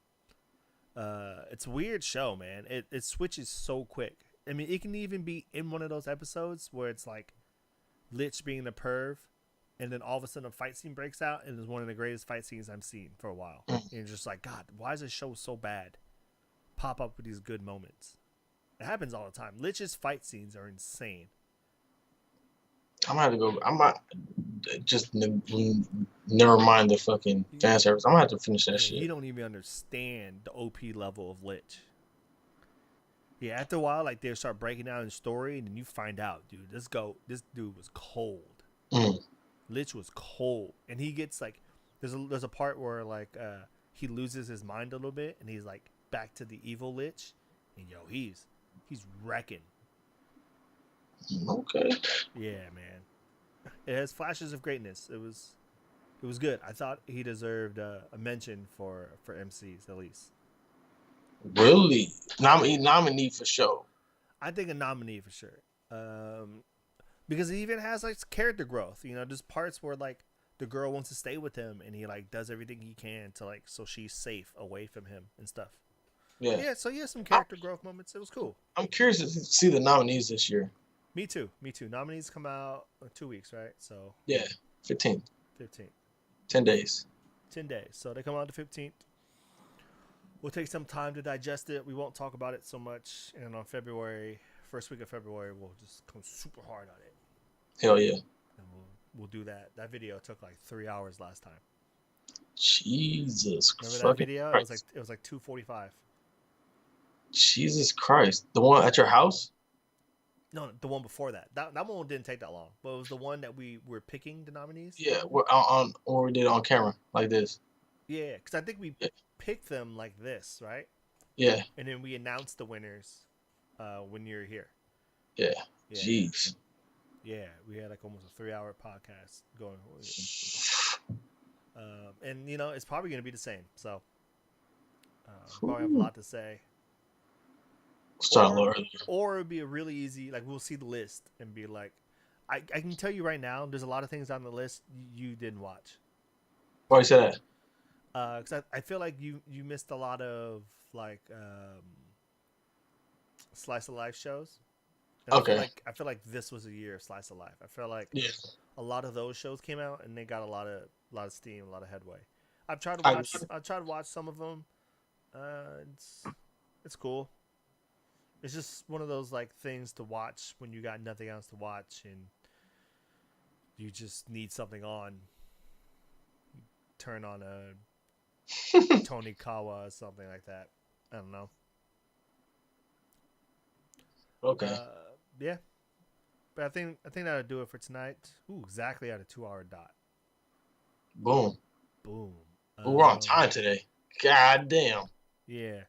It's a weird show, man. It switches so quick. I mean, it can even be in one of those episodes where it's like Lich being the perv, and then all of a sudden a fight scene breaks out, and it's one of the greatest fight scenes I've seen for a while. And you're just like, God, why is this show so bad? Pop up with these good moments. It happens all the time. Lich's fight scenes are insane. I'm gonna have to go. I'm not just never mind the fucking fan service. I'm gonna have to finish that shit. You don't even understand the OP level of Lich. Yeah, after a while, like they start breaking down the story, and then you find out, dude, this dude was cold. Lich was cold, and he gets like, there's a part where like he loses his mind a little bit, and he's like back to the evil Lich, and he's wrecking. Okay. Yeah, man. It has flashes of greatness. It was good. I thought he deserved a mention for MCs at least. Really? Nominee for sure. I think a nominee for sure. Because he even has like character growth. There's parts where like the girl wants to stay with him, and he like does everything he can to like so she's safe away from him and stuff. Yeah. So he has some character growth moments. It was cool. I'm curious to see the nominees this year. Me too. Nominees come out in 2 weeks, right? So yeah, 15th. 15th. 10 days. 10 days. So they come out the 15th. We'll take some time to digest it. We won't talk about it so much. And on first week of February, we'll just come super hard on it. Hell yeah. And we'll do that. That video took like 3 hours last time. Jesus. Remember that video? Christ. It was like 2:45. Jesus Christ. The one at your house? No, the one before that. That one didn't take that long. But it was the one that we were picking the nominees. Yeah, or we did it on camera like this. Yeah, because I think we picked them like this, right? Yeah. And then we announced the winners when you're here. Yeah. Jeez. Yeah, we had like almost a 3-hour podcast going. And it's probably going to be the same. So probably have a lot to say. Start a little earlier. Or it would be a really easy, like we'll see the list and be like, I can tell you right now, there's a lot of things on the list you didn't watch. Why you say that? Because I feel like you missed a lot of like slice of life shows. And okay. I feel like this was a year of slice of life. I feel like a lot of those shows came out and they got a lot of steam, a lot of headway. I've tried to watch some of them. It's cool. It's just one of those like things to watch when you got nothing else to watch and you just need something on. You turn on a Tony Kawa or something like that. I don't know. Okay. Yeah. But I think that'll do it for tonight. Ooh, exactly at a 2-hour dot. Boom. Boom. We're on time today. God damn. Yeah.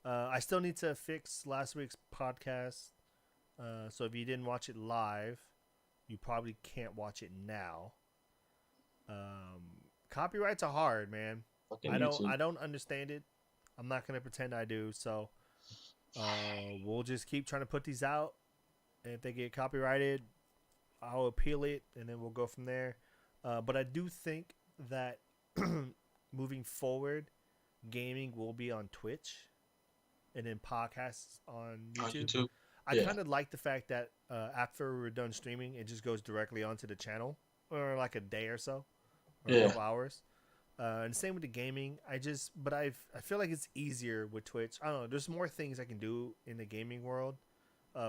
I still need to fix last week's podcast. So if you didn't watch it live, you probably can't watch it now. Copyrights are hard, man. Fucking I don't YouTube. I don't understand it. I'm not gonna pretend I do. So we'll just keep trying to put these out. And if they get copyrighted, I'll appeal it, and then we'll go from there. But I do think that moving forward, gaming will be on Twitch, and then podcasts on YouTube. On YouTube. I Yeah. kind of like the fact that after we're done streaming, it just goes directly onto the channel, or like a day or so, or a Yeah. couple hours. And same with the gaming. I feel like it's easier with Twitch. I don't know. There's more things I can do in the gaming world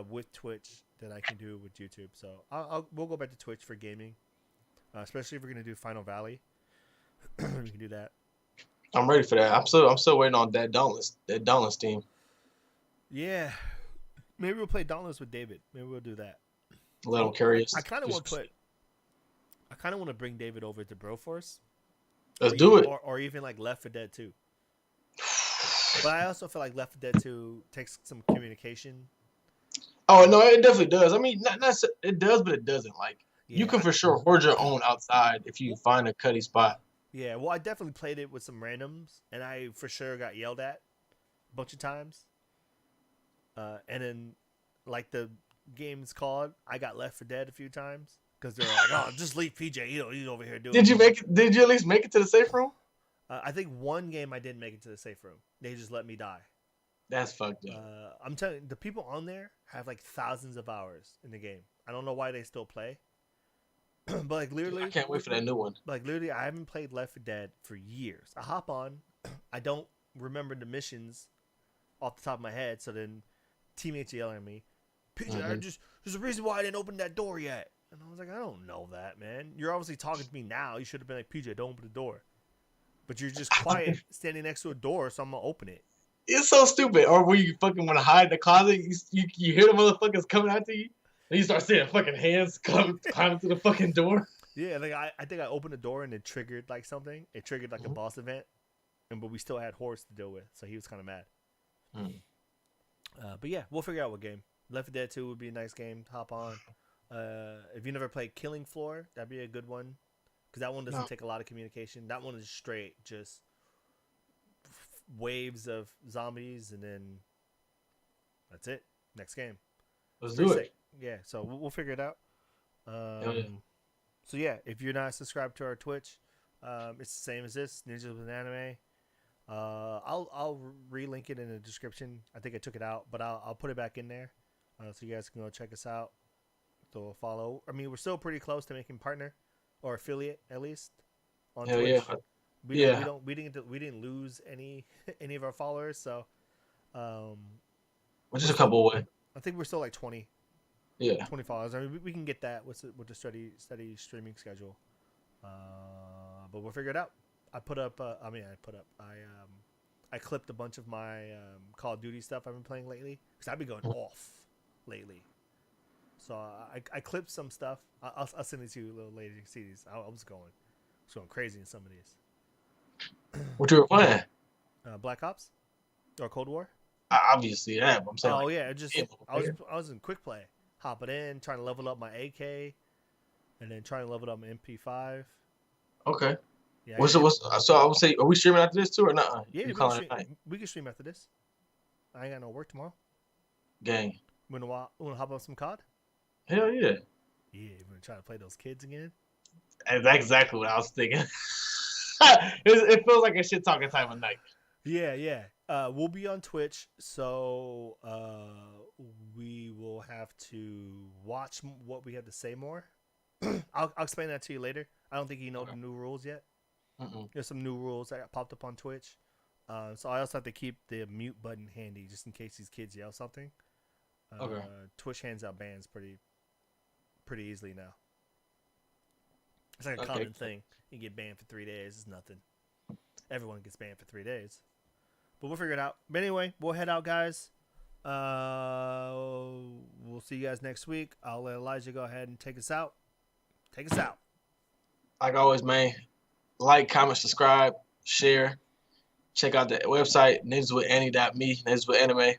with Twitch than I can do with YouTube. So we'll go back to Twitch for gaming, especially if we're gonna do Final Valley. We can do that. I'm ready for that. I'm still waiting on that Dauntless team. Yeah, maybe we'll play Dauntless with David. Maybe we'll do that. Let him carry us. I kind of want to bring David over to Broforce. Let's do it. Or even like Left 4 Dead 2. But I also feel like Left 4 Dead 2 takes some communication. Oh no, it definitely does. I mean, not it does, but it doesn't. Like Yeah. you can for sure hoard your own outside if you find a cutty spot. Yeah, well, I definitely played it with some randoms, and I for sure got yelled at a bunch of times. And then, like the game's called, I got Left 4 Dead a few times because they're like, "Oh, just leave PJ. He's over here doing." Did you at least make it to the safe room? I think one game I didn't make it to the safe room. They just let me die. That's fucked up. I'm telling you, the people on there have like thousands of hours in the game. I don't know why they still play. But like literally, I can't wait for that new one. Like literally, I haven't played Left 4 Dead for years. I hop on, I don't remember the missions off the top of my head. So then, teammates yelling at me, "PJ, there's a reason why I didn't open that door yet." And I was like, "I don't know that, man. You're obviously talking to me now. You should have been like, PJ, don't open the door." But you're just quiet, standing next to a door, so I'm gonna open it. It's so stupid. Or when you fucking want to hide in the closet, you hear the motherfuckers coming after you, and you start seeing fucking hands climbing through the fucking door. Yeah, like I think I opened the door and it triggered like something. It triggered like a boss event, but we still had Horse to deal with, so he was kind of mad. But yeah, we'll figure out what game. Left 4 Dead 2 would be a nice game to hop on. If you never played Killing Floor, that'd be a good one, because that one doesn't take a lot of communication. That one is straight just waves of zombies, and then that's it. Next game. Let's do it. Yeah, so we'll figure it out. Yeah. So yeah, if you're not subscribed to our Twitch, it's the same as this, Ninjas with Anime. I'll relink it in the description. I think I took it out, but I'll put it back in there, so you guys can go check us out. So follow. I mean, we're still pretty close to making partner or affiliate at least on Twitch. Yeah. We didn't lose any of our followers, so We're just a couple away. I think we're still like 20. Yeah. 20 followers. I mean, we can get that with the steady streaming schedule. But we'll figure it out. I clipped a bunch of my Call of Duty stuff I've been playing lately, because I've been going off lately. So I clipped some stuff. I'll send it to you a little later. You can see these. I was going crazy in some of these. What you were playing? Black Ops or Cold War? Obviously, yeah. But I'm saying. Oh yeah, I was in quick play, hopping in, trying to level up my AK, and then trying to level up my MP5. Okay. Yeah. So I would say, are we streaming after this too or not? Yeah, we can stream after this. I ain't got no work tomorrow. Gang. Wanna hop up some COD? Hell yeah. Yeah, you wanna try to play those kids again? That's exactly what I was thinking. It feels like a shit talking time of night. Yeah. We'll be on Twitch, so we will have to watch what we have to say more. I'll explain that to you later. I don't think you know the new rules yet. There's some new rules that popped up on Twitch. So I also have to keep the mute button handy just in case these kids yell something. Twitch hands out bans pretty easily now. It's like a common thing. You get banned for 3 days. It's nothing. Everyone gets banned for 3 days. But we'll figure it out. But anyway, we'll head out, guys. We'll see you guys next week. I'll let Elijah go ahead and take us out. Take us out. Like always, man. Like, comment, subscribe, share. check out the website, ninjaswithannie.me, Ninjas with Anime.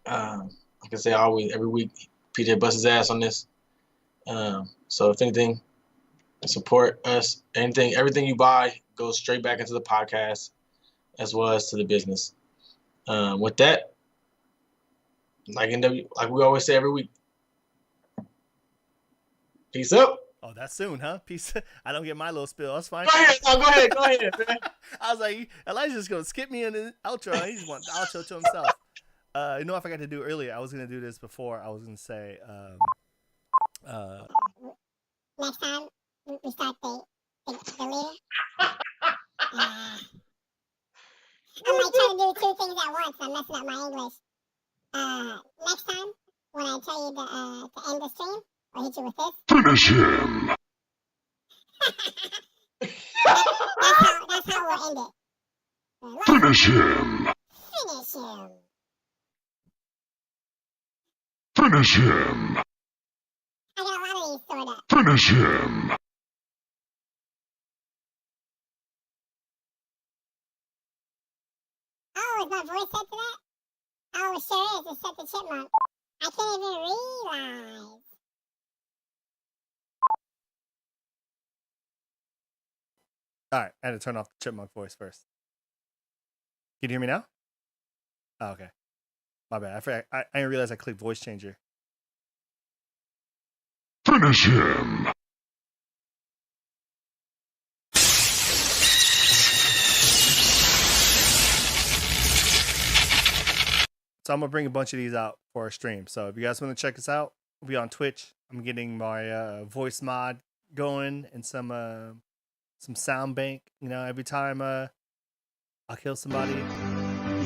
Like I say, always every week, PJ busts his ass on this. So if anything, support us. Everything you buy goes straight back into the podcast, as well as to the business. With that, like we always say every week, peace out. Oh, that's soon, huh? Peace. I don't get my little spill. That's fine. Go ahead, man. I was like, Elijah's just gonna skip me in the outro. He's want the outro to himself. You know, I forgot to do earlier. I was gonna do this before. I was gonna say, next time we start the leader. I'm like trying to do two things at once. I'm messing up my English. Next time when I tell you to end the stream, I'll hit you with this. Finish him! That's how we'll end it. Finish him! Finish him. Finish him! I got a lot of these stored up. Finish him! Oh, is my voice set to that? Oh, it sure is. It's set to chipmunk. I can't even realize. all right, I had to turn off the chipmunk voice first. Can you hear me now? Oh, okay. My bad. I didn't realize I clicked voice changer. Finish him! So I'm gonna bring a bunch of these out for our stream. So if you guys want to check us out, we'll be on Twitch. I'm getting my voice mod going and some sound bank. You know, every time I'll kill somebody.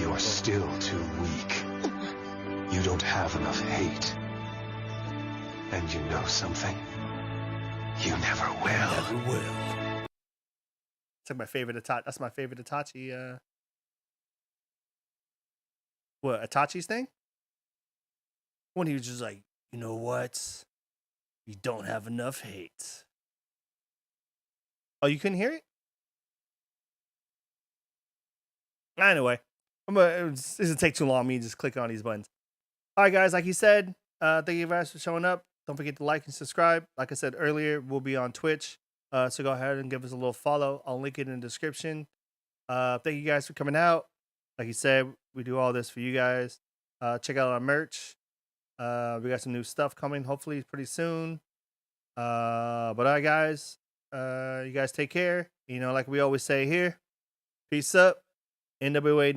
You are still too weak. You don't have enough hate. And you know something? You never will. Never will. It's like my favorite Itachi. That's my favorite Itachi. What, Itachi's thing? When he was just like, you know what? You don't have enough hate. Oh, you couldn't hear it? Anyway, this doesn't take too long. Me just click on these buttons. All right, guys. Like you said, thank you guys for showing up. Don't forget to like and subscribe. Like I said earlier, we'll be on Twitch. So go ahead and give us a little follow. I'll link it in the description. Thank you guys for coming out. Like you said, we do all this for you guys. Check out our merch. We got some new stuff coming, hopefully pretty soon. But all right, guys. You guys take care. You know, like we always say here, peace up. NWA